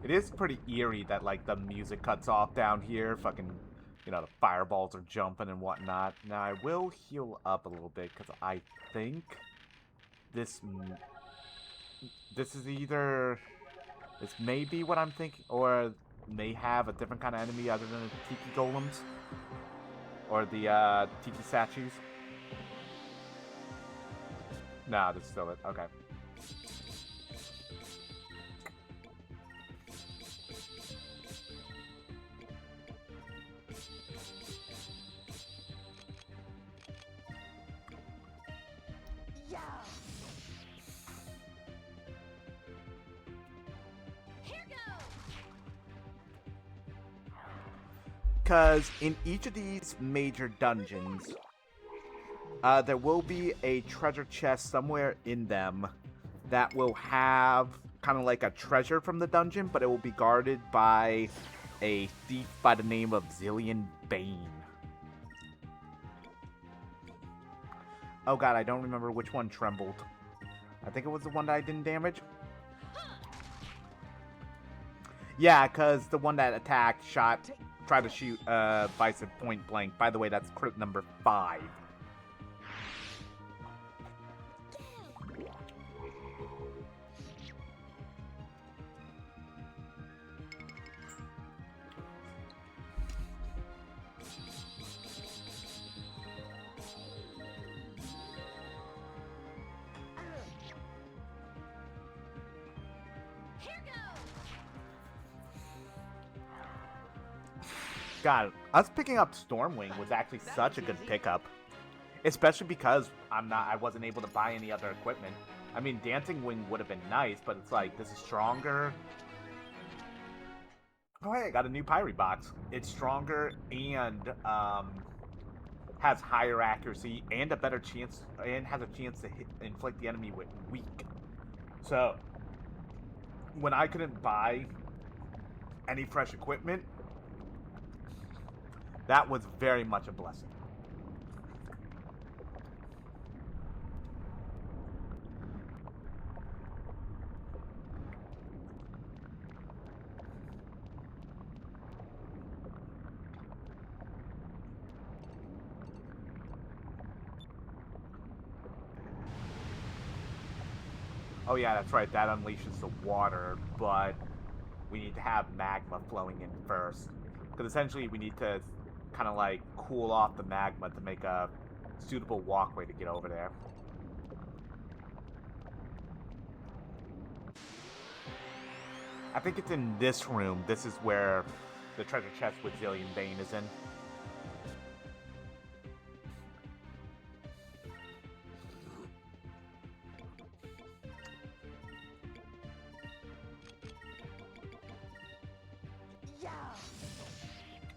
It is pretty eerie that, like, the music cuts off down here. Fucking, you know, the fireballs are jumping and whatnot. Now, I will heal up a little bit, because I think this is either... This may be what I'm thinking, or may have a different kind of enemy other than the Tiki Golems. Or the, Tiki statues. Nah, this is still it. Okay. Here goes. Because in each of these major dungeons, there will be a treasure chest somewhere in them that will have kind of like a treasure from the dungeon, but it will be guarded by a thief by the name of Zillion Bane. Oh god, I don't remember which one trembled. I think it was the one that I didn't damage. Yeah, because the one that attacked, tried to shoot Bison point blank. By the way, that's crit number 5. Here goes. God, us picking up Stormwing was actually such a good pickup. Especially because I wasn't able to buy any other equipment. I mean, Dancing Wing would have been nice, but it's like, this is stronger. Oh hey, I got a new Pyrie box. It's stronger and, has higher accuracy and a better chance, and has a chance to inflict the enemy with weak. So, when I couldn't buy any fresh equipment, that was very much a blessing. Oh yeah, that's right, that unleashes the water, but we need to have magma flowing in first. Because essentially we need to kind of like cool off the magma to make a suitable walkway to get over there. I think it's in this room. This is where the treasure chest with Zillion Bane is in.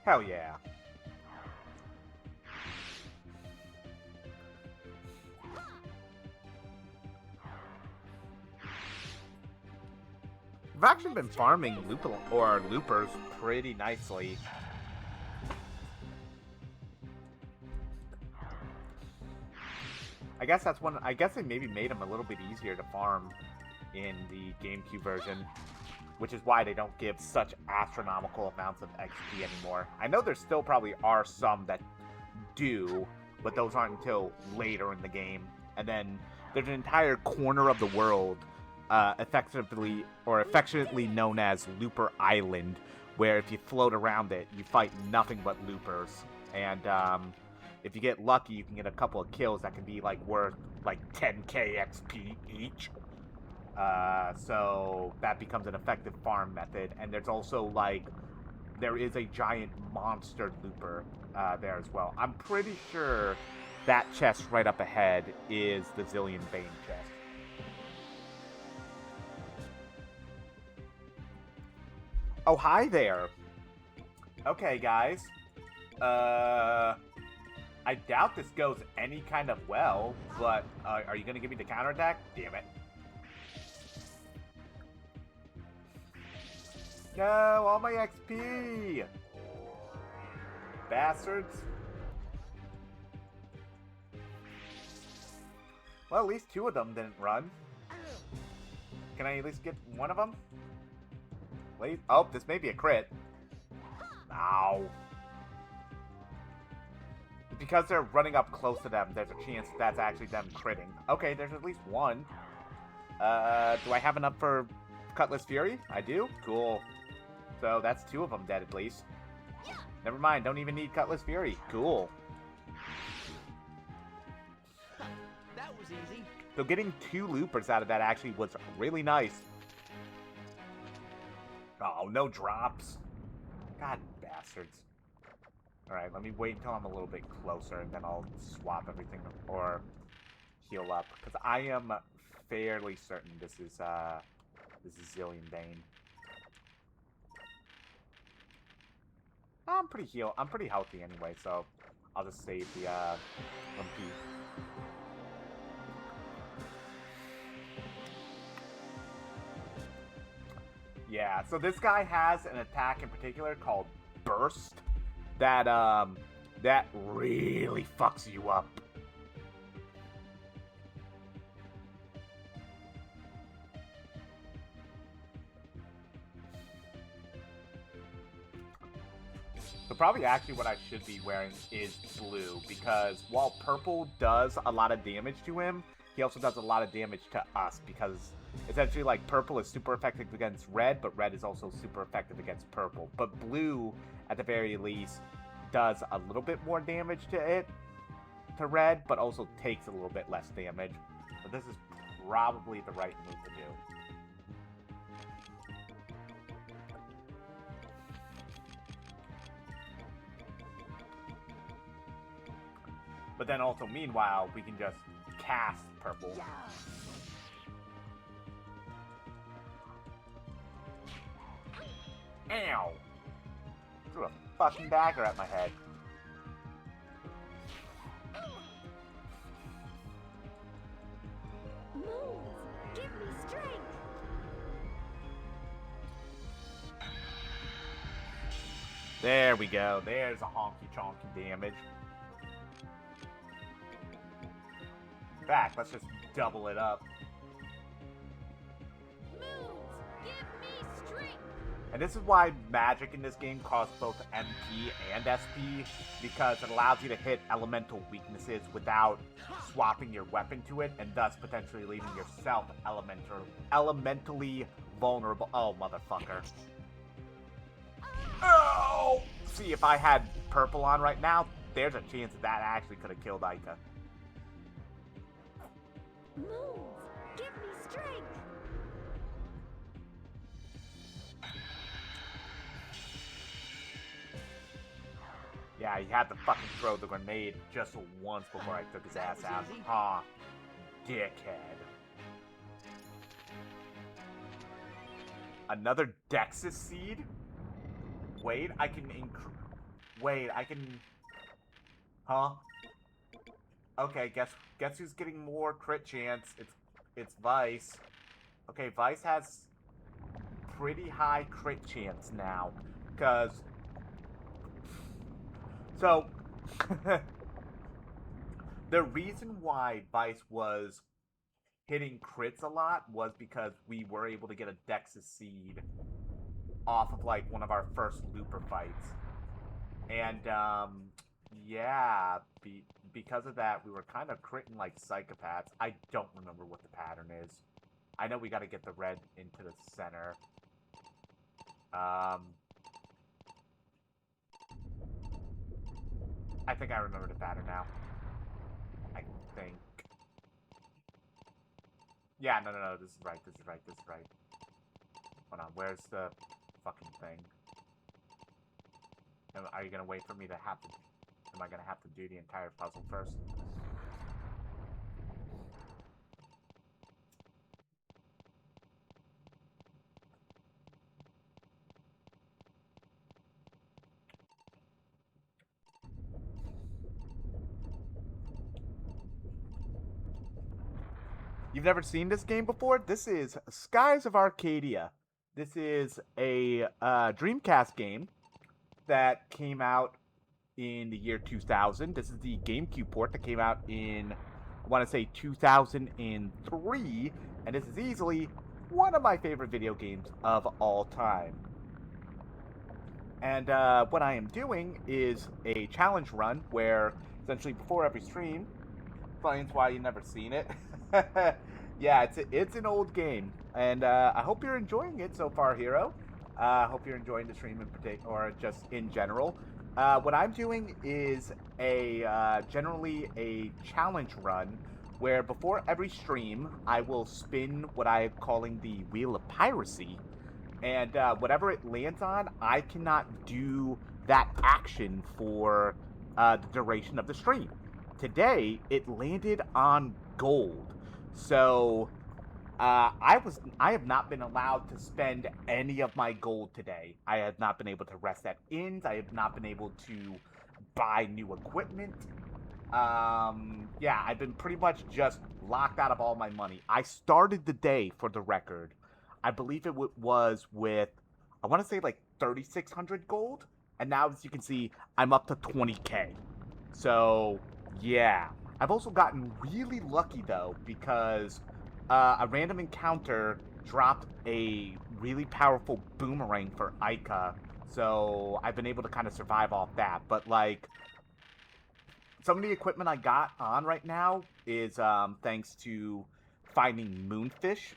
Hell yeah. I've actually been farming loopers pretty nicely. I guess that's one. I guess they maybe made them a little bit easier to farm in the GameCube version, which is why they don't give such astronomical amounts of XP anymore. I know there still probably are some that do, but those aren't until later in the game. And then there's an entire corner of the world, effectively or affectionately known as Looper Island, where if you float around it, you fight nothing but loopers. And if you get lucky, you can get a couple of kills that can be like worth like 10k XP each. So that becomes an effective farm method. And there's also like, there is a giant monster looper there as well. I'm pretty sure that chest right up ahead is the Zillion Bane chest. Oh, hi there. Okay, guys. I doubt this goes any kind of well, but are you gonna give me the counterattack? Damn it. No, all my XP! Bastards. Well, at least 2 of them didn't run. Can I at least get one of them? Wait. Oh, this may be a crit. Ow. Because they're running up close to them, there's a chance that's actually them critting. Okay, there's at least one. Do I have enough for Cutlass Fury? I do? Cool. So that's 2 of them dead at least. Never mind, don't even need Cutlass Fury. Cool. That was easy. So getting 2 loopers out of that actually was really nice. Oh, no drops. God, bastards. Alright, let me wait until I'm a little bit closer, and then I'll swap everything, or heal up. Because I am fairly certain this is Zillion Bane. I'm pretty healthy anyway, so I'll just save the, MP. Yeah, so this guy has an attack in particular called Burst that really fucks you up. So probably actually what I should be wearing is blue, because while purple does a lot of damage to him, he also does a lot of damage to us, because essentially, like, purple is super effective against red, but red is also super effective against purple. But blue, at the very least, does a little bit more damage to red, but also takes a little bit less damage. So this is probably the right move to do. But then also, meanwhile, we can just cast purple. Ow! Threw a fucking dagger at my head. Move! Give me strength! There we go. There's a honky-chonky damage. In fact, let's just double it up. Moves! Give me strength! And this is why magic in this game costs both MP and SP, because it allows you to hit elemental weaknesses without swapping your weapon to it, and thus potentially leaving yourself elementally vulnerable. Oh, motherfucker. Oh! See, if I had purple on right now, there's a chance that actually could have killed Aika. Move! Give me strength! Yeah, he had to fucking throw the grenade just once before I took his ass out. Huh. Dickhead. Another Dexus Seed? Wait, I can Huh? Okay, guess who's getting more crit chance? It's Vice. Okay, Vice has pretty high crit chance now. So, the reason why Vice was hitting crits a lot was because we were able to get a Dexus Seed off of, like, one of our first Looper fights. And, yeah, because of that, we were kind of critting like psychopaths. I don't remember what the pattern is. I know we gotta get the red into the center. I think I remember the pattern now. I think. Yeah, no, this is right. Hold on, where's the fucking thing? Are you gonna wait for me to have to... Am I gonna have to do the entire puzzle first? You've never seen this game before? This is Skies of Arcadia. This is a Dreamcast game that came out in the year 2000. This is the GameCube port that came out in, I want to say, 2003. And this is easily one of my favorite video games of all time. And what I am doing is a challenge run where essentially before every stream, explains why you've never seen it. Yeah, it's an old game, and I hope you're enjoying it so far, Hero. I hope you're enjoying the stream in particular, or just in general. What I'm doing is generally a challenge run where before every stream I will spin what I'm calling the Wheel of Piracy, and whatever it lands on, I cannot do that action for the duration of the stream. Today, it landed on gold. So, I have not been allowed to spend any of my gold today. I have not been able to rest at inns. I have not been able to buy new equipment. Yeah, I've been pretty much just locked out of all my money. I started the day, for the record, I believe it was with, I want to say like 3,600 gold. And now, as you can see, I'm up to 20k. So, yeah. I've also gotten really lucky, though, because a random encounter dropped a really powerful boomerang for Ica. So, I've been able to kind of survive off that. But, like, some of the equipment I got on right now is thanks to finding moonfish.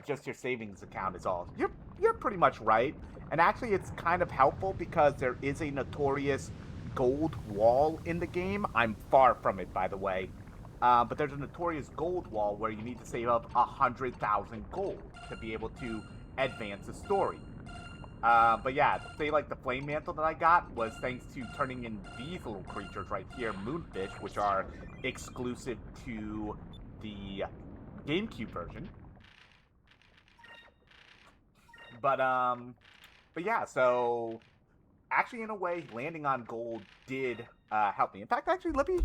Just your savings account is all. You're pretty much right. And actually, it's kind of helpful because there is a notorious gold wall in the game. I'm far from it, by the way. But there's a notorious gold wall where you need to save up 100,000 gold to be able to advance the story. But yeah, say like the flame mantle that I got was thanks to turning in these little creatures right here, moonfish, which are exclusive to the GameCube version. But yeah, so actually, in a way, landing on gold did help me. In fact, actually, let me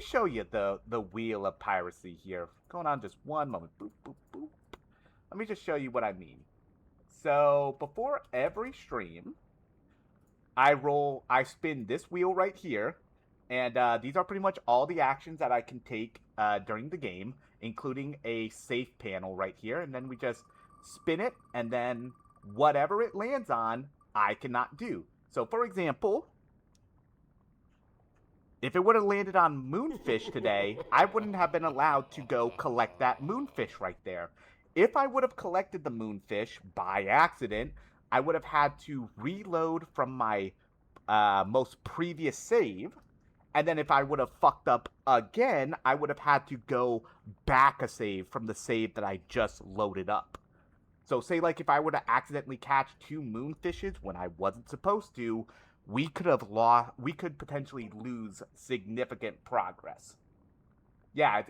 show you the Wheel of Piracy here. Going on just one moment. Boop, boop, boop. Let me just show you what I mean. So before every stream, I spin this wheel right here, and these are pretty much all the actions that I can take during the game, including a save panel right here. And then we just spin it, and then whatever it lands on, I cannot do. So, for example, if it would have landed on moonfish today, I wouldn't have been allowed to go collect that moonfish right there. If I would have collected the moonfish by accident, I would have had to reload from my most previous save. And then if I would have fucked up again, I would have had to go back a save from the save that I just loaded up. So say like if I were to accidentally catch 2 moonfishes when I wasn't supposed to, we could potentially lose significant progress. Yeah,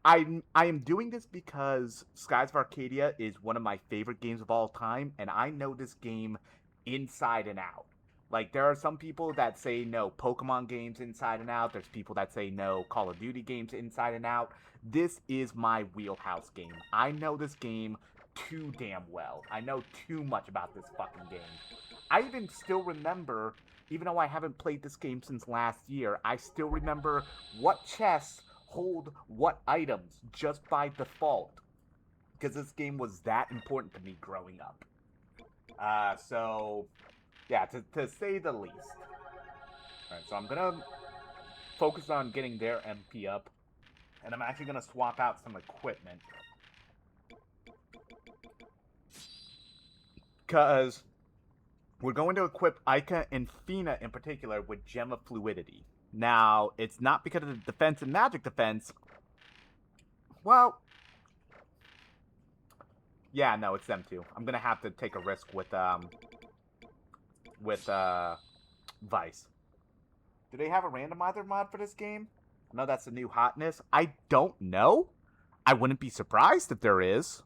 I am doing this because Skies of Arcadia is one of my favorite games of all time, and I know this game inside and out. Like, there are some people that say no Pokemon games inside and out. There's people that say no Call of Duty games inside and out. This is my wheelhouse game. I know this game too damn well. I know too much about this fucking game. I even still remember, even though I haven't played this game since last year, I still remember what chests hold what items just by default. Because this game was that important to me growing up. So, yeah, to say the least. Alright, so I'm gonna focus on getting their MP up. And I'm actually gonna swap out some equipment. Because we're going to equip Ica and Fina in particular with Gem of Fluidity. Now, it's not because of the defense and magic defense. Well, yeah, no, it's them too. I'm gonna have to take a risk with Vice. Do they have a randomizer mod for this game? I know that's the new hotness. I don't know. I wouldn't be surprised if there is,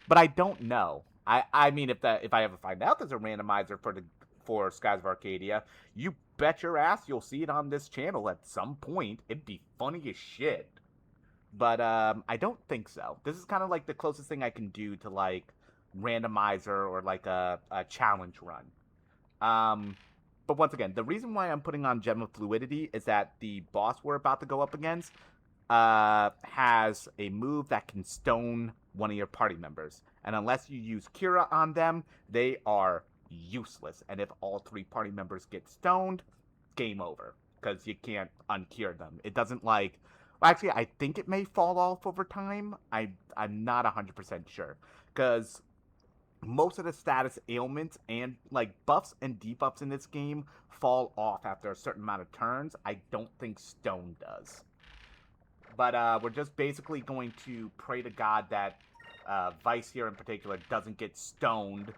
but I don't know. I mean, if I ever find out there's a randomizer for Skies of Arcadia, you bet your ass you'll see it on this channel at some point. It'd be funny as shit. But I don't think so. This is kind of like the closest thing I can do to like randomizer or like a challenge run. But once again, the reason why I'm putting on Gem of Fluidity is that the boss we're about to go up against has a move that can stone one of your party members. And unless you use Cura on them, they are useless. And if all 3 party members get stoned, game over. Because you can't uncure them. It doesn't like... Well, actually, I think it may fall off over time. I'm not 100% sure. Because most of the status ailments and like buffs and debuffs in this game fall off after a certain amount of turns. I don't think stone does. But we're just basically going to pray to God that Vice here in particular doesn't get stoned.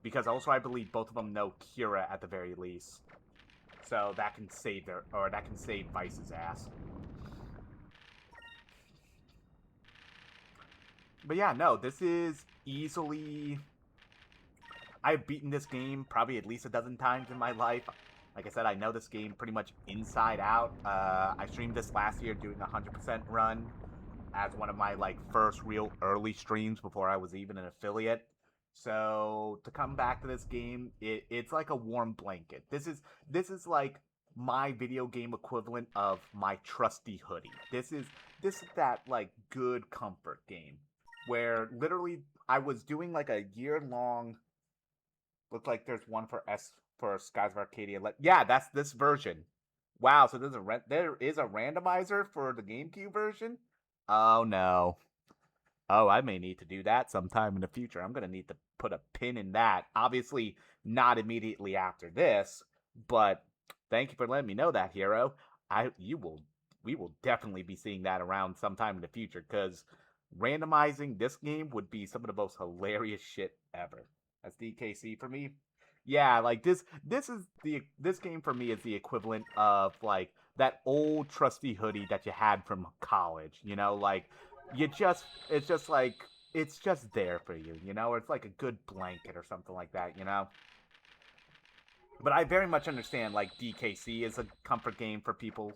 Because also I believe both of them know Kira at the very least. So that can save that can save Vice's ass. But yeah, no, this is easily... I've beaten this game probably at least a dozen times in my life. Like I said, I know this game pretty much inside out. I streamed this last year doing a 100% run as one of my like first real early streams before I was even an affiliate. So to come back to this game, it's like a warm blanket. This is like my video game equivalent of my trusty hoodie. This is that like good comfort game where literally I was doing like a year-long... Looks like there's one for Skies of Arcadia. Yeah, that's this version. Wow, so there is a randomizer for the GameCube version? Oh, no. Oh, I may need to do that sometime in the future. I'm going to need to put a pin in that. Obviously, not immediately after this, but thank you for letting me know that, Hero. We will definitely be seeing that around sometime in the future, because randomizing this game would be some of the most hilarious shit ever. That's DKC for me. Yeah, like this game for me is the equivalent of like that old trusty hoodie that you had from college, you know, like it's just there for you, you know, or it's like a good blanket or something like that, you know. But I very much understand like DKC is a comfort game for people.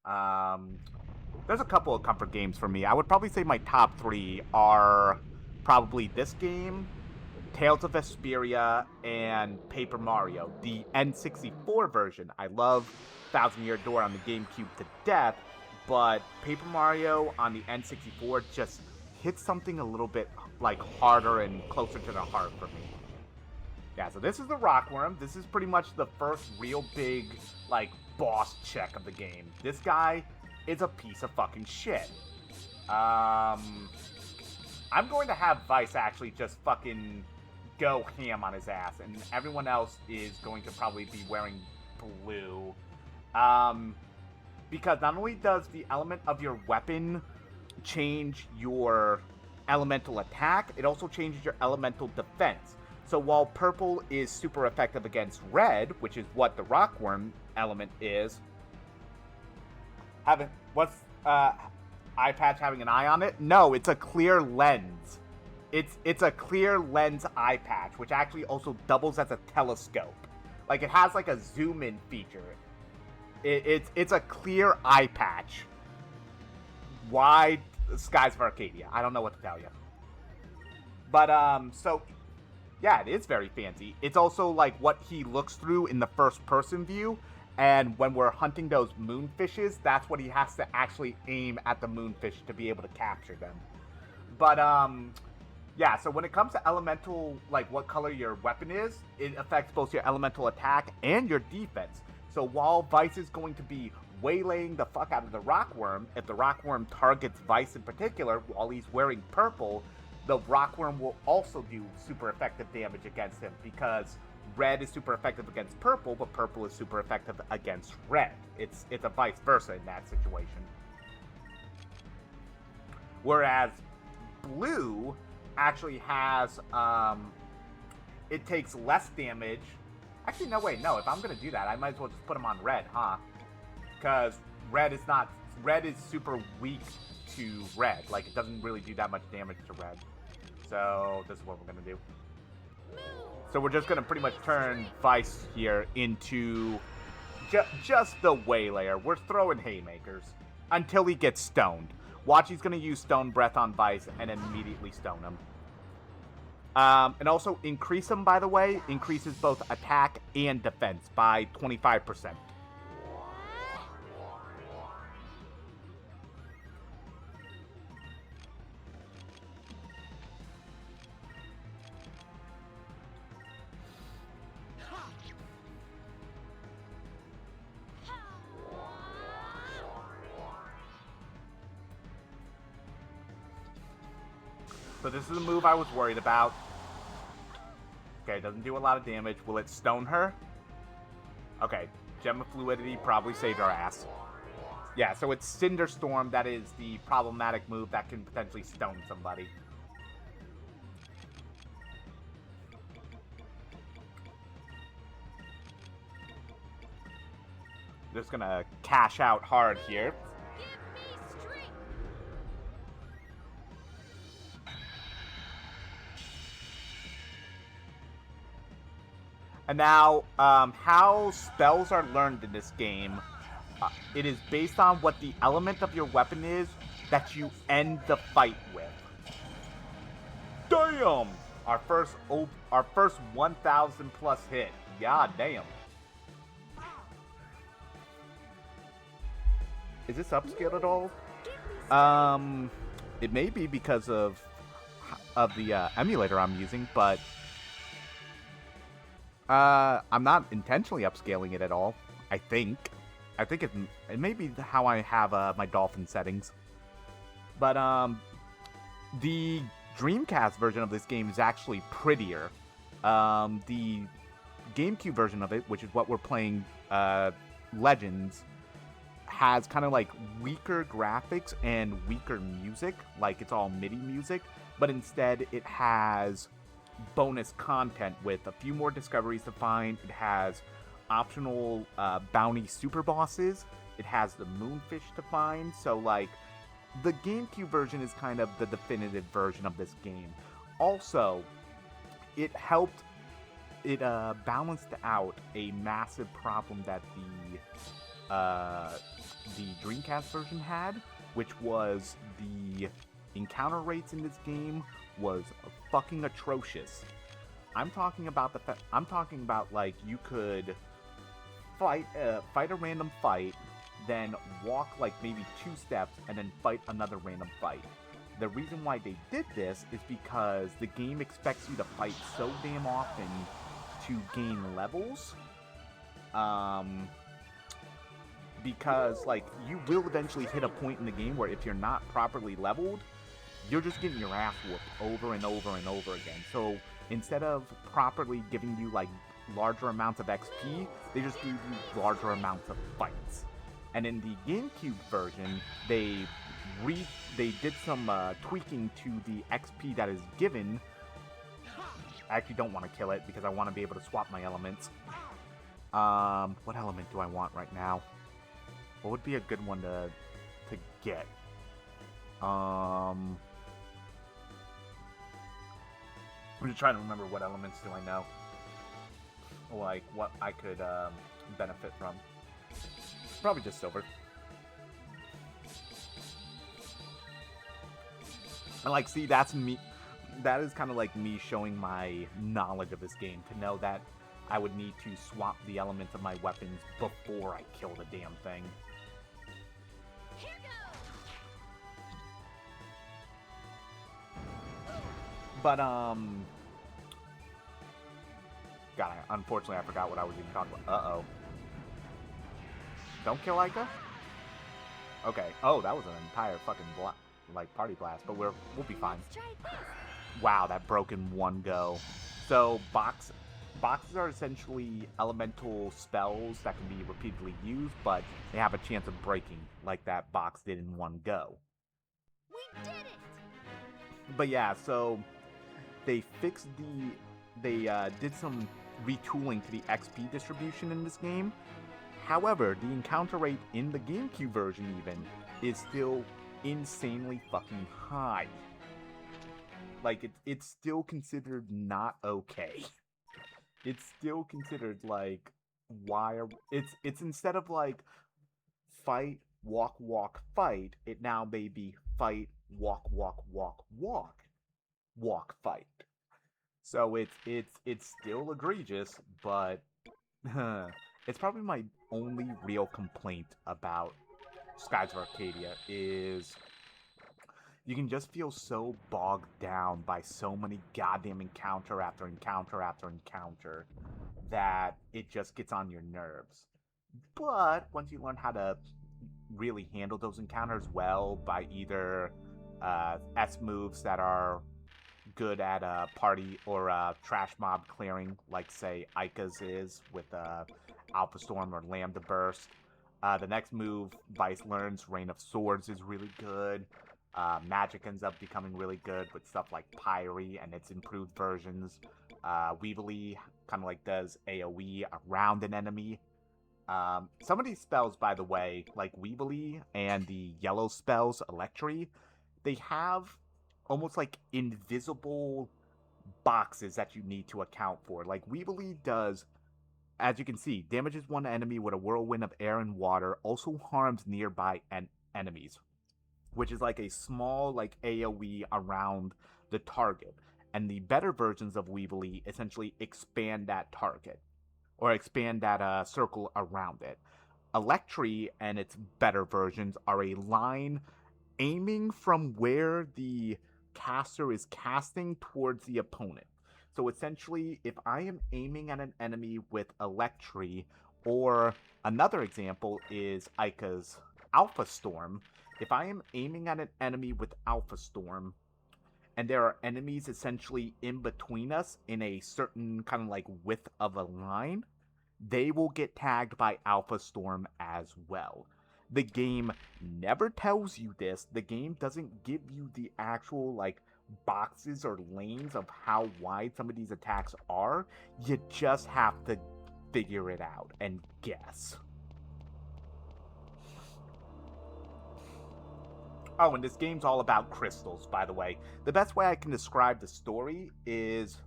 There's a couple of comfort games for me. I would probably say my top 3 are probably this game, Tales of Vesperia, and Paper Mario. The N64 version, I love Thousand Year Door on the GameCube to death, but Paper Mario on the N64 just hits something a little bit like harder and closer to the heart for me. Yeah, so this is the Rockworm. This is pretty much the first real big like boss check of the game. This guy is a piece of fucking shit. I'm going to have Vice actually just fucking go ham on his ass, and everyone else is going to probably be wearing blue. Because not only does the element of your weapon change your elemental attack, it also changes your elemental defense. So while purple is super effective against red, which is what the Rockworm element is, what's eye patch having an eye on it? No, it's a clear lens. It's a clear lens eye patch, which actually also doubles as a telescope. Like it has like a zoom in feature. It's a clear eye patch. Why Skies of Arcadia? I don't know what to tell you. But so yeah, it is very fancy. It's also like what he looks through in the first person view. And when we're hunting those moonfishes, that's what he has to actually aim at the moonfish to be able to capture them. But, yeah, so when it comes to elemental, like what color your weapon is, it affects both your elemental attack and your defense. So while Vice is going to be waylaying the fuck out of the Rockworm, if the Rockworm targets Vice in particular while he's wearing purple, the Rockworm will also do super effective damage against him, because red is super effective against purple, but purple is super effective against red. It's a vice versa in that situation. Whereas blue actually has, it takes less damage. Actually, no, wait, no. If I'm going to do that, I might as well just put him on red, huh? Because red is super weak to red. Like, it doesn't really do that much damage to red. So, this is what we're going to do. So we're just going to pretty much turn Vice here into just the waylayer. We're throwing haymakers until he gets stoned. Watch, he's gonna use Stone Breath on Vice and immediately stone him. And also increase him, by the way, increases both attack and defense by 25%. So this is the move I was worried about. Okay, doesn't do a lot of damage. Will it stone her? Okay, Gem of Fluidity probably saved our ass. Yeah, so it's Cinder Storm that is the problematic move that can potentially stone somebody. Just gonna cash out hard here. Give me strength. And now, how spells are learned in this game, it is based on what the element of your weapon is that you end the fight with. Damn! Our first 1,000 plus hit. God damn. Is this upscaled at all? It may be because of the emulator I'm using, but I'm not intentionally upscaling it at all. I think it may be how I have my Dolphin settings. But the Dreamcast version of this game is actually prettier. The GameCube version of it, which is what we're playing, Legends, has kind of like weaker graphics and weaker music, like it's all MIDI music, but instead it has bonus content with a few more discoveries to find. It has optional bounty super bosses. It has the moonfish to find. So like the GameCube version is kind of the definitive version of this game. Also, it balanced out a massive problem that the Dreamcast version had, which was the encounter rates in this game was fucking atrocious. I'm talking about like you could fight a random fight, then walk like maybe 2 steps and then fight another random fight. The reason why they did this is because the game expects you to fight so damn often to gain levels. Because like you will eventually hit a point in the game where if you're not properly leveled, you're just getting your ass whooped over and over and over again. So instead of properly giving you like larger amounts of XP, they just give you larger amounts of fights. And in the GameCube version, they did some tweaking to the XP that is given. I actually don't want to kill it because I want to be able to swap my elements. What element do I want right now? What would be a good one to get? I'm just trying to remember what elements do I know. Like, what I could benefit from. Probably just silver. And like, see, that's me. That is kind of like me showing my knowledge of this game, to know that I would need to swap the elements of my weapons before I kill the damn thing. Here goes. But, God, unfortunately, I forgot what I was even talking about. Uh-oh. Don't kill Ica? Okay. Oh, that was an entire fucking, party blast, but we'll be fine. Let's try this. Wow, that broke in one go. So, boxes are essentially elemental spells that can be repeatedly used, but they have a chance of breaking, like that box did in one go. We did it. But yeah, so they fixed they did some retooling to the XP distribution in this game. However, the encounter rate in the GameCube version even is still insanely fucking high. Like, it's still considered not okay. It's still considered like, why are it's instead of like fight, walk, walk, fight, it now may be fight, walk, walk, walk, walk, walk, fight. So it's still egregious, but it's probably my only real complaint about Skies of Arcadia is you can just feel so bogged down by so many goddamn encounter after encounter after encounter that it just gets on your nerves. But once you learn how to really handle those encounters well by either S moves that are good at party or trash mob clearing, like say Ica's is with Alpha Storm or Lambda Burst. The next move Vice learns, Rain of Swords, is really good. Magic ends up becoming really good with stuff like Pyre and its improved versions. Weebly kind of like does AoE around an enemy. Some of these spells, by the way, like Weebly and the yellow spells, Electri, they have almost like invisible boxes that you need to account for. Like Weebly does, as you can see, damages one enemy with a whirlwind of air and water, also harms nearby enemies, which is like a small like AoE around the target. And the better versions of Weebly essentially expand that target or expand that circle around it. Electri and its better versions are a line aiming from where the caster is casting towards the opponent. So essentially, if I am aiming at an enemy with Electri, or another example is Ica's Alpha Storm, if I am aiming at an enemy with Alpha Storm, and there are enemies essentially in between us in a certain kind of like width of a line, they will get tagged by Alpha Storm as well. The game never tells you this. The game doesn't give you the actual like boxes or lanes of how wide some of these attacks are. You just have to figure it out and guess. Oh, and this game's all about crystals, by the way. The best way I can describe the story is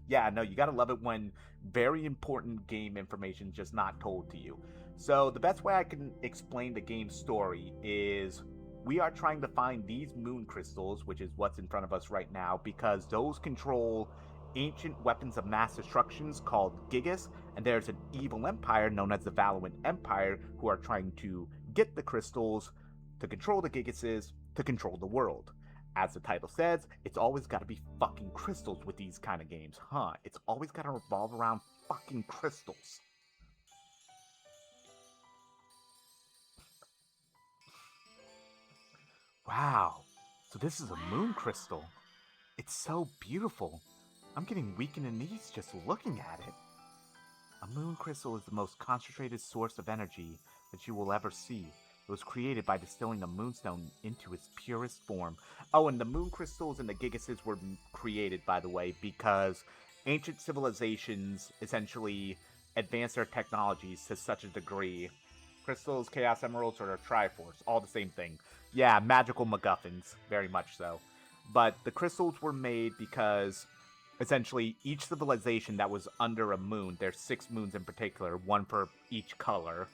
yeah, no, you gotta love it when very important game information is just not told to you. So, the best way I can explain the game's story is we are trying to find these moon crystals, which is what's in front of us right now, because those control ancient weapons of mass destruction called Gigas, and there's an evil empire known as the Valorant Empire who are trying to get the crystals to control the Gigases to control the world. As the title says, it's always gotta be fucking crystals with these kind of games, huh? It's always gotta revolve around fucking crystals. Wow, so this is a moon crystal. It's so beautiful. I'm getting weak in the knees just looking at it. A moon crystal is the most concentrated source of energy that you will ever see. It was created by distilling a moonstone into its purest form. Oh, and the moon crystals and the gigases were created, by the way, because ancient civilizations essentially advanced their technologies to such a degree. Crystals, Chaos Emeralds, or Triforce, all the same thing. Yeah, magical MacGuffins, very much so. But the crystals were made because essentially each civilization that was under a moon, there's 6 moons in particular, one for each color.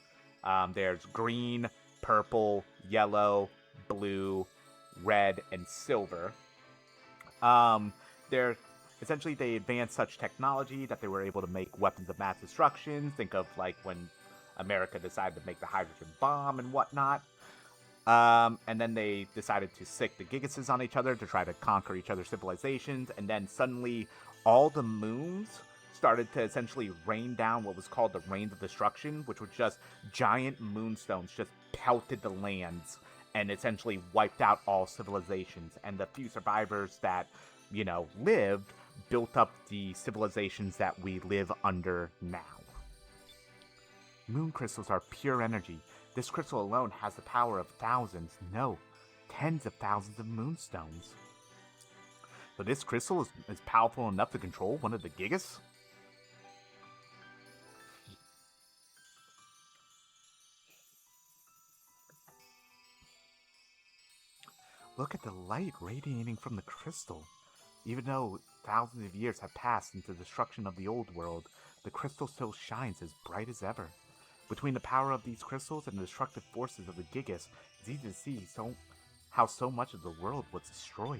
There's green, purple, yellow, blue, red, and silver. They're essentially they advanced such technology that they were able to make weapons of mass destruction. Think of like when America decided to make the hydrogen bomb and whatnot. And then they decided to sick the gigases on each other to try to conquer each other's civilizations. And then suddenly all the moons started to essentially rain down what was called the Rains of Destruction, which were just giant moonstones just pelted the lands and essentially wiped out all civilizations. And the few survivors that, lived built up the civilizations that we live under now. Moon crystals are pure energy. This crystal alone has the power of thousands, no, tens of thousands of moonstones. So this crystal is powerful enough to control one of the Gigas? Look at the light radiating from the crystal. Even though thousands of years have passed since the destruction of the old world, the crystal still shines as bright as ever. Between the power of these crystals and the destructive forces of the Gigas, it's easy to see how so much of the world was destroyed.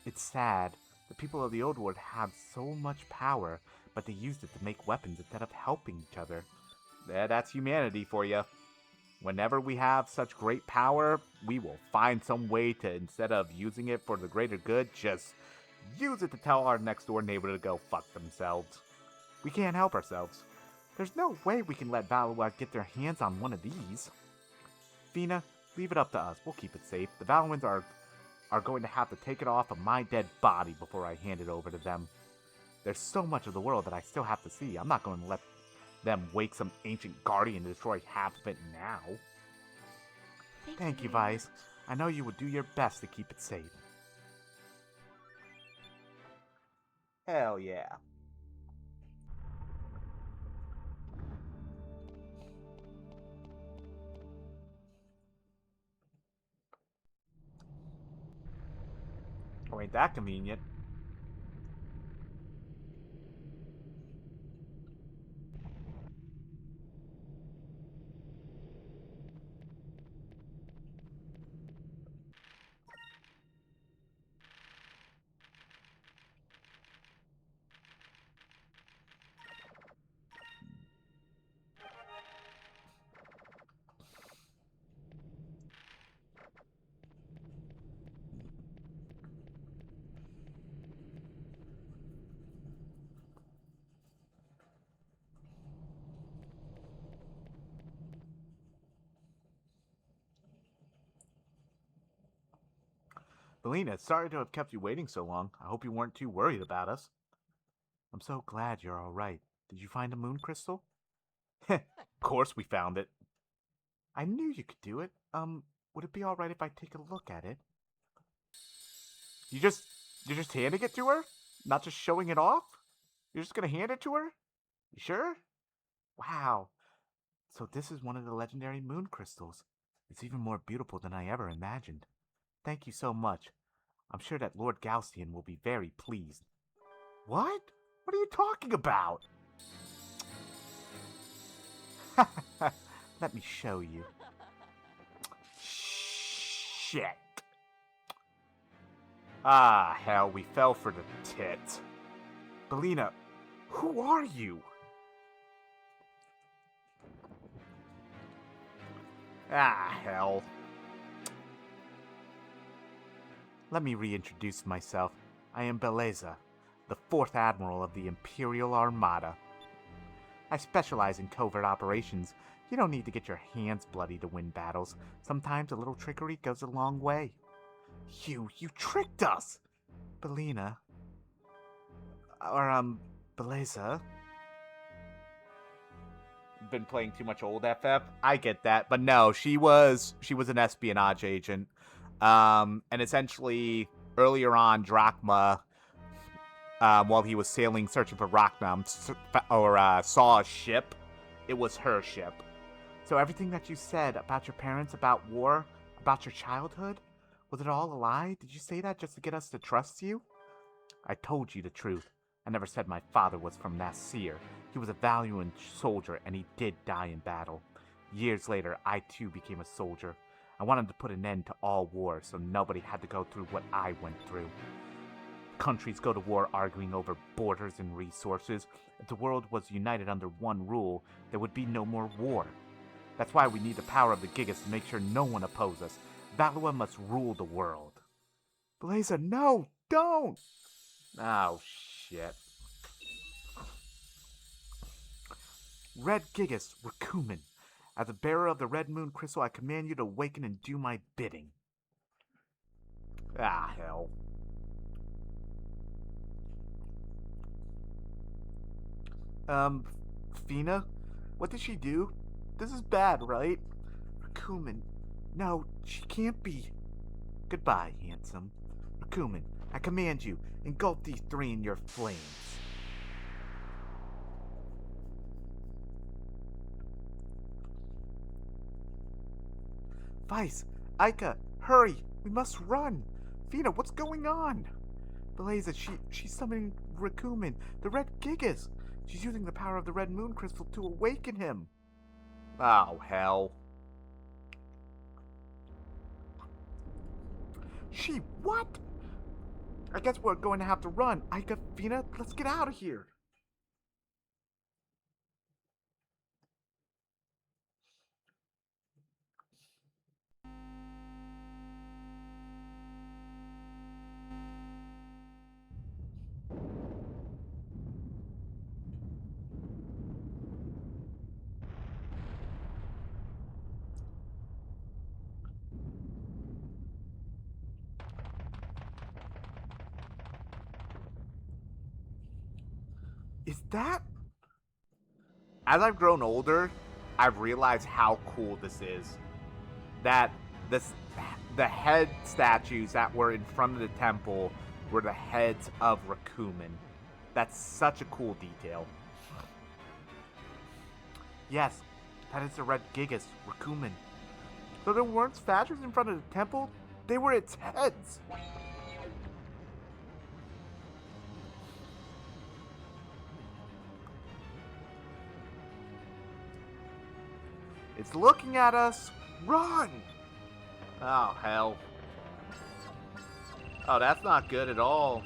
It's sad. The people of the old world have so much power, but they used it to make weapons instead of helping each other. That's humanity for you. Whenever we have such great power, we will find some way to, instead of using it for the greater good, just use it to tell our next door neighbor to go fuck themselves. We can't help ourselves. There's no way we can let Valua get their hands on one of these. Fina, leave it up to us. We'll keep it safe. The Valuans are going to have to take it off of my dead body before I hand it over to them. There's so much of the world that I still have to see. I'm not going to let them wake some ancient guardian to destroy half of it now. Thank you, very Vice. much. I know you will do your best to keep it safe. Hell yeah. Oh, ain't that convenient? Belina, sorry to have kept you waiting so long. I hope you weren't too worried about us. I'm so glad you're all right. Did you find a moon crystal? Of course we found it. I knew you could do it. Would it be all right if I take a look at it? You're just handing it to her? Not just showing it off? You're just gonna hand it to her? You sure? Wow. So this is one of the legendary moon crystals. It's even more beautiful than I ever imagined. Thank you so much. I'm sure that Lord Gaustian will be very pleased. What? What are you talking about? Let me show you. Shit. Ah, hell, we fell for the tit. Belina, who are you? Ah, hell. Let me reintroduce myself. I am Beleza, the 4th Admiral of the Imperial Armada. I specialize in covert operations. You don't need to get your hands bloody to win battles. Sometimes a little trickery goes a long way. You tricked us! Belina. Or, Beleza. Been playing too much old FF? I get that, but no, she was an espionage agent. And essentially, earlier on, Drachma, while he was sailing searching for Rachnam, saw a ship. It was her ship. So everything that you said about your parents, about war, about your childhood, was it all a lie? Did you say that just to get us to trust you? I told you the truth. I never said my father was from Nasir. He was a valiant soldier, and he did die in battle. Years later, I too became a soldier. I wanted to put an end to all war, so nobody had to go through what I went through. Countries go to war arguing over borders and resources. If the world was united under one rule, there would be no more war. That's why we need the power of the Gigas to make sure no one opposes us. Valua must rule the world. Blaza, no, don't! Oh, shit. Red Gigas, Rakumin. As the bearer of the Red Moon Crystal, I command you to awaken and do my bidding. Ah, hell. Fina? What did she do? This is bad, right? Rakumin. No, she can't be. Goodbye, handsome. Rakumin, I command you, engulf these 3 in your flames. Vice, Aika, hurry! We must run! Fina, what's going on? Belaza, she's summoning Rakumin, the Red Gigas. She's using the power of the Red Moon Crystal to awaken him. Oh, hell. What? I guess we're going to have to run. Fina, let's get out of here. Is that... As I've grown older, I've realized how cool this is. That the head statues that were in front of the temple were the heads of Rakumin. That's such a cool detail. Yes, that is the Red Gigas, Rakumin. So there weren't statues in front of the temple, they were its heads. It's looking at us. Run! Oh, hell. Oh, that's not good at all.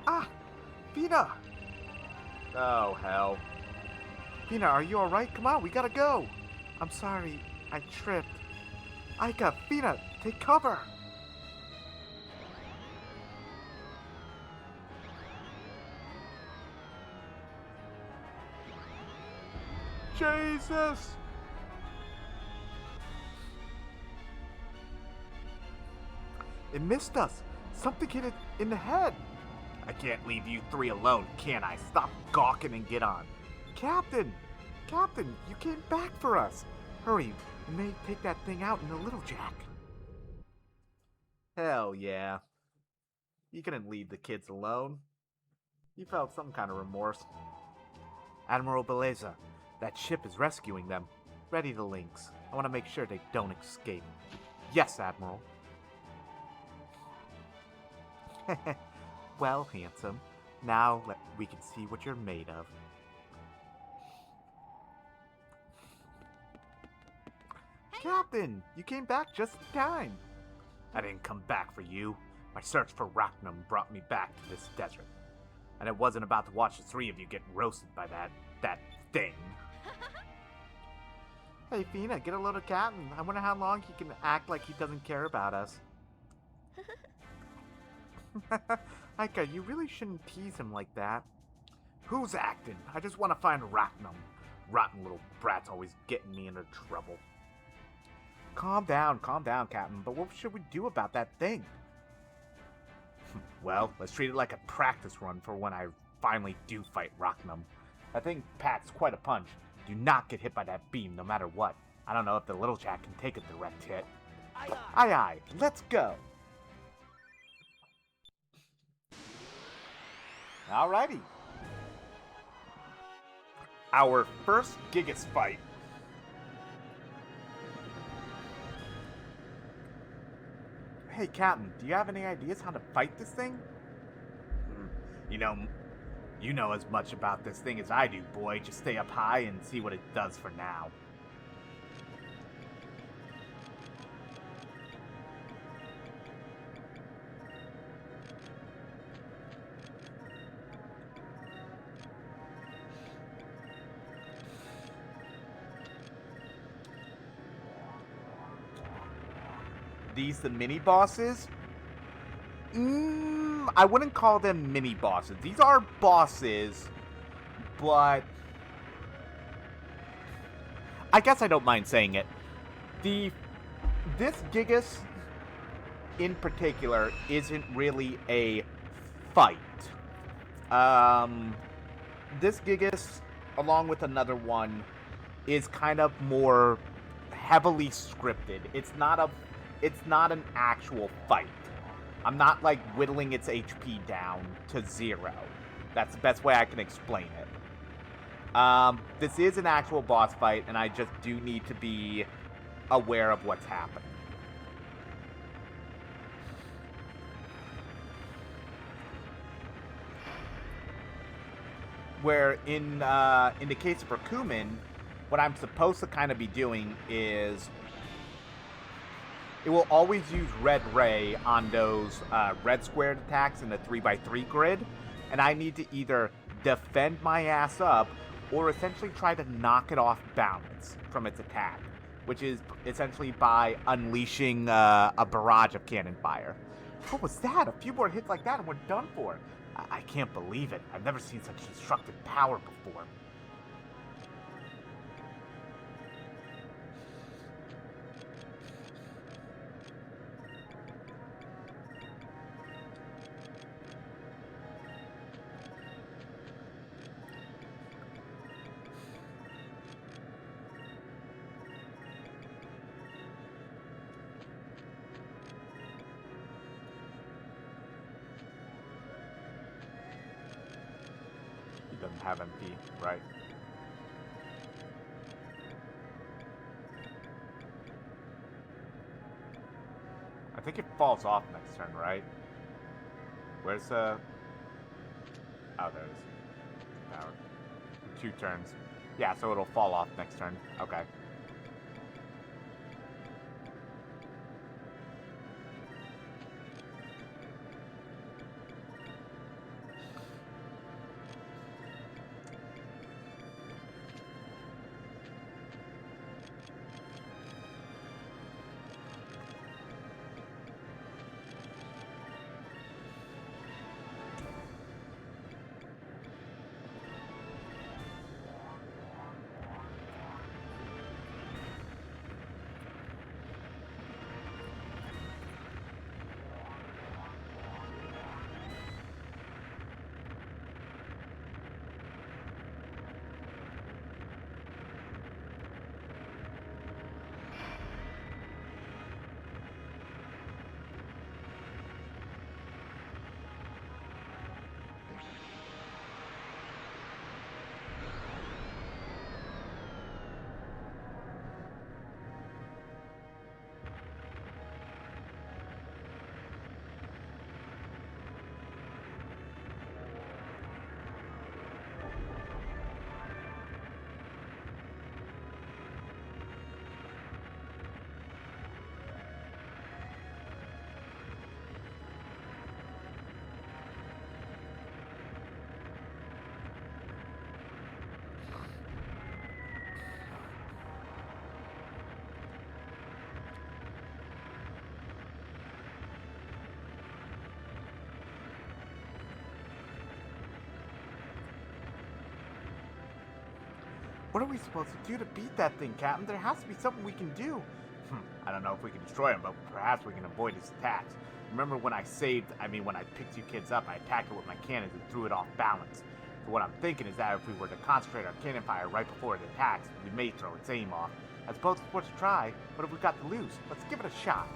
Ah! Fina! Oh, hell. Fina, are you alright? Come on, we gotta go. I'm sorry, I tripped. Aika, Fina, take cover! Jesus! It missed us. Something hit it in the head. I can't leave you three alone, can I? Stop gawking and get on. Captain! Captain, you came back for us. Hurry, we may take that thing out in a little jack. Hell yeah. You couldn't leave the kids alone. You felt some kind of remorse. Admiral Belaza, that ship is rescuing them. Ready the links. I want to make sure they don't escape. Yes, Admiral. Well, handsome. Now we can see what you're made of. Captain, you came back just in time. I didn't come back for you. My search for Rachnum brought me back to this desert. And I wasn't about to watch the three of you get roasted by that thing. Hey, Fina, get a load of Captain. I wonder how long he can act like he doesn't care about us. Aika, you really shouldn't tease him like that. Who's acting? I just want to find Rachnum. Rotten little brat's always getting me into trouble. Calm down, Captain. But what should we do about that thing? Well, let's treat it like a practice run for when I finally do fight Rachnum. That thing packs quite a punch. Do not get hit by that beam no matter what. I don't know if the little jack can take a direct hit. Aye aye, let's go. Alrighty. Our first Gigas fight. Hey, Captain, do you have any ideas how to fight this thing? You know as much about this thing as I do, boy. Just stay up high and see what it does for now. These the mini bosses? I wouldn't call them mini bosses. These are bosses, but I guess I don't mind saying it. This Gigas in particular isn't really a fight. This Gigas, along with another one, is kind of more heavily scripted. It's not an actual fight. I'm not like whittling its HP down to 0. That's the best way I can explain it. This is an actual boss fight, and I just do need to be aware of what's happening. where in the case of Rakumin, what I'm supposed to kind of be doing is it will always use Red Ray on those red squared attacks in the 3x3 grid, and I need to either defend my ass up or essentially try to knock it off balance from its attack, which is essentially by unleashing a barrage of cannon fire. What was that? A few more hits like that and we're done for. I can't believe it. I've never seen such destructive power before. He doesn't have MP, right? I think it falls off next turn, right? Where's the... Oh, there it is. Power. 2 turns. Yeah, so it'll fall off next turn. Okay. What are we supposed to do to beat that thing, Captain? There has to be something we can do. I don't know if we can destroy him, but perhaps we can avoid his attacks. Remember when I picked you kids up, I attacked it with my cannons and threw it off balance. So what I'm thinking is that if we were to concentrate our cannon fire right before it attacks, we may throw its aim off. I suppose it's worth a try, but if we've got to lose, let's give it a shot.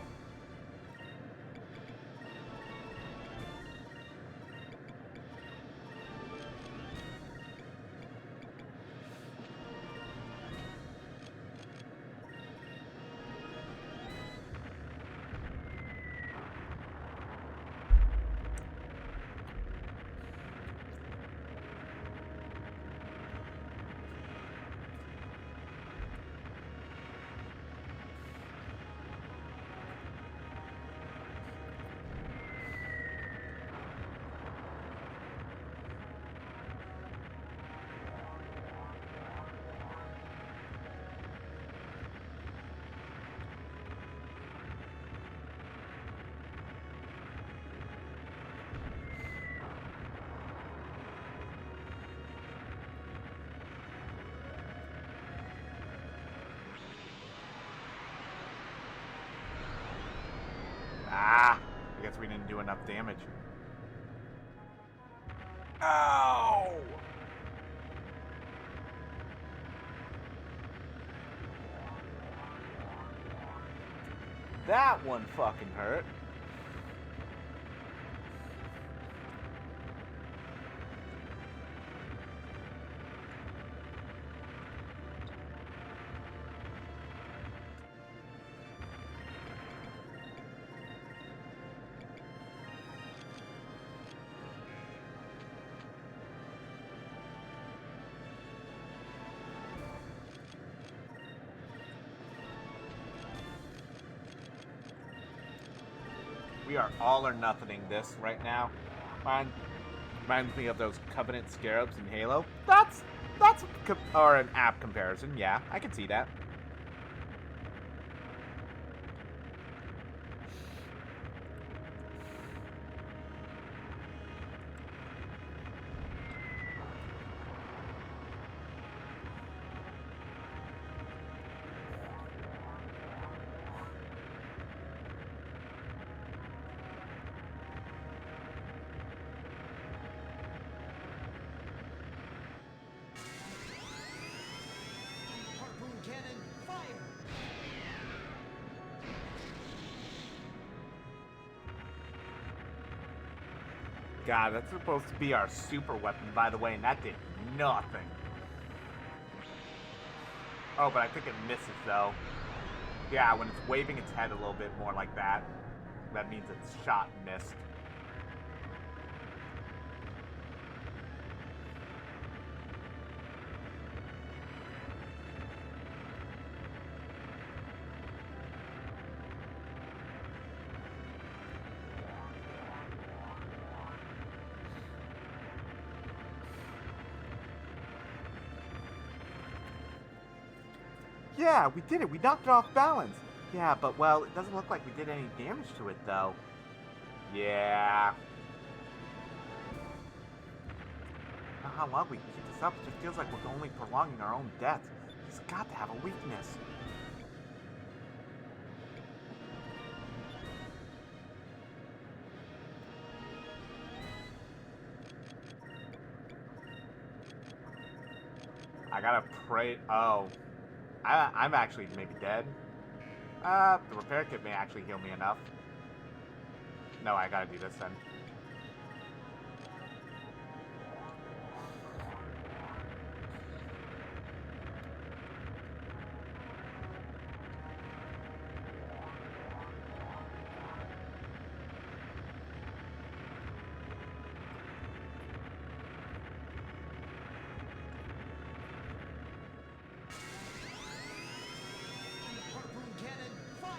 I guess we didn't do enough damage. Ow! That one fucking hurt. We are all or nothing this right now. Reminds me of those Covenant Scarabs in Halo. That's or an app comparison. Yeah, I can see that. Harpoon cannon, fire! God, that's supposed to be our super weapon, by the way, and that did nothing. Oh, but I think it misses, though. Yeah, when it's waving its head a little bit more like that, that means it's shot and missed. Yeah, we did it. We knocked it off balance. Yeah, but, well, it doesn't look like we did any damage to it, though. Yeah. I don't know how long we can keep this up. It just feels like we're only prolonging our own deaths. He's got to have a weakness. I gotta pray. Oh. I'm actually maybe dead. The repair kit may actually heal me enough. No, I gotta do this then. Harpoon cannon, fire!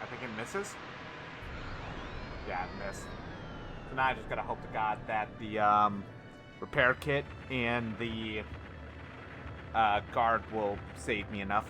I think it misses. Yeah, it missed. So now I just gotta hope to God that the repair kit and the guard will save me enough.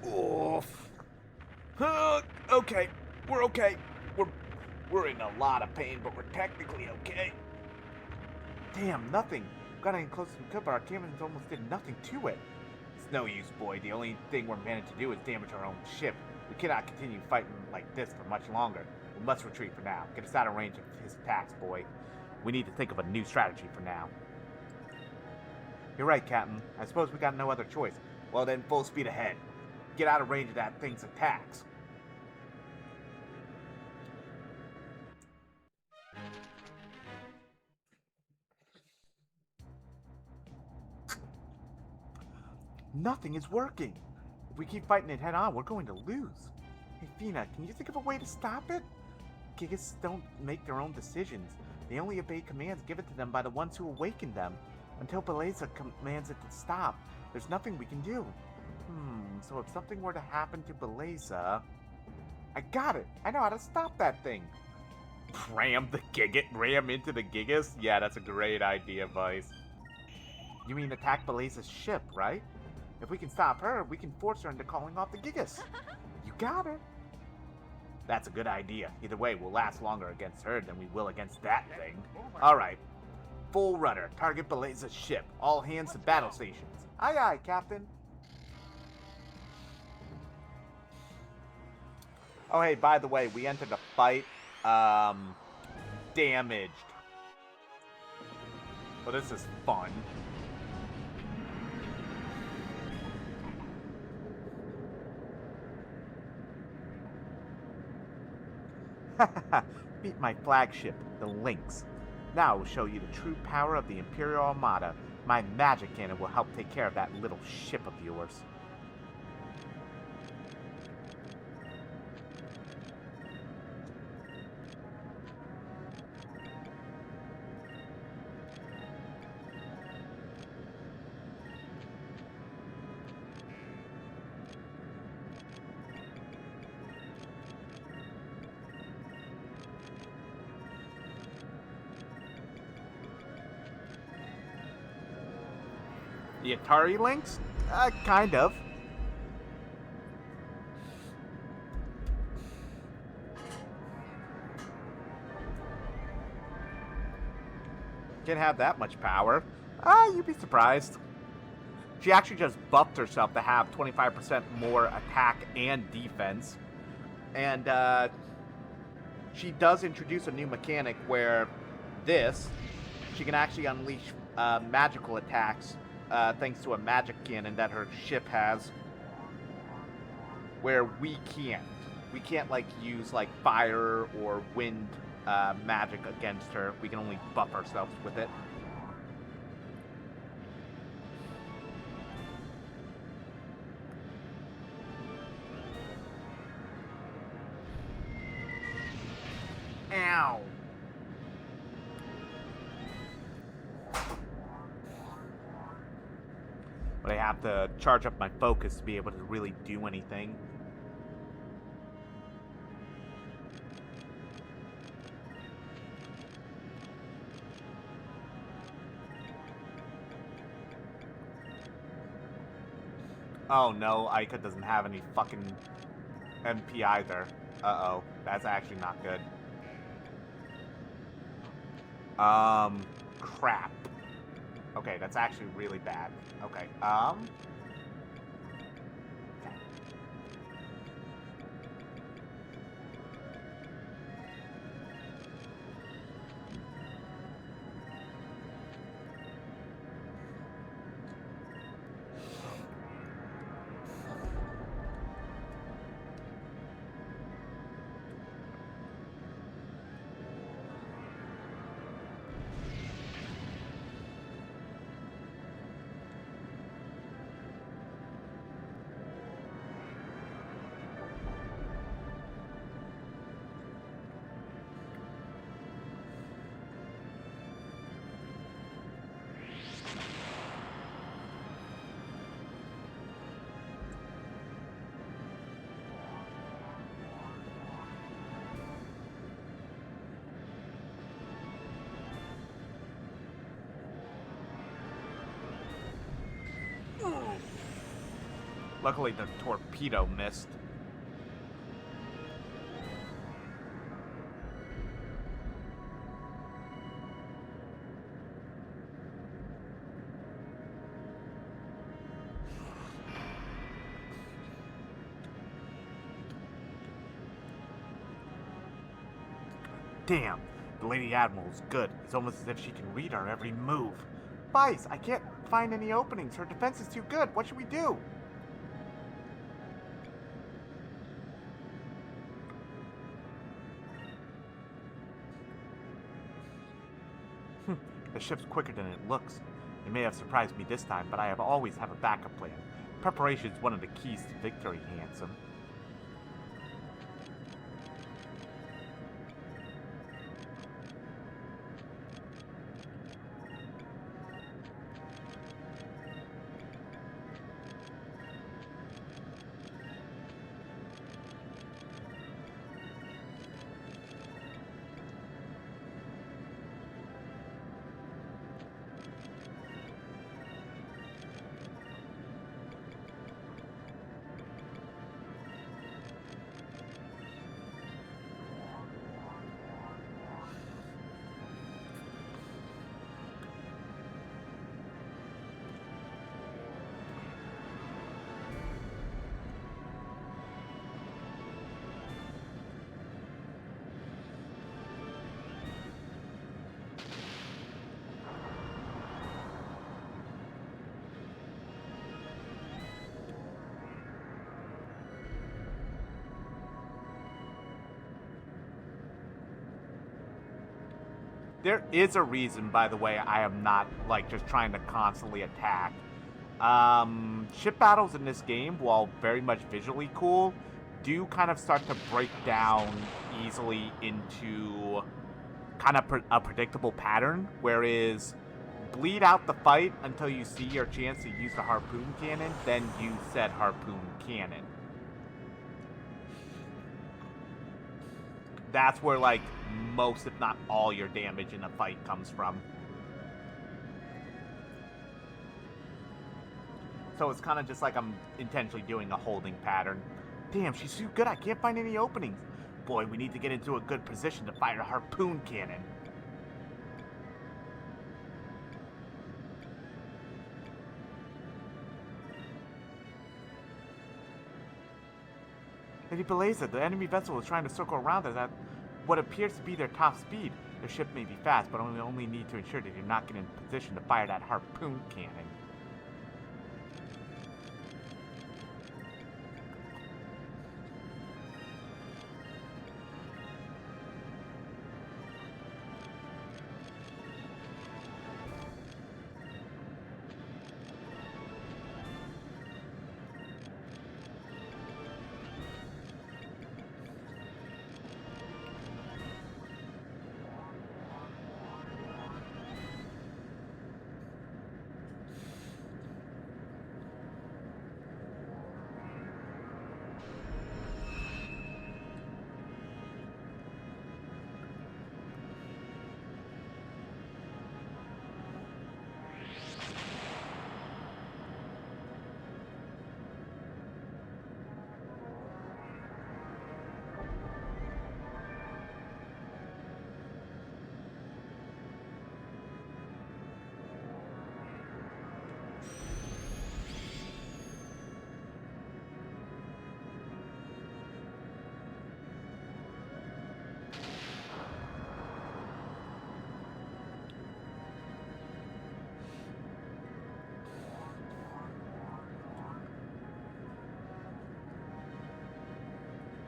Oof. Okay, we're okay. We're in a lot of pain, but we're technically okay. Damn, nothing. Got in close as we could, but our cannons almost did nothing to it. It's no use, boy. The only thing we're managed to do is damage our own ship. We cannot continue fighting like this for much longer. We must retreat for now. Get us out of range of his attacks, boy. We need to think of a new strategy for now. You're right, Captain. I suppose we got no other choice. Well then, full speed ahead. Get out of range of that thing's attacks. Nothing is working. If we keep fighting it head on, we're going to lose. Hey, Fina, can you think of a way to stop it? Gigas don't make their own decisions. They only obey commands given to them by the ones who awakened them. Until Beleza commands it to stop, there's nothing we can do. So if something were to happen to Beleza... I got it! I know how to stop that thing! Ram into the Gigas? Yeah, that's a great idea, Vice. You mean attack Beleza's ship, right? If we can stop her, we can force her into calling off the Gigas. You got it! That's a good idea. Either way, we'll last longer against her than we will against that thing. Alright. Full rudder. Target Beleza's ship. All hands to battle stations. Aye aye, Captain. Oh, hey, by the way, we entered a fight, damaged. Well, this is fun. Beat my flagship, the Lynx. Now I will show you the true power of the Imperial Armada. My magic cannon will help take care of that little ship of yours. The Atari Lynx? Kind of. Can't have that much power. You'd be surprised. She actually just buffed herself to have 25% more attack and defense. And, she does introduce a new mechanic where she can actually unleash magical attacks thanks to a magic cannon that her ship has, where we can't. We can't, like, use, like, fire or wind magic against her. We can only buff ourselves with it. Ow. But I have to charge up my focus to be able to really do anything. Oh no, Ica doesn't have any fucking MP either. Uh-oh, that's actually not good. Crap. Okay, that's actually really bad. Okay, luckily the torpedo missed. Damn, the Lady Admiral's good. It's almost as if she can read our every move. Vice, I can't find any openings. Her defense is too good. What should we do? The ship's quicker than it looks. It may have surprised me this time, but I have always have a backup plan. Preparation is one of the keys to victory, handsome. There is a reason, by the way, I am not, like, just trying to constantly attack. Ship battles in this game, while very much visually cool, do kind of start to break down easily into kind of a predictable pattern, whereas bleed out the fight until you see your chance to use the harpoon cannon, then use said harpoon cannon. That's where, like, most, if not all, your damage in a fight comes from. So it's kind of just like I'm intentionally doing a holding pattern. Damn, she's too good, I can't find any openings. Boy, we need to get into a good position to fire a harpoon cannon. Lady Beleza, the enemy vessel is trying to circle around us at what appears to be their top speed. Their ship may be fast, but we only need to ensure that you're not getting in position to fire that harpoon cannon.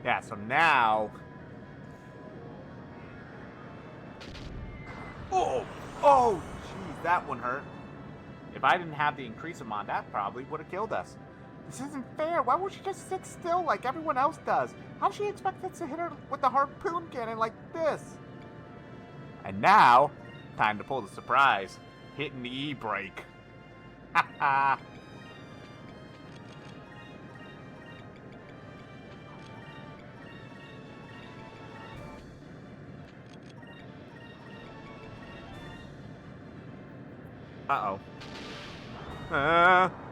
Yeah, so now... Oh! Oh, jeez, that one hurt. If I didn't have the increase amount, that probably would have killed us. This isn't fair. Why won't she just sit still like everyone else does? How does she expect us to hit her with the harpoon cannon like this? And now, time to pull the surprise. Hitting the E-brake. Ha ha! Uh-oh.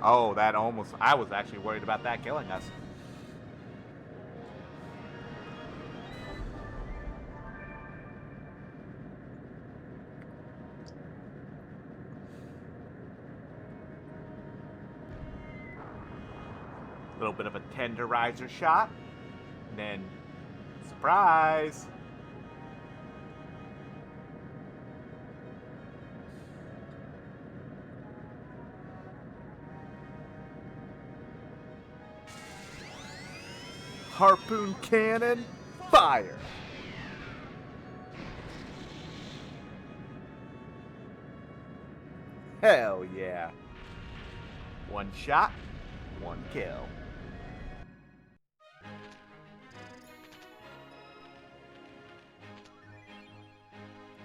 Oh, that almost... I was actually worried about that killing us. A little bit of a tenderizer shot. And then... surprise! Harpoon cannon, fire! Hell yeah. One shot, one kill.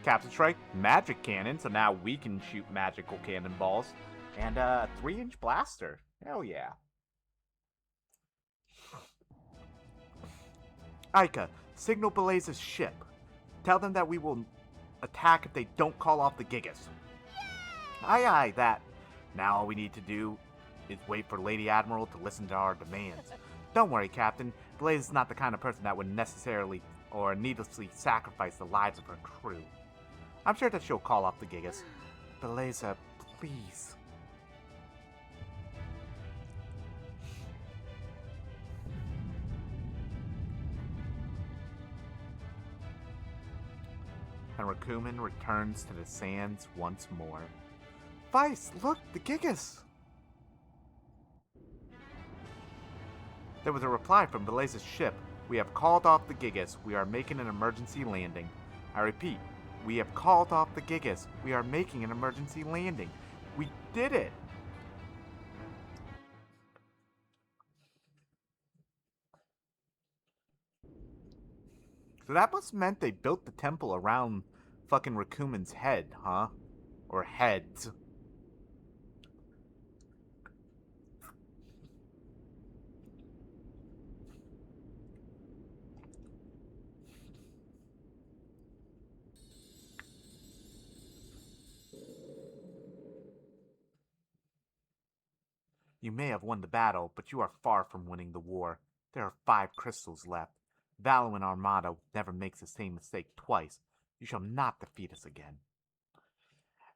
Captain Strike, magic cannon, so now we can shoot magical cannonballs. And a 3-inch blaster. Hell yeah. Aika, signal Beleza's ship. Tell them that we will attack if they don't call off the Gigas. Aye aye, that. Now all we need to do is wait for Lady Admiral to listen to our demands. Don't worry, Captain. Beleza's not the kind of person that would necessarily or needlessly sacrifice the lives of her crew. I'm sure that she'll call off the Gigas. Beleza, please. And Rakumen returns to the sands once more. Vice, look, the Gigas! There was a reply from Beleza's ship. We have called off the Gigas. We are making an emergency landing. I repeat, We have called off the Gigas. We are making an emergency landing. We did it! So that must meant they built the temple around fucking Rakumen's head, huh? Or heads. You may have won the battle, but you are far from winning the war. There are 5 crystals left. Valo and Armada never makes the same mistake twice. You shall not defeat us again.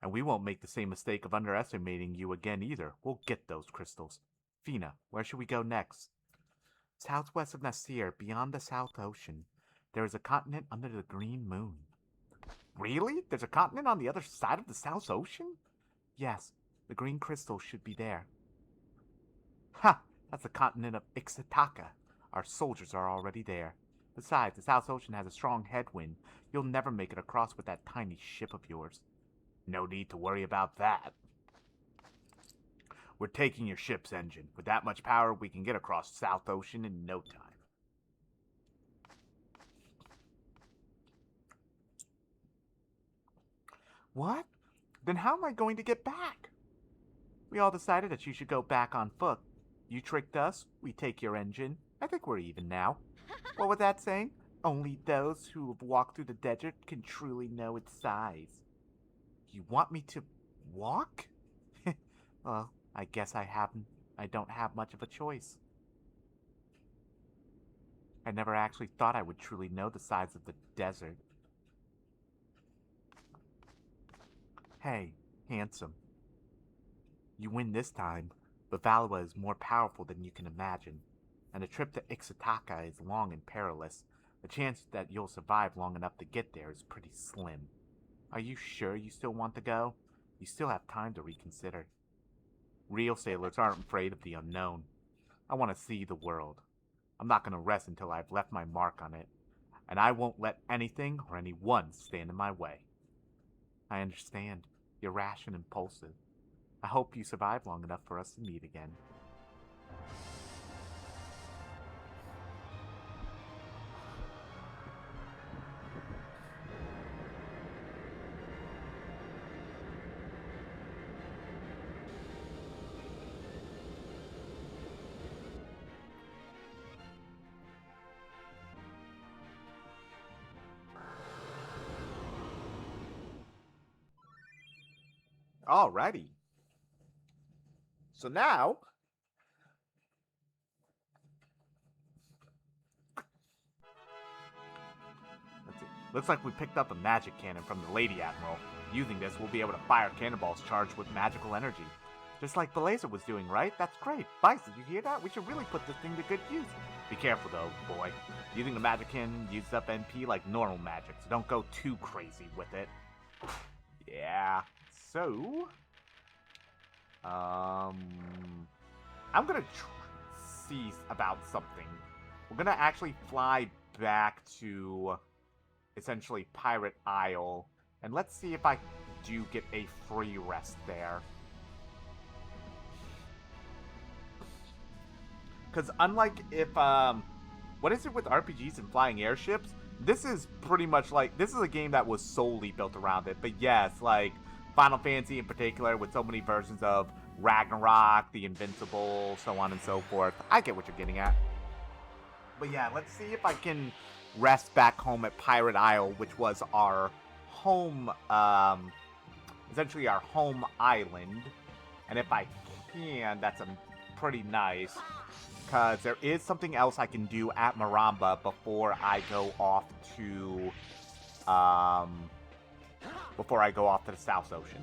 And we won't make the same mistake of underestimating you again either. We'll get those crystals. Fina, where should we go next? Southwest of Nasir, beyond the South Ocean, there is a continent under the green moon. Really? There's a continent on the other side of the South Ocean? Yes, the green crystal should be there. Ha! That's the continent of Ixataka. Our soldiers are already there. Besides, the South Ocean has a strong headwind. You'll never make it across with that tiny ship of yours. No need to worry about that. We're taking your ship's engine. With that much power, we can get across South Ocean in no time. What? Then how am I going to get back? We all decided that you should go back on foot. You tricked us, we take your engine. I think we're even now. What was that saying? Only those who have walked through the desert can truly know its size. You want me to walk? Well, I guess I don't have much of a choice. I never actually thought I would truly know the size of the desert. Hey, handsome. You win this time, but Valua is more powerful than you can imagine, and the trip to Ixataka is long and perilous. The chance that you'll survive long enough to get there is pretty slim. Are you sure you still want to go? You still have time to reconsider. Real sailors aren't afraid of the unknown. I want to see the world. I'm not going to rest until I've left my mark on it, and I won't let anything or anyone stand in my way. I understand. You're rash and impulsive. I hope you survive long enough for us to meet again. Alrighty. So now, let's see. Looks like we picked up a magic cannon from the Lady Admiral. Using this, we'll be able to fire cannonballs charged with magical energy. Just like Belazer was doing, right? That's great. Bison, you hear that? We should really put this thing to good use. Be careful though, boy. Using the magic cannon uses up NP like normal magic, so don't go too crazy with it. Yeah. So, I'm gonna see about something. We're gonna actually fly back to essentially Pirate Isle, and let's see if I do get a free rest there. Because unlike if, what is it with RPGs and flying airships? This is pretty much like, this is a game that was solely built around it. But yes, like Final Fantasy in particular, with so many versions of Ragnarok, the Invincible, so on and so forth. I get what you're getting at. But yeah, let's see if I can rest back home at Pirate Isle, which was our home, essentially our home island. And if I can, that's pretty nice. Because there is something else I can do at Maramba before I go off to, the South Ocean.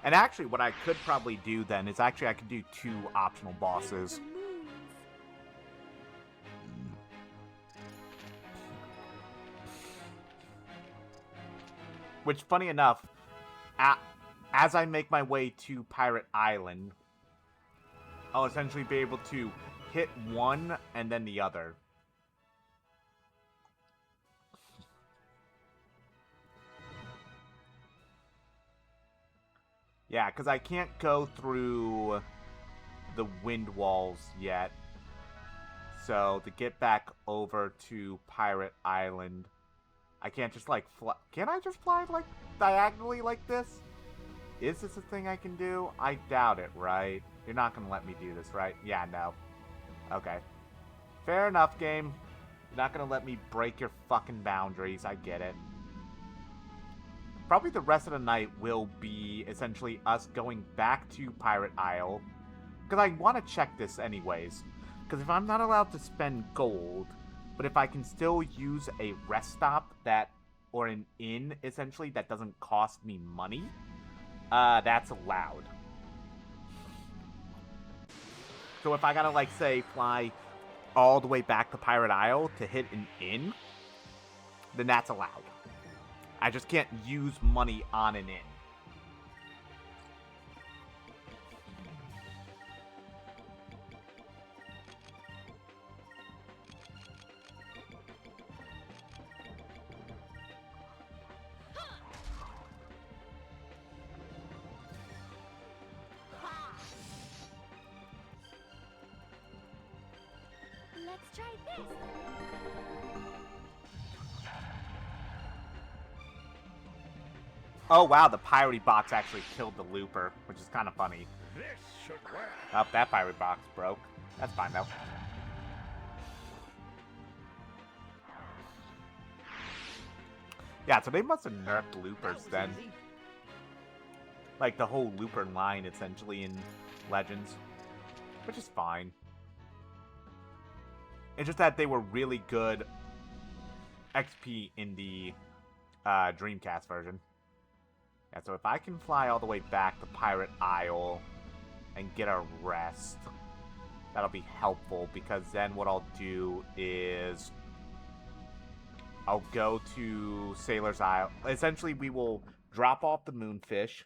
And actually, what I could probably do then is actually I could do 2 optional bosses. Which, funny enough, as I make my way to Pirate Island, I'll essentially be able to hit one and then the other. Yeah, because I can't go through the wind walls yet. So, to get back over to Pirate Island, I can't just, like, fly. Can I just fly, like, diagonally like this? Is this a thing I can do? I doubt it, right? You're not going to let me do this, right? Yeah, no. Okay. Fair enough, game. You're not going to let me break your fucking boundaries. I get it. Probably the rest of the night will be essentially us going back to Pirate Isle. Because I want to check this anyways. Because if I'm not allowed to spend gold, but if I can still use a rest stop that, or an inn essentially, that doesn't cost me money, that's allowed. So if I gotta, like, say, fly all the way back to Pirate Isle to hit an inn, then that's allowed. I just can't use money on an inn. Let's try this. Oh wow, the pirate box actually killed the looper, which is kind of funny. This should work. Oh, that pirate box broke. That's fine though. Yeah, so they must have nerfed loopers then. Like the whole looper line essentially in Legends, which is fine. It's just that they were really good XP in the Dreamcast version. Yeah, so if I can fly all the way back to Pirate Isle and get a rest, that'll be helpful, because then what I'll do is I'll go to Sailor's Isle. Essentially, we will drop off the Moonfish.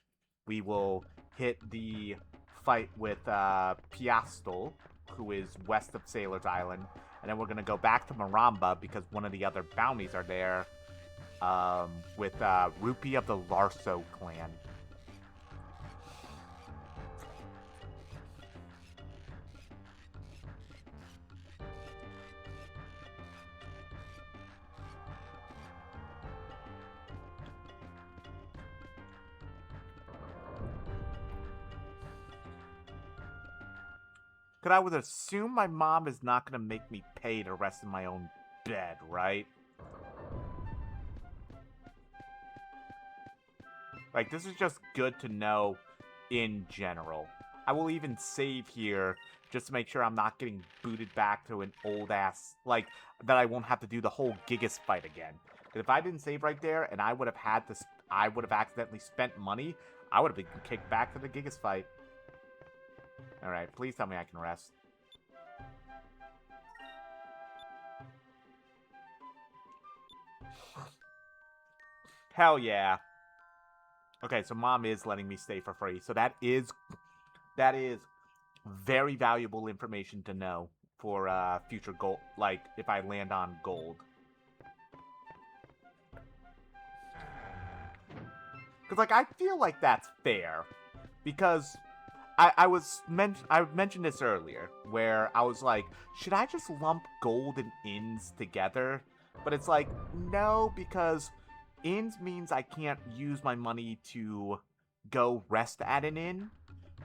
We will hit the fight with Piastel, who is west of Sailor's Island. And then we're going to go back to Maramba, because one of the other bounties are there, with Rupee of the Larso clan. Because I would assume my mom is not going to make me pay to rest in my own bed, right? Like, this is just good to know in general. I will even save here just to make sure I'm not getting booted back to an old-ass... Like, that I won't have to do the whole Gigas fight again. Because if I didn't save right there, and I would have had to... I would have accidentally spent money, I would have been kicked back to the Gigas fight. Alright, please tell me I can rest. Hell yeah. Okay, so mom is letting me stay for free. So that is very valuable information to know for future gold, like if I land on gold. Cuz like I feel like that's fair, because I mentioned this earlier, where I was like, should I just lump gold and inns together? But it's like, no, because inns means I can't use my money to go rest at an inn,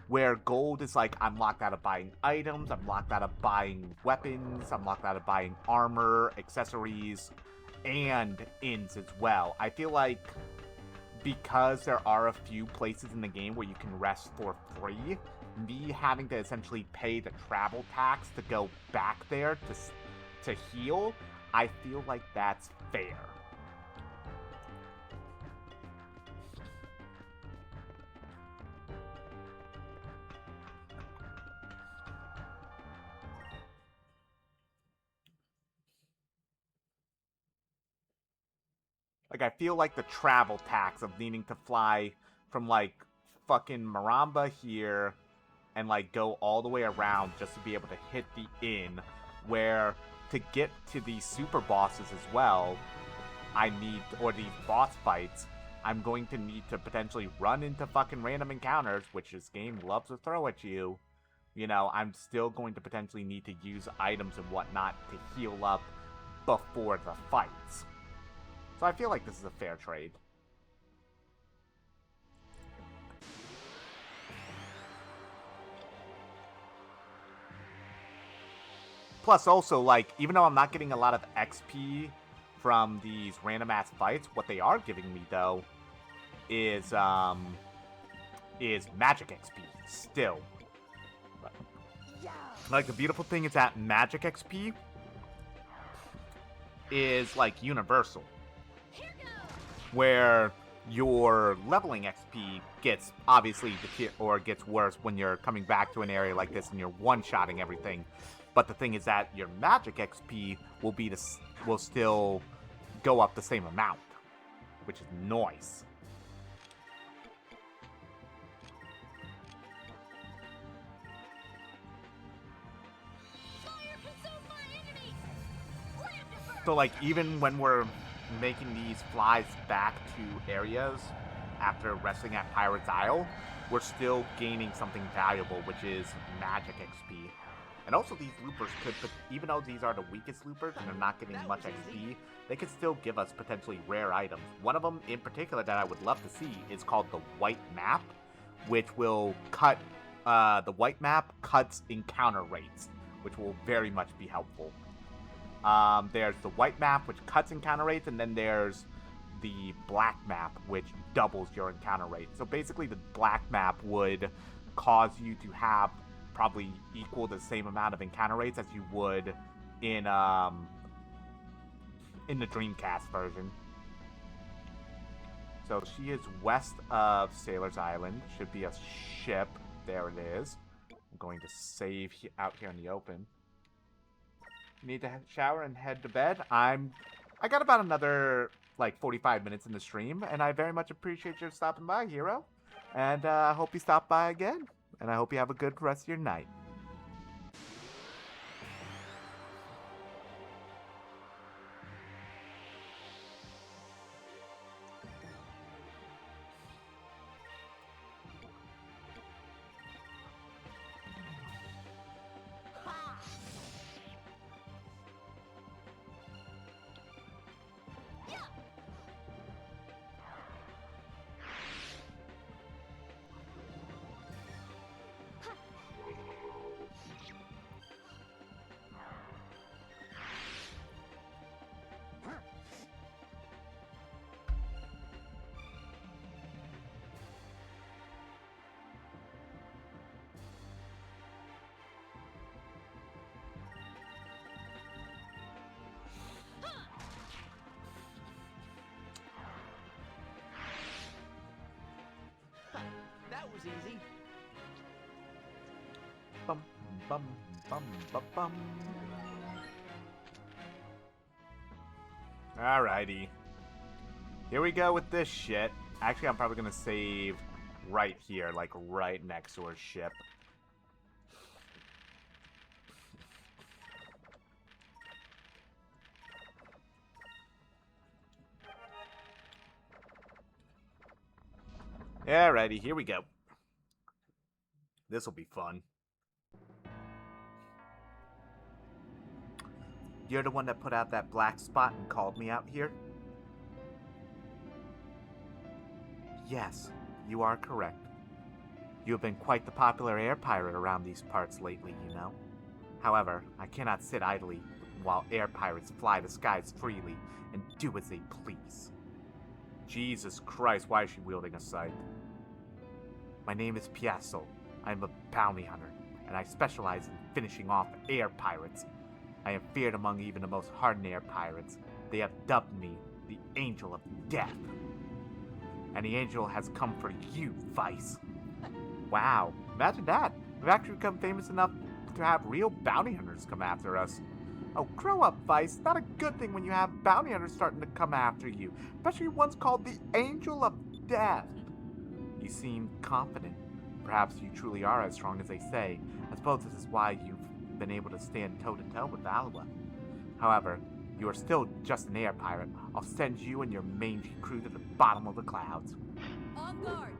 where gold is like, I'm locked out of buying items, I'm locked out of buying weapons, I'm locked out of buying armor, accessories, and inns as well. I feel like because there are a few places in the game where you can rest for free, me having to essentially pay the travel tax to go back there to heal, I feel like that's fair. Like, I feel like the travel tax of needing to fly from, like, fucking Maramba here and, like, go all the way around just to be able to hit the inn, where to get to these super bosses as well, or these boss fights, I'm going to need to potentially run into fucking random encounters, which this game loves to throw at you. You know, I'm still going to potentially need to use items and whatnot to heal up before the fights. So I feel like this is a fair trade. Plus also, like, even though I'm not getting a lot of XP from these random ass fights, what they are giving me though is magic XP still. Like, the beautiful thing is that magic XP is like universal, where your leveling XP gets obviously gets worse when you're coming back to an area like this and you're one-shotting everything. But the thing is that your magic XP will still go up the same amount, which is nice. So, like, even when we're making these flies back to areas after resting at Pirate's Isle, we're still gaining something valuable, which is magic XP. And also, these loopers even though these are the weakest loopers and they're not getting much XP, they could still give us potentially rare items. One of them in particular that I would love to see is called the White Map, which will cut, the White Map cuts encounter rates, which will very much be helpful. There's the White Map, which cuts encounter rates, and then there's the Black Map, which doubles your encounter rate. So basically, the Black Map would cause you to have probably equal the same amount of encounter rates as you would in the Dreamcast version. So she is west of Sailor's Island. Should be a ship. There it is. I'm going to save out here in the open. Need to shower and head to bed. I got about another, like, 45 minutes in the stream, and I very much appreciate you stopping by, Hero. And I hope you stop by again. And I hope you have a good rest of your night. That was easy. Bum, bum, bum, bum, bum. Alrighty. Here we go with this shit. Actually, I'm probably gonna save right here, like right next to her ship. Alrighty, here we go. This'll be fun. You're the one that put out that black spot and called me out here? Yes, you are correct. You have been quite the popular air pirate around these parts lately, you know. However, I cannot sit idly while air pirates fly the skies freely and do as they please. Jesus Christ, why is she wielding a scythe? My name is PIRACY. I am a bounty hunter, and I specialize in finishing off air pirates. I am feared among even the most hardened air pirates. They have dubbed me the Angel of Death. And the angel has come for you, Vice. Wow, imagine that. We've actually become famous enough to have real bounty hunters come after us. Oh, grow up, Vice. Not a good thing when you have bounty hunters starting to come after you, especially ones called the Angel of Death. You seem confident. Perhaps you truly are as strong as they say. I suppose this is why you've been able to stand toe-to-toe with Alwa. However, you are still just an air pirate. I'll send you and your mangy crew to the bottom of the clouds. On guard.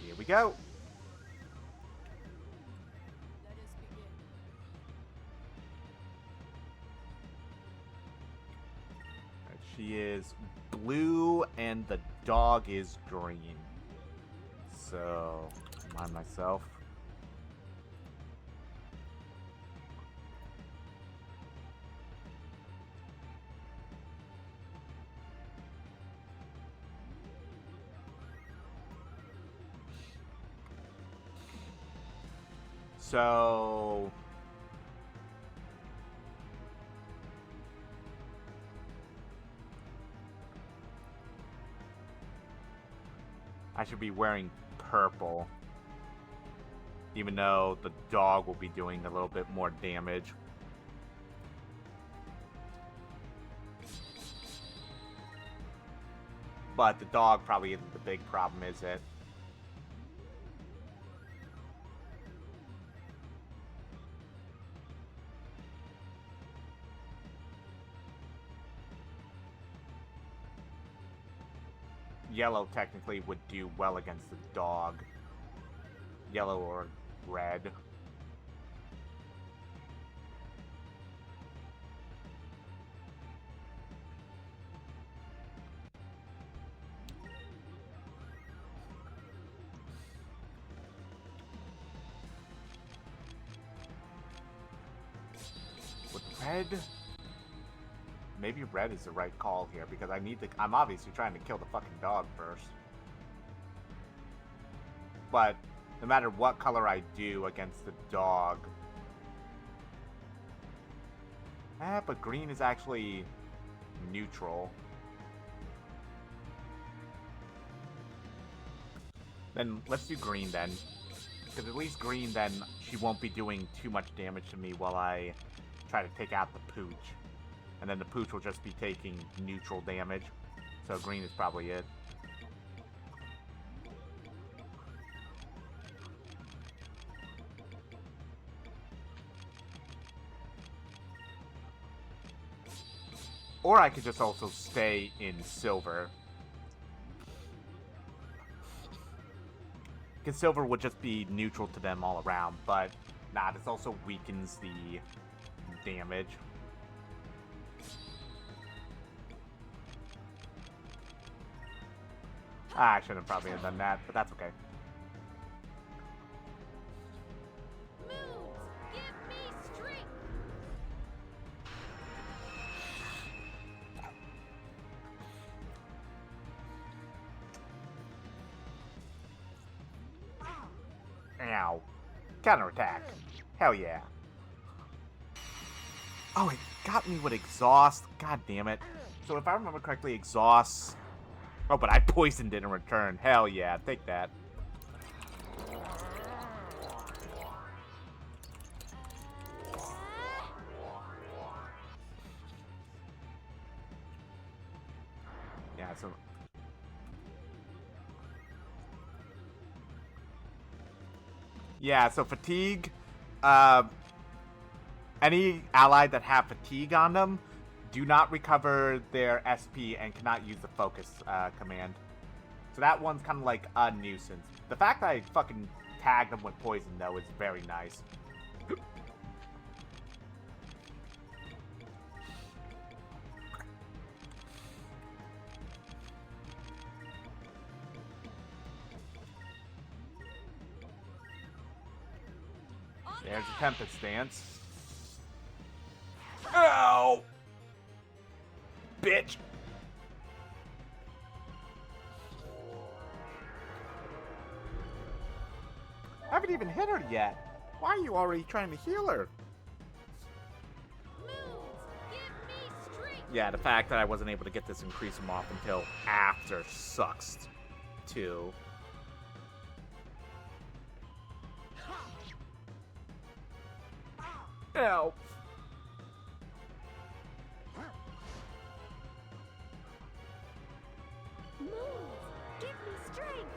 Here we go. Let us begin. She is blue and the dog is green. So, mind myself. So I should be wearing purple, even though the dog will be doing a little bit more damage. But the dog probably isn't the big problem, is it? Yellow technically would do well against the dog. Yellow or red. With red? Maybe red is the right call here, because I'm obviously trying to kill the fucking dog first. But no matter what color I do against the dog... but green is actually neutral. Then let's do green then. Because at least green then, she won't be doing too much damage to me while I try to take out the pooch. And then the pooch will just be taking neutral damage. So green is probably it. Or I could just also stay in silver. Because silver would just be neutral to them all around. But, nah, this also weakens the damage. I shouldn't probably have done that, but that's okay. Moves, give me strength. Ow. Counterattack. Hell yeah. Oh, it got me with exhaust. God damn it. So if I remember correctly, exhaust... Oh, but I poisoned it in return. Hell yeah, take that. Yeah, so... Yeah, so fatigue, any ally that have fatigue on them do not recover their SP and cannot use the focus command. So that one's kind of like a nuisance. The fact that I fucking tagged them with poison, though, is very nice. There's a Tempest Dance. Ow! Bitch! I haven't even hit her yet. Why are you already trying to heal her? Moves, give me strength. Yeah, the fact that I wasn't able to get this increase him off until after sucks, too. Ow. Moons, give me strength.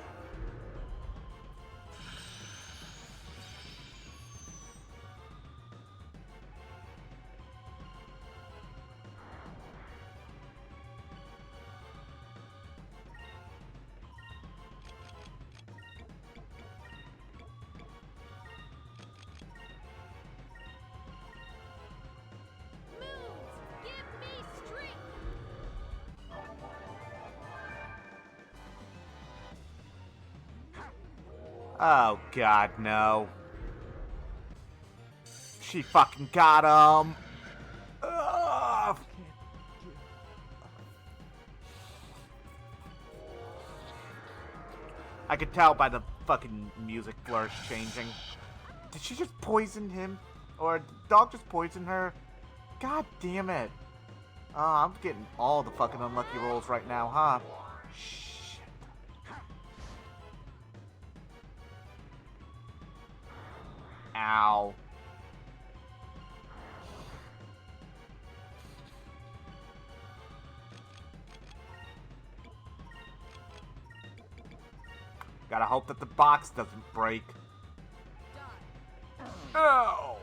Moons, give me strength. Oh god, no. She fucking got him. Ugh. I could tell by the fucking music flourish changing. Did she just poison him? Or did the dog just poison her? God damn it. I'm getting all the fucking unlucky rolls right now, huh? Shit. Ow. Gotta hope that the box doesn't break. Oh!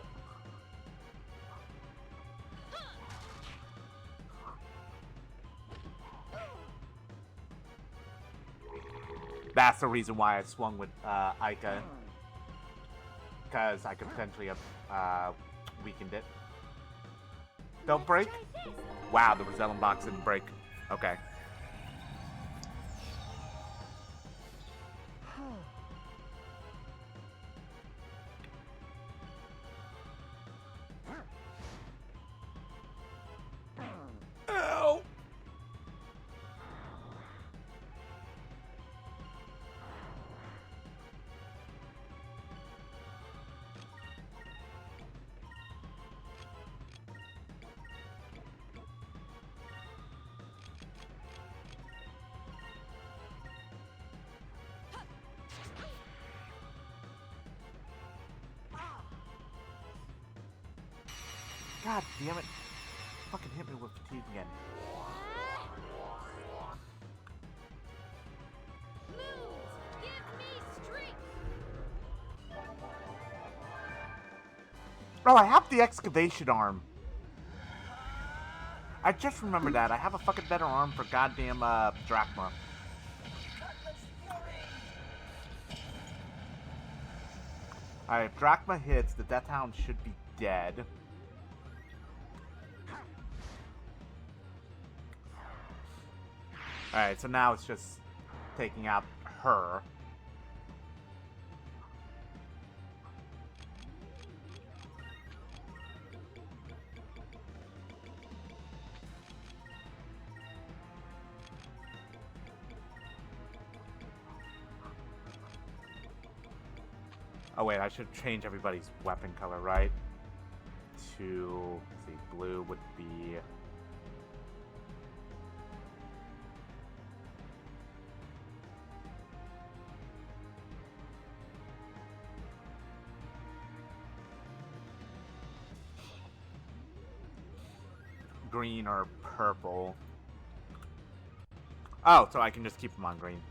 That's the reason why I swung with Ica. Because I could potentially have weakened it. Don't break? Wow, the Rosellum box didn't break. Okay. Ow! God damn it. Fucking hit me with fatigue again. Moons, give me strength. Oh, I have the excavation arm. I just remembered that. I have a fucking better arm for goddamn Drachma. Alright, if Drachma hits, the Death Hound should be dead. Alright, so now it's just taking out her. Oh wait, I should change everybody's weapon color, right? To, let's see, blue would be... green or purple. Oh, so I can just keep them on green.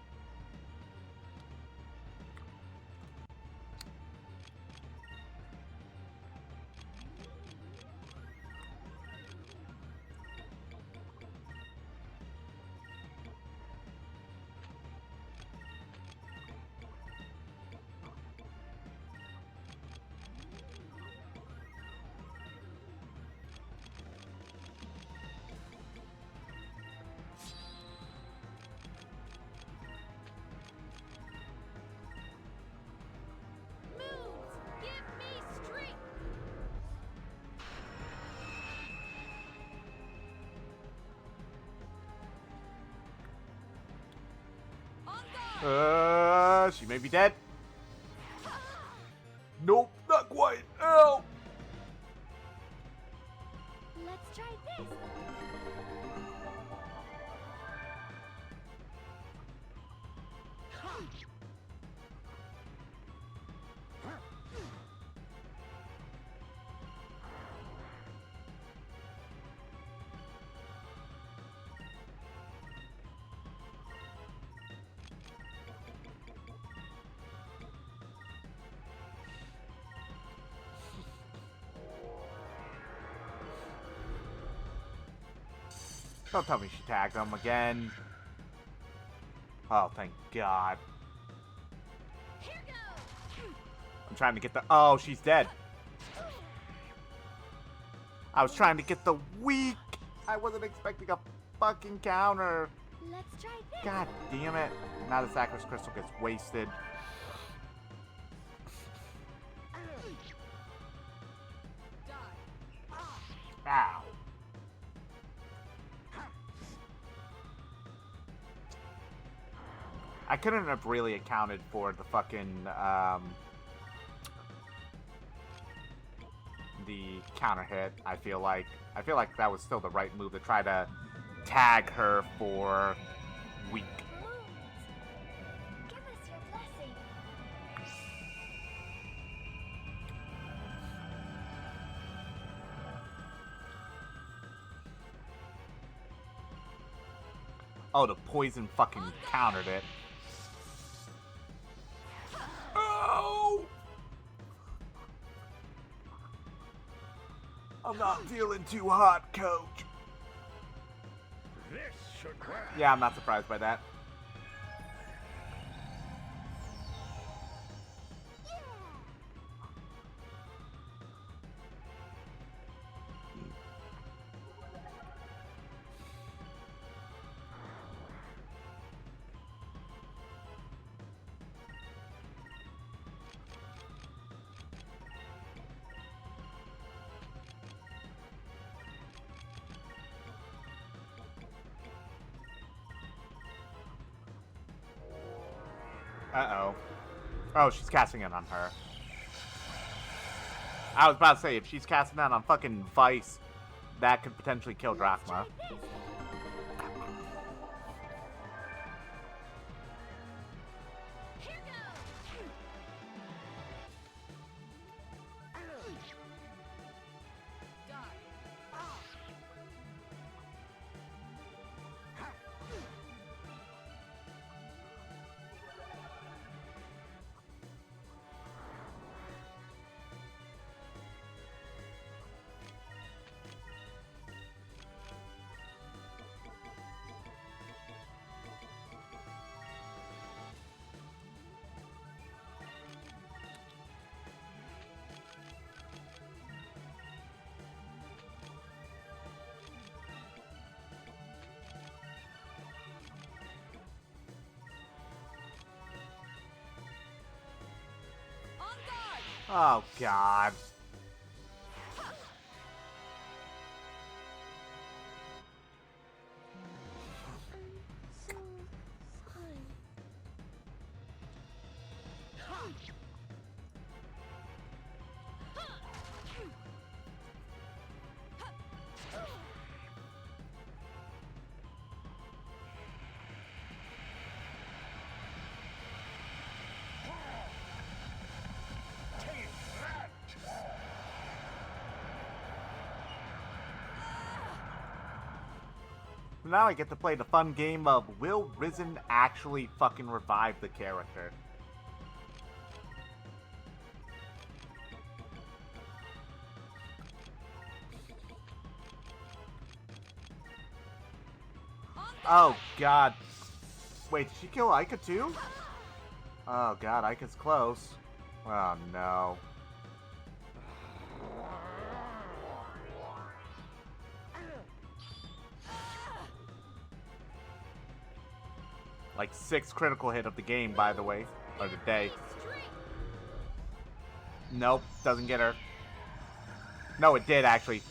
Moons, give me strength. On guard. She may be dead. Nope, not quite. Ow! Let's try this. Don't tell me she tagged him again. Oh, thank God. Here goes. I'm trying to get the... Oh, she's dead. I was trying to get the weak. I wasn't expecting a fucking counter. Let's try this. God damn it. Now the Sacrifice Crystal gets wasted. Ow. I couldn't have really accounted for the fucking, the counter hit, I feel like. I feel like that was still the right move to try to tag her for weak. Moons, give us your blessing. Oh, the poison fucking countered it. Oh! I'm not feeling too hot, coach. This should work. Yeah, I'm not surprised by that. Uh-oh. Oh, she's casting it on her. I was about to say, if she's casting that on fucking Vice, that could potentially kill Drachma. Here goes. Oh, God. So sorry. Now I get to play the fun game of, will Risen actually fucking revive the character? Oh, God. Wait, did she kill Ica too? Oh, God, Ica's close. Oh, no. Like 6th critical hit of the game, by the way. Or the day. Nope, doesn't get her. No, it did, actually.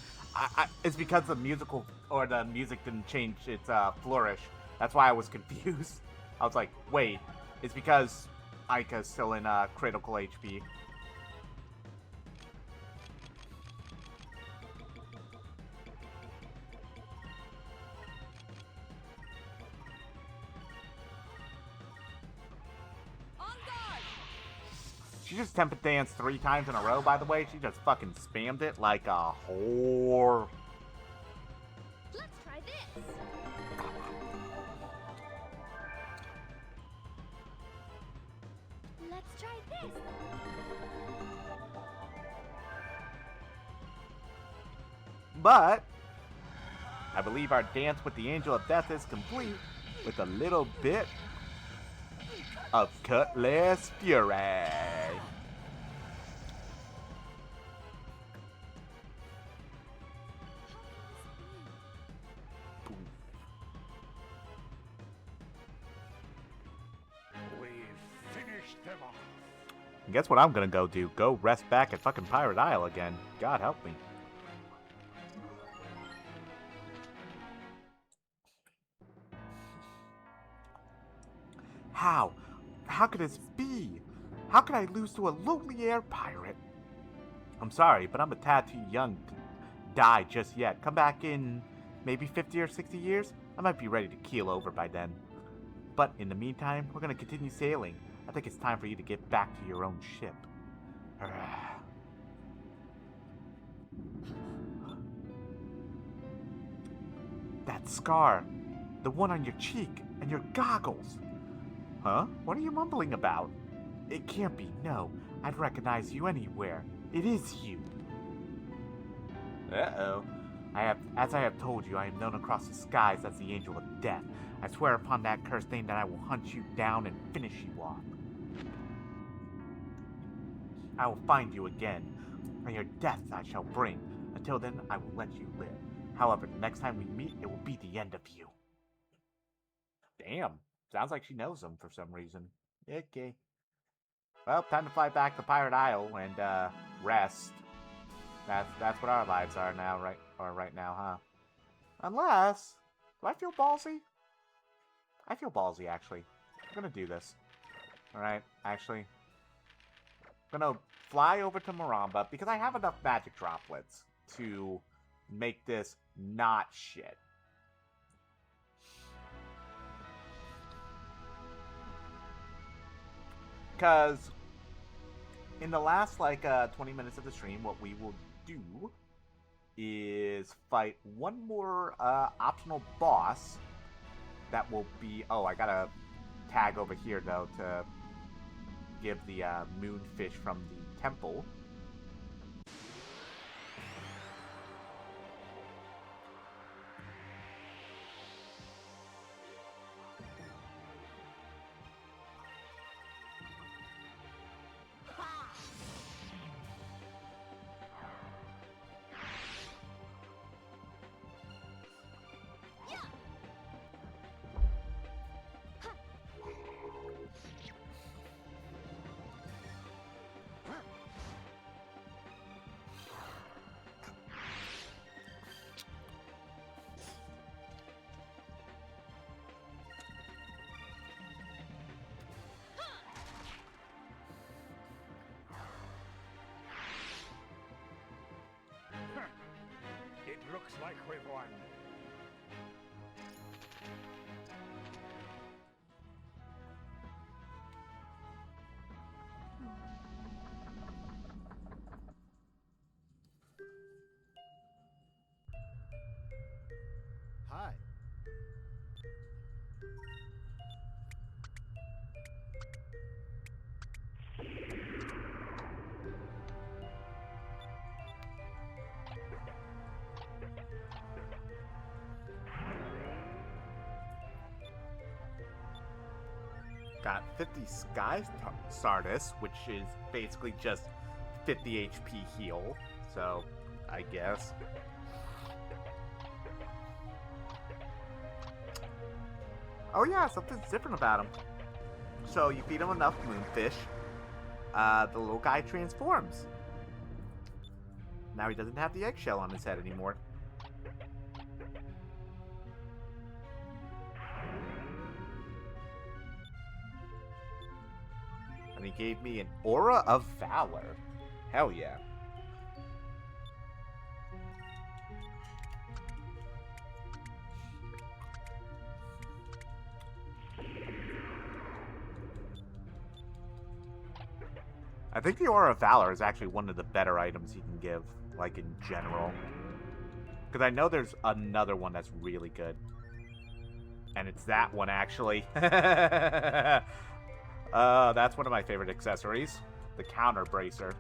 It's because the musical, or the music didn't change its flourish. That's why I was confused. I was like, wait, it's because Ica's still in critical HP. She just temper danced 3 times in a row, by the way. She just fucking spammed it like a whore. Let's try this. Let's try this. But I believe our dance with the Angel of Death is complete with a little bit of Cutlass Fury. We've finished them off. And guess what I'm gonna go do? Go rest back at fucking Pirate Isle again. God help me. How? How could this be? How could I lose to a lonely air pirate? I'm sorry, but I'm a tad too young to die just yet. Come back in maybe 50 or 60 years? I might be ready to keel over by then. But in the meantime, we're gonna continue sailing. I think it's time for you to get back to your own ship. That scar. The one on your cheek and your goggles. Huh? What are you mumbling about? It can't be, no. I'd recognize you anywhere. It is you. Uh-oh. As I have told you, I am known across the skies as the Angel of Death. I swear upon that cursed name that I will hunt you down and finish you off. I will find you again, and your death I shall bring. Until then, I will let you live. However, the next time we meet, it will be the end of you. Damn. Sounds like she knows him for some reason. Okay. Well, time to fly back to Pirate Isle and, rest. That's what our lives are now, right now, huh? Unless... Do I feel ballsy? I feel ballsy, actually. I'm gonna do this. Alright, actually. I'm gonna fly over to Maramba, because I have enough magic droplets to make this not shit. Because in the last, 20 minutes of the stream, what we will do is fight one more optional boss that will be... Oh, I gotta tag over here, though, to give the moonfish from the temple. It looks like we've won. Hi. Got 50 Sky Stardust, which is basically just 50 HP heal, so I guess. Oh yeah, something's different about him. So you feed him enough moonfish, the little guy transforms. Now he doesn't have the eggshell on his head anymore. And he gave me an Aura of Valor. Hell yeah. I think the Aura of Valor is actually one of the better items you can give, like, in general. Because I know there's another one that's really good. And it's that one, actually. That's one of my favorite accessories. The Counter Bracer.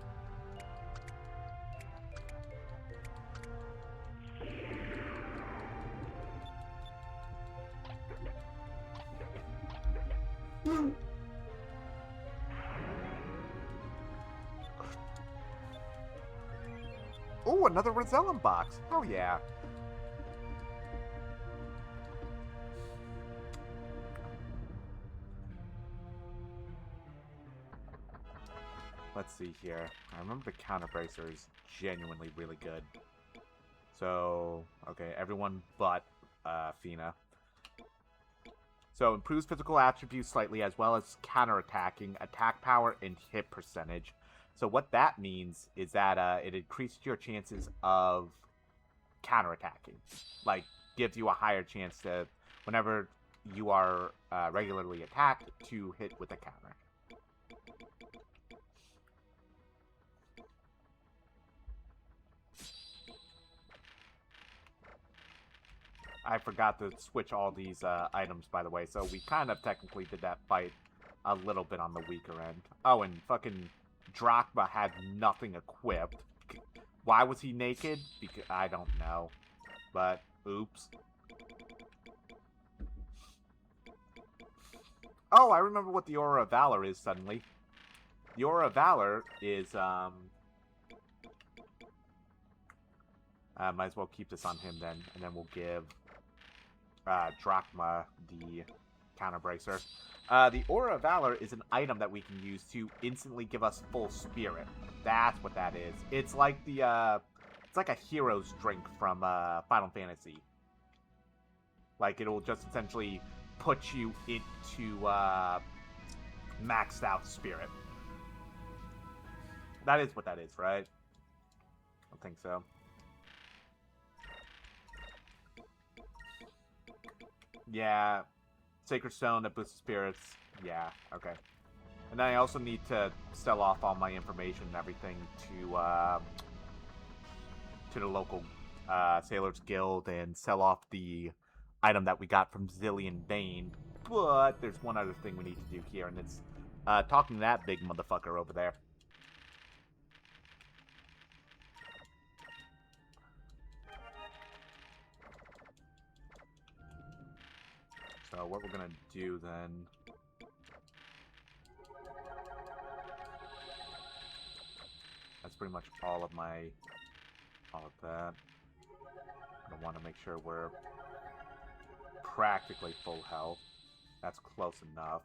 Oh, another Rosellum box. Hell yeah. Let's see here. I remember the counter bracer is genuinely really good. So, okay, everyone but Fina. So, improves physical attributes slightly as well as counterattacking, attack power, and hit percentage. So what that means is that it increases your chances of counterattacking. Like, gives you a higher chance to, whenever you are regularly attacked, to hit with a counter. I forgot to switch all these items, by the way, so we kind of technically did that fight a little bit on the weaker end. Oh, and fucking Drachma had nothing equipped. Why was he naked? Because I don't know. But, oops. Oh, I remember what the Aura of Valor is suddenly. The Aura of Valor is, might as well keep this on him then, and then we'll give Drachma the counter bracer. The Aura of Valor is an item that we can use to instantly give us full spirit. That's what that is. It's like the it's like a hero's drink from Final Fantasy. Like, it'll just essentially put you into maxed out spirit. That is what that is, right? I think so. Yeah. Sacred Stone that boosts spirits. Yeah, okay. And then I also need to sell off all my information and everything to the local Sailors Guild and sell off the item that we got from Zillion Bane. But there's one other thing we need to do here, and it's talking to that big motherfucker over there. So what we're gonna do then... That's pretty much all of that. I want to make sure we're practically full health. That's close enough.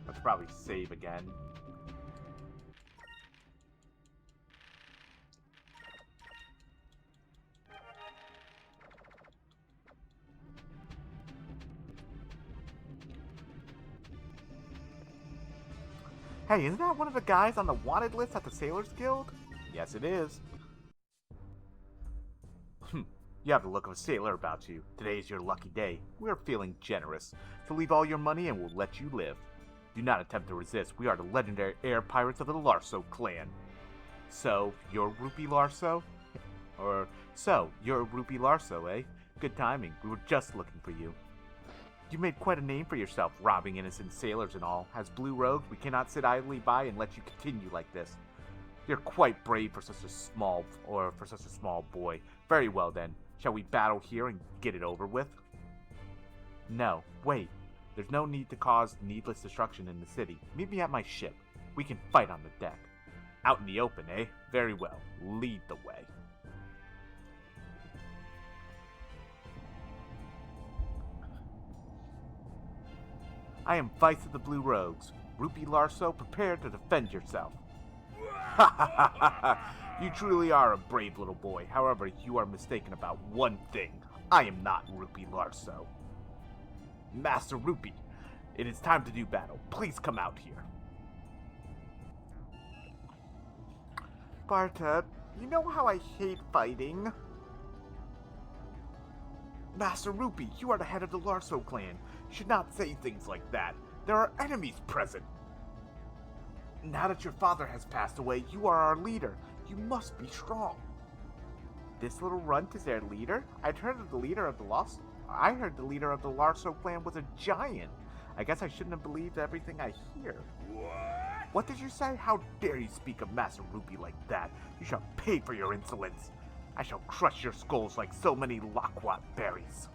Let's probably save again. Hey, isn't that one of the guys on the wanted list at the Sailors Guild? Yes, it is. You have the look of a sailor about you. Today is your lucky day. We are feeling generous. So leave all your money and we'll let you live. Do not attempt to resist. We are the legendary air pirates of the Larso clan. So, you're Rupee Larso? You're Rupee Larso, eh? Good timing. We were just looking for you. You made quite a name for yourself, robbing innocent sailors and all. As Blue Rogue, we cannot sit idly by and let you continue like this. You're quite brave for such a small boy. Very well then. Shall we battle here and get it over with? No, wait. There's no need to cause needless destruction in the city. Meet me at my ship. We can fight on the deck. Out in the open, eh? Very well. Lead the way. I am Vice of the Blue Rogues. Rupee Larso, prepare to defend yourself. Ha ha ha ha! You truly are a brave little boy. However, you are mistaken about one thing. I am not Rupee Larso. Master Rupee, it is time to do battle. Please come out here. Bartet, you know how I hate fighting. Master Rupee, you are the head of the Larso clan. You should not say things like that. There are enemies present. Now that your father has passed away, you are our leader. You must be strong. This little runt is their leader? I heard the leader of the Larso clan was a giant. I guess I shouldn't have believed everything I hear. What did you say? How dare you speak of Master Rupee like that? You shall pay for your insolence. I shall crush your skulls like so many loquat berries.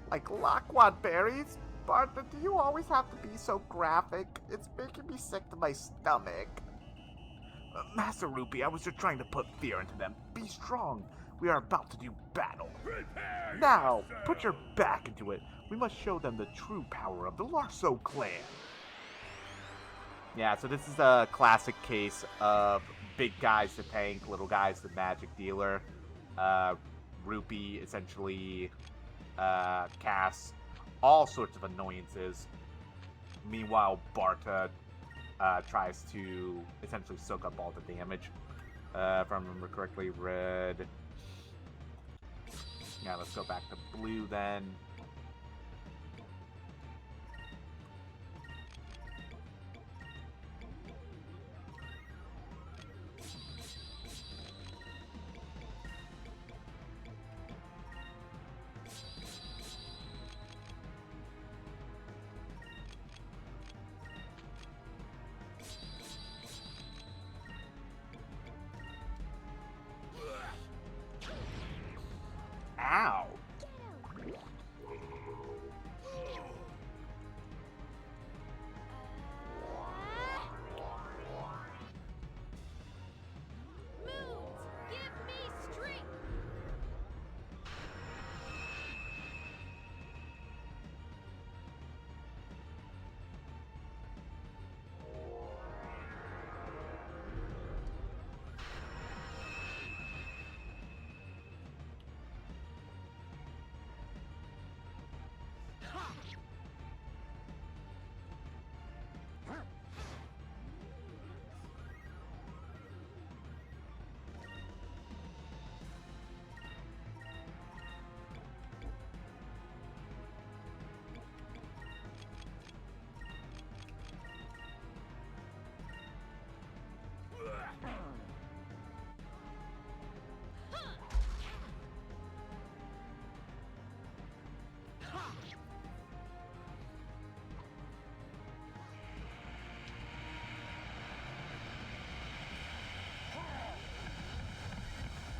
Like loquat berries? Bartha, do you always have to be so graphic? It's making me sick to my stomach. Master Rupee, I was just trying to put fear into them. Be strong. We are about to do battle. Prepare Now, yourself. put your back into it. We must show them the true power of the Larso clan. Yeah, so this is a classic case of big guys the tank, little guys the magic dealer. Rupee essentially casts all sorts of annoyances. Meanwhile, Bartha tries to essentially soak up all the damage. If I remember correctly, red. Yeah, let's go back to blue then. Ow! Moons, give me strength.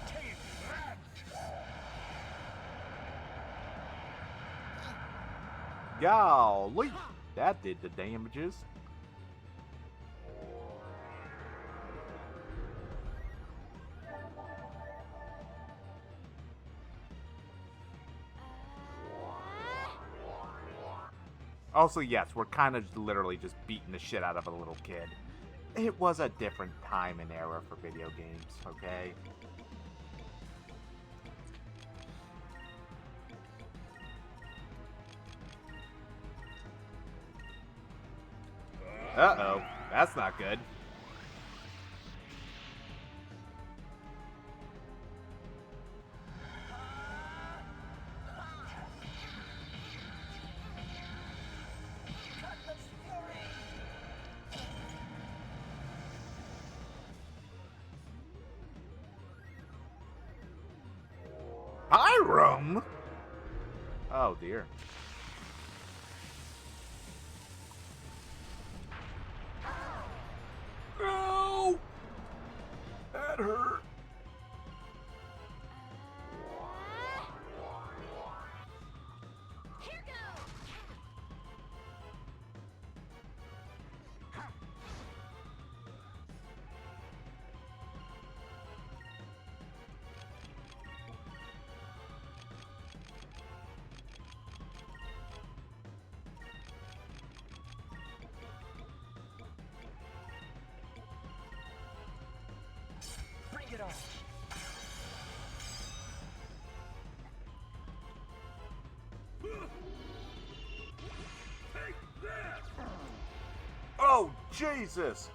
Take that. Golly! That did the damages. Also, yes, we're kind of literally just beating the shit out of a little kid. It was a different time and era for video games, okay? Uh-oh, that's not good. Hiram? Oh dear. No! That hurt. Here goes. Bring it on. Take that. Oh, Jesus!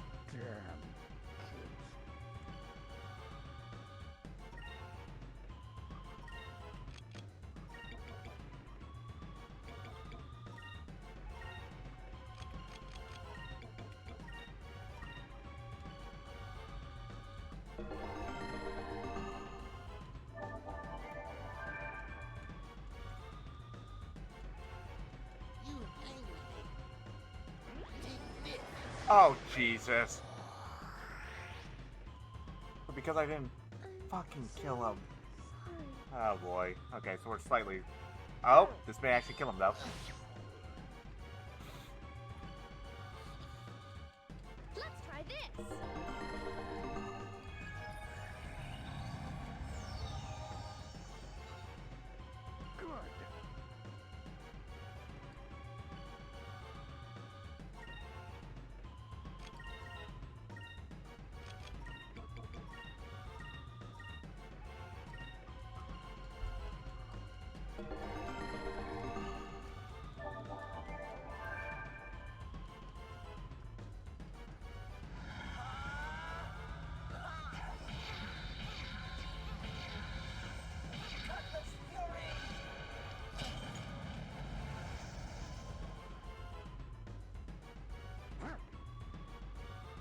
You angry me. Take this. Oh, Jesus. But because I didn't fucking kill him. Oh, boy. Okay, so we're slightly... Oh, this may actually kill him, though. this. Good.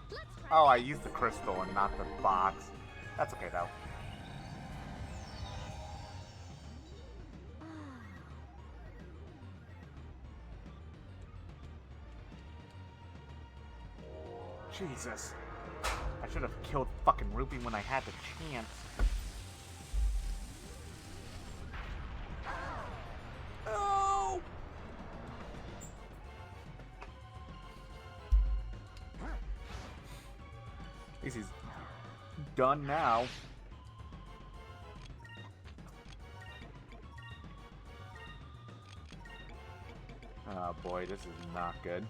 Let's try Oh, I this. used the crystal and not the box. That's okay though. Jesus. I should have killed fucking Ruby when I had the chance. Oh! At least he's done now. Oh boy, this is not good.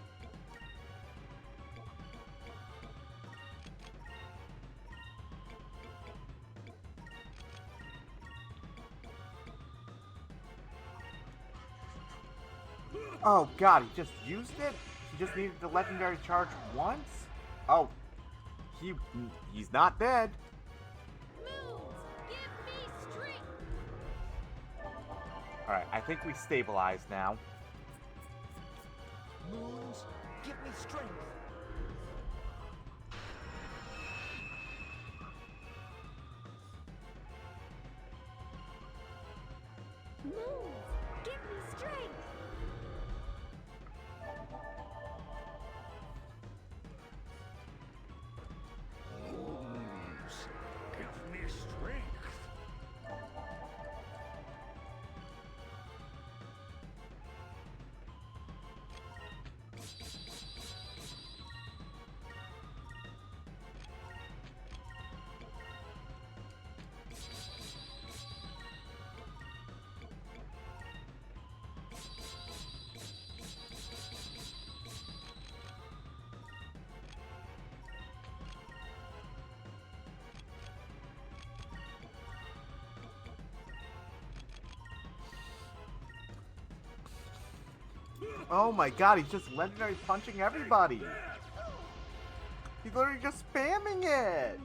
Oh god, he just used it? He just needed the legendary charge once? Oh, he's not dead. Moons, give me strength. Alright, I think we stabilized now. Moons, give me strength. Moons, give me strength. Moons, give me strength. Oh my god, he's just legendary punching everybody. He's literally just spamming it.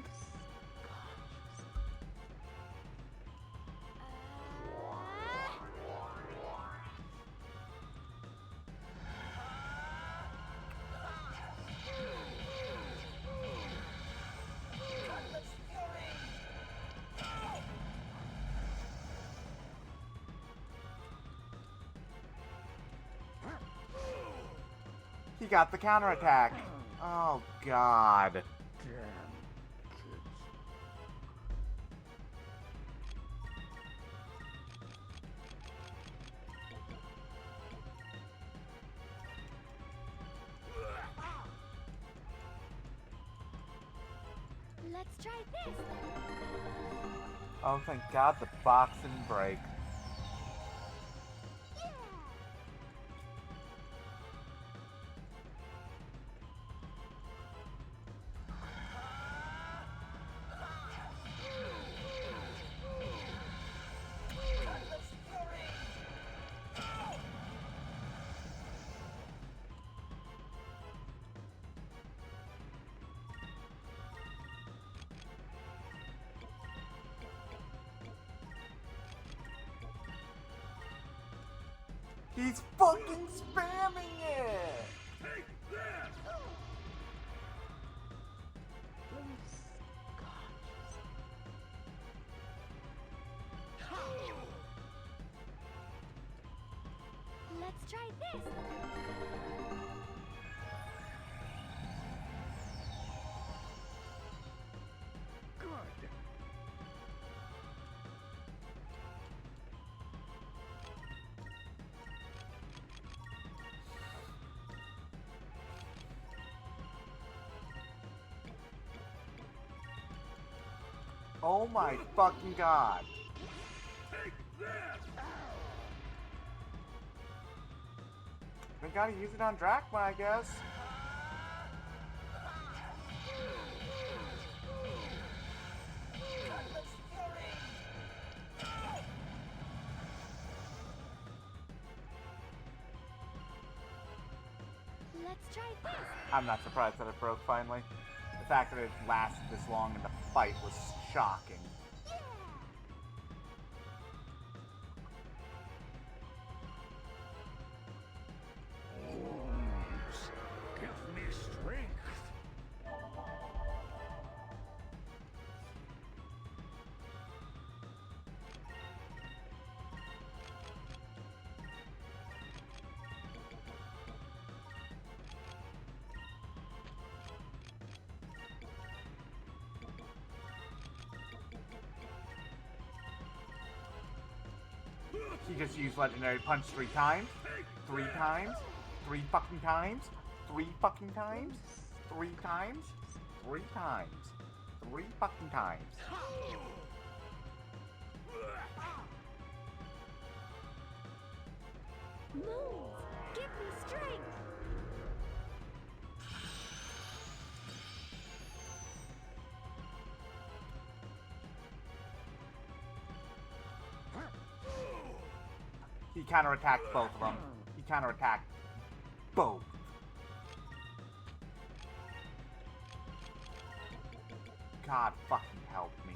He got the counterattack. Oh god. Damn kids. Let's try this. Oh, thank god the box didn't break. Yeah. He's fucking spamming it! Take that! Let's try this. Good. Oh my fucking god. Take this! We gotta use it on Drachma, I guess. Let's try this. I'm not surprised that it broke finally. The fact that it lasted this long in the fight was shocking. Wounds, give me strength. He just used Legendary Punch 3 times. 3 times. 3 fucking times. 3 fucking times. 3 times. 3 times. 3 fucking times. Moons, give me strength. He counterattacked both of them. He counterattacked both. God fucking help me.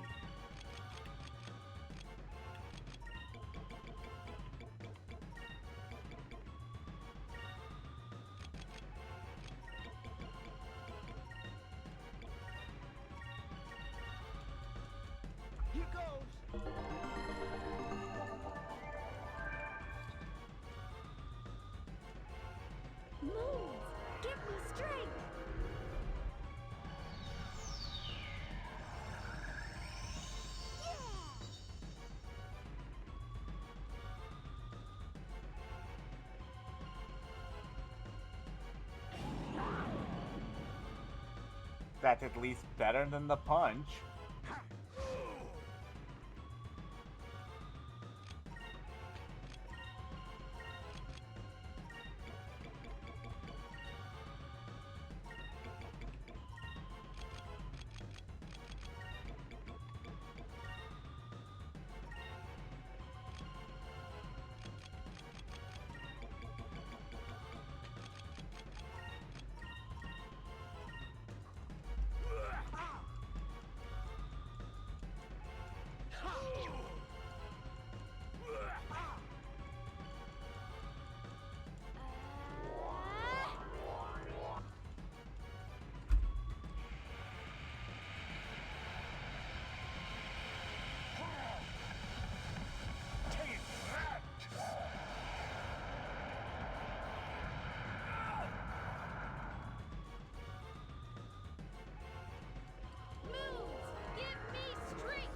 Here goes. Moons, give me strength. That's at least better than the punch. Take that! Moons, give me strength.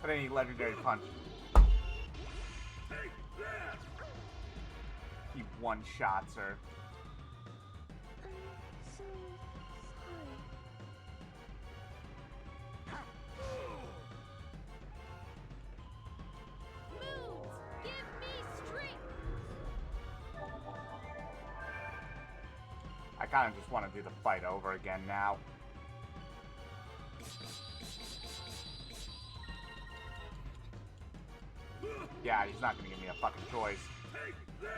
But any legendary punch. Take this! He one-shots her. I'm so sorry. Moons, give me strength. I kind of just want to do the fight over again now. Yeah, he's not gonna give me a fucking choice. Take this!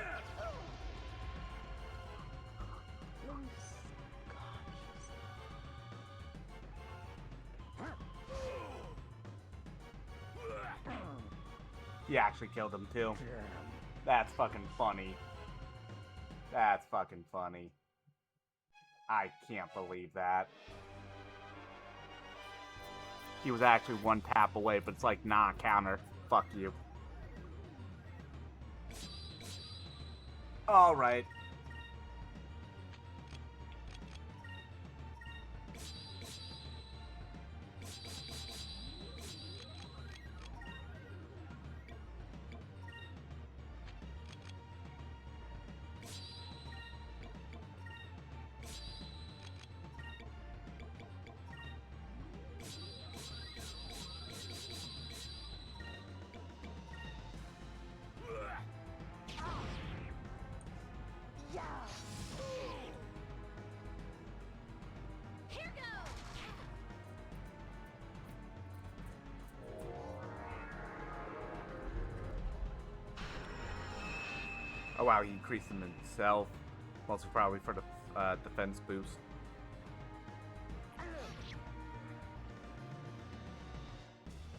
Lose consciousness. He actually killed him too. Damn. That's fucking funny. That's fucking funny. I can't believe that. He was actually one tap away, but it's like, nah, counter. Fuck you. Alright. Here goes! Oh wow, he increased him himself. Mostly probably for the defense boost.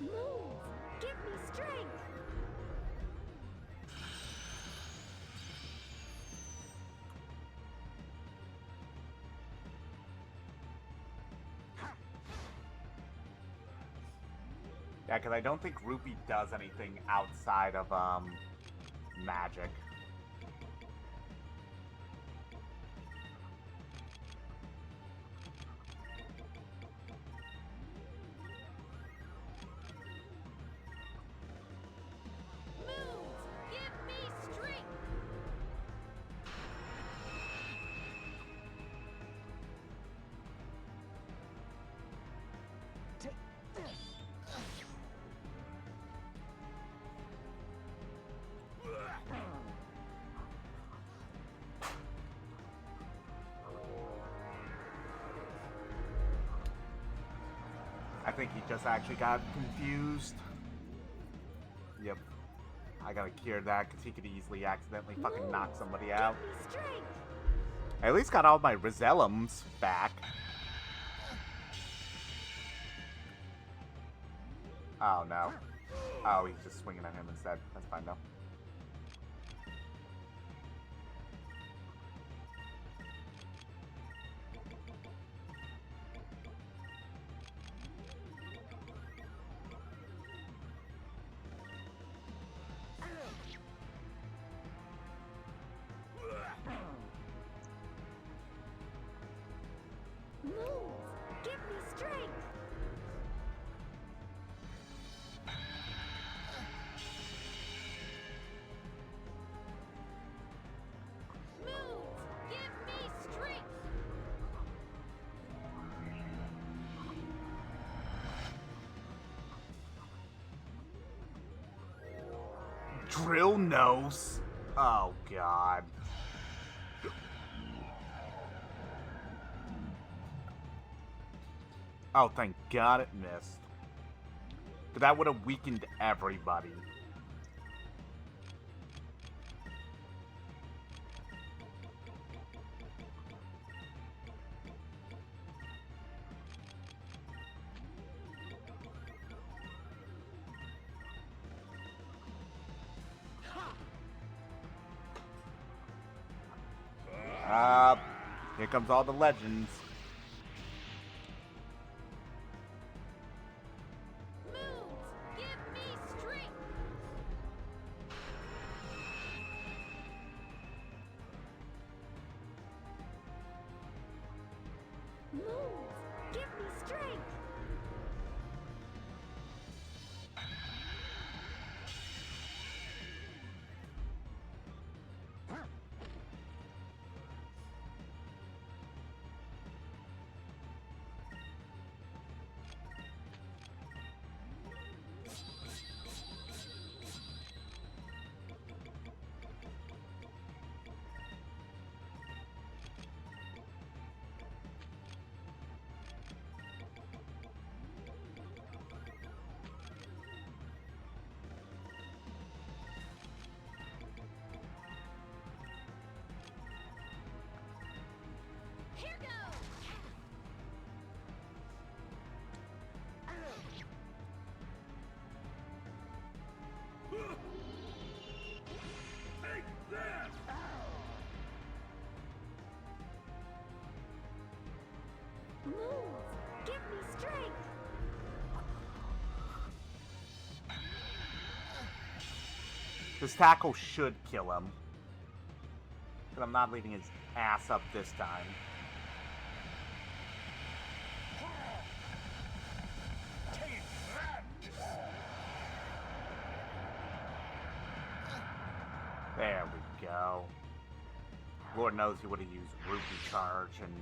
Move! Give me strength! Yeah, because I don't think Rupee does anything outside of magic. Move! Give me strength! Take this. I think he just actually got confused. Yep. I gotta cure that because he could easily accidentally fucking knock somebody out. Give me strength! I at least got all my Rosellums back. Oh no. Oh, he's just swinging at him instead. That's fine though. Move! Give me strength! Move! Give me strength! Drill nose. Oh god. Oh, thank god it missed. But that would have weakened everybody. Here comes all the legends. Move! Give me strength! Move! Give me strength! This tackle should kill him. But I'm not leaving his ass up this time. Take that! There we go. Lord knows he would have used Rupee Charge, and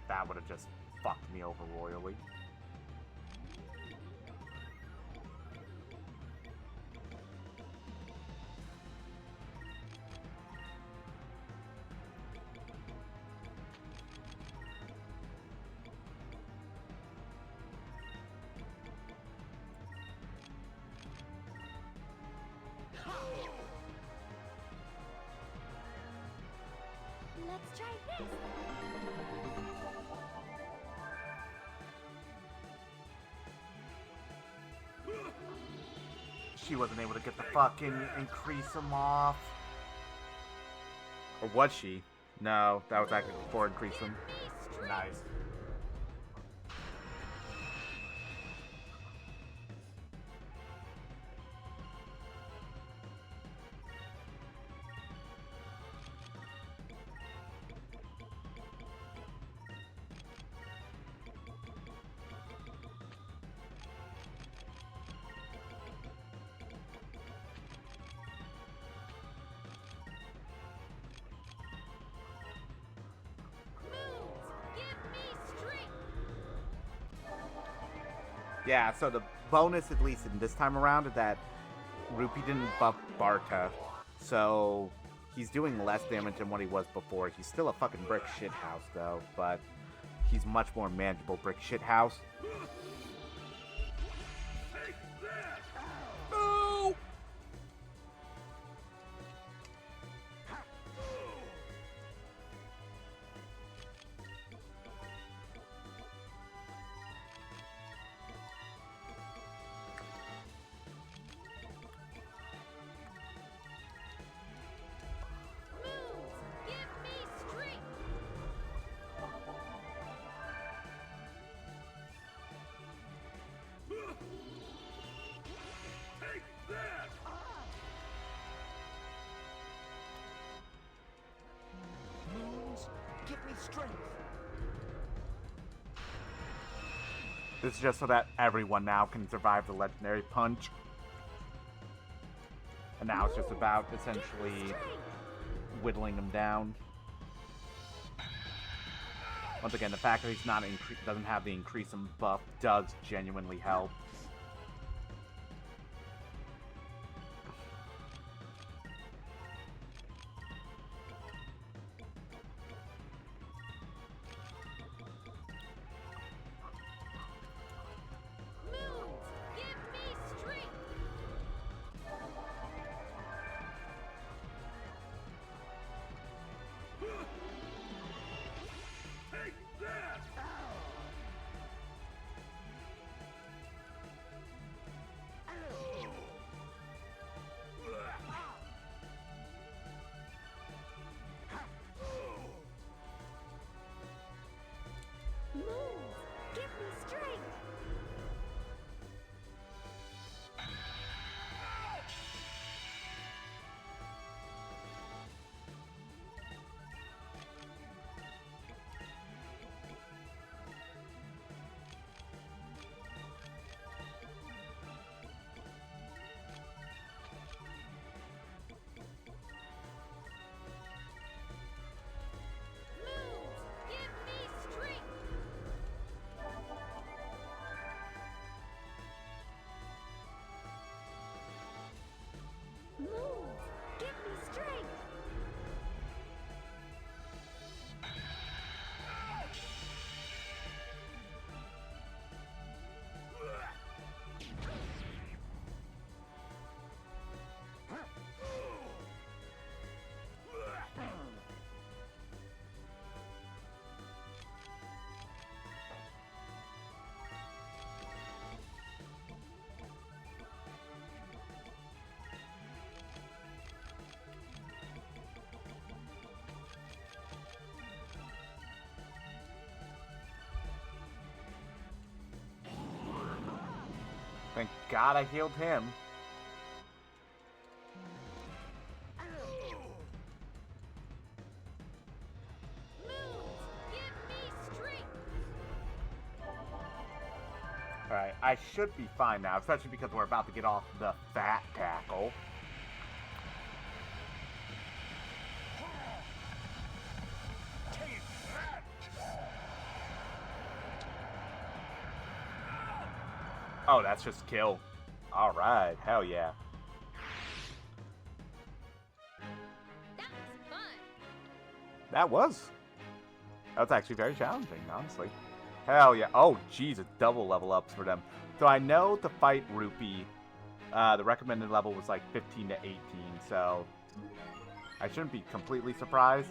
that would have just fucked me over royally. Let's try this. She wasn't able to get the fucking increase him off. Or was she? No, that was actually before increase him. Nice. Yeah, so the bonus, at least in this time around, is that Rupee didn't buff Barta. So he's doing less damage than what he was before. He's still a fucking brick shithouse, though, but he's much more manageable brick shithouse. No! Moons, give me strength. This is just so that everyone now can survive the legendary punch. And now it's just about essentially whittling him down. Once again, the fact that he's not doesn't have the increase in buff does genuinely help. Thank God I healed him. I should be fine now, especially because we're about to get off the fat tackle. Take that! Oh, that's just kill. Alright, hell yeah. That was fun. That was actually very challenging, honestly. Hell yeah. Oh, jeez, it's double level ups for them. So I know to fight Rupee, the recommended level was like 15 to 18, so I shouldn't be completely surprised.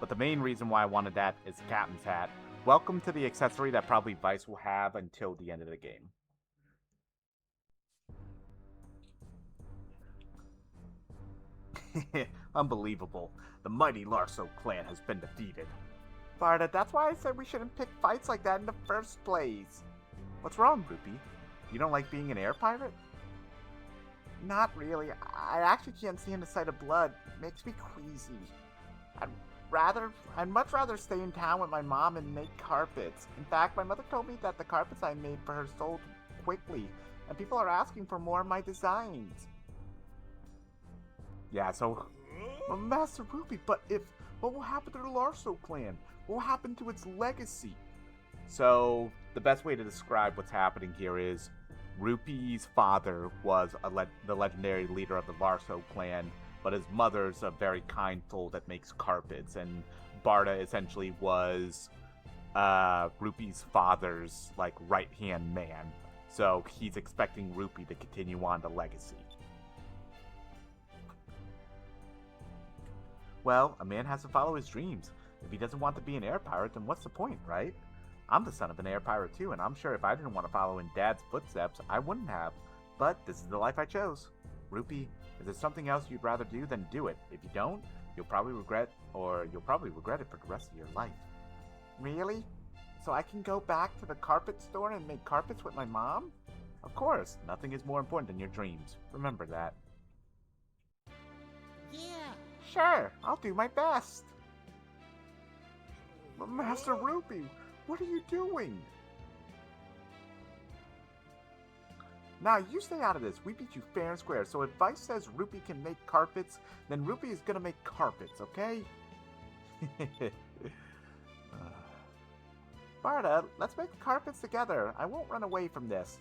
But the main reason why I wanted that is the Captain's Hat. Welcome to the accessory that probably Vice will have until the end of the game. Unbelievable. The mighty Larso clan has been defeated. Barda, that's why I said we shouldn't pick fights like that in the first place. What's wrong, Rupee? You don't like being an air pirate? Not really. I actually can't stand the sight of blood. It makes me queasy. I'd much rather stay in town with my mom and make carpets. In fact, my mother told me that the carpets I made for her sold quickly, and people are asking for more of my designs. Yeah, so, Master Rupee, but what will happen to the Larso clan? What will happen to its legacy? So, the best way to describe what's happening here is Rupee's father was the legendary leader of the Larso clan, but his mother's a very kind soul that makes carpets, and Barda essentially was Rupee's father's like right-hand man. So he's expecting Rupee to continue on the legacy. Well, a man has to follow his dreams. If he doesn't want to be an air pirate, then what's the point, right? I'm the son of an air pirate too, and I'm sure if I didn't want to follow in Dad's footsteps, I wouldn't have. But this is the life I chose. Rupee, is there something else you'd rather do, then do it. If you don't, you'll probably regret it for the rest of your life. Really? So I can go back to the carpet store and make carpets with my mom? Of course, nothing is more important than your dreams. Remember that. Yeah. Sure, I'll do my best. Master Rupee, what are you doing? Now, you stay out of this. We beat you fair and square. So if Vice says Rupee can make carpets, then Rupee is gonna make carpets, okay? Barda, let's make the carpets together. I won't run away from this.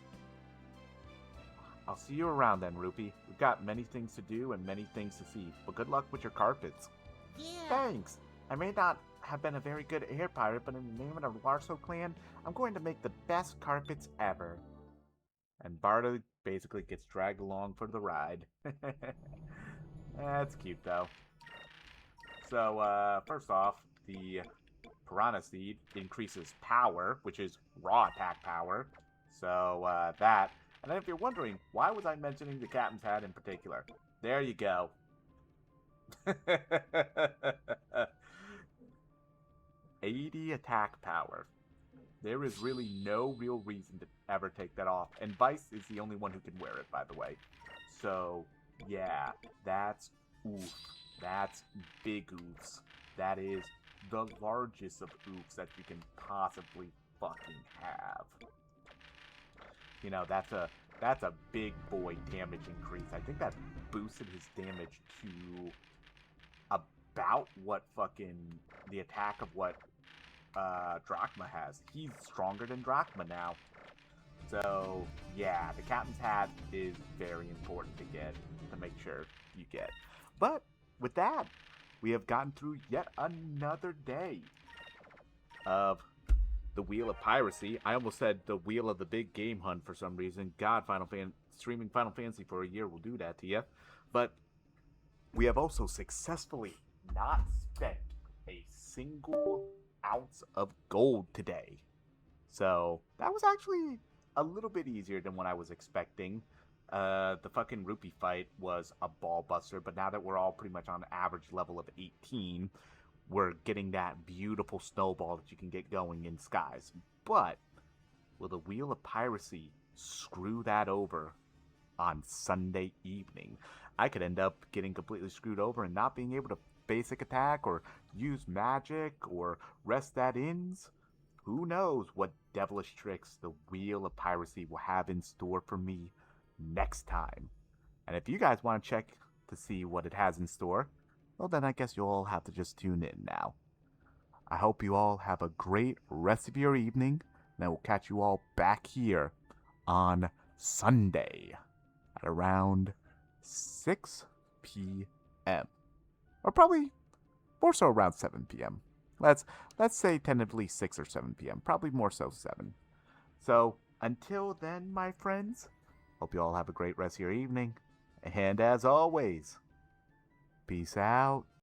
I'll see you around then, Rupee. We've got many things to do and many things to see, but good luck with your carpets. Yeah. Thanks. I may not have been a very good air pirate, but in the name of the Larso clan, I'm going to make the best carpets ever. And Barda basically gets dragged along for the ride. That's cute, though. So, first off, the Piranha Seed increases power, which is raw attack power. So, that. And then if you're wondering, why was I mentioning the Captain's Hat in particular? There you go. 80 attack power. There is really no real reason to ever take that off. And Vice is the only one who can wear it, by the way. So, yeah, that's oof. That's big oofs. That is the largest of oofs that you can possibly fucking have. You know, that's a big boy damage increase. I think that boosted his damage to about what fucking the attack of what Drachma has. He's stronger than Drachma now. So, yeah, the Captain's Hat is very important to get, to make sure you get. But, with that, we have gotten through yet another day of the Wheel of Piracy. I almost said the Wheel of the Big Game Hunt for some reason. God, streaming Final Fantasy for a year will do that to you. But we have also successfully not spent a single ounce of gold today. So, that was actually a little bit easier than what I was expecting. The fucking Rupee fight was a ball buster, but now that we're all pretty much on average level of 18, we're getting that beautiful snowball that you can get going in skies. But will the Wheel of Piracy screw that over on Sunday evening? I could end up getting completely screwed over and not being able to basic attack or use magic or rest that ins. who knows what devilish tricks the Wheel of Piracy will have in store for me next time. And if you guys want to check to see what it has in store, well, then I guess you'll all have to just tune in now. I hope you all have a great rest of your evening, and I will catch you all back here on Sunday at around 6 p.m. Or probably more so around 7 p.m. Let's say tentatively 6 or 7 p.m. Probably more so 7. So until then, my friends, hope you all have a great rest of your evening. And as always, peace out.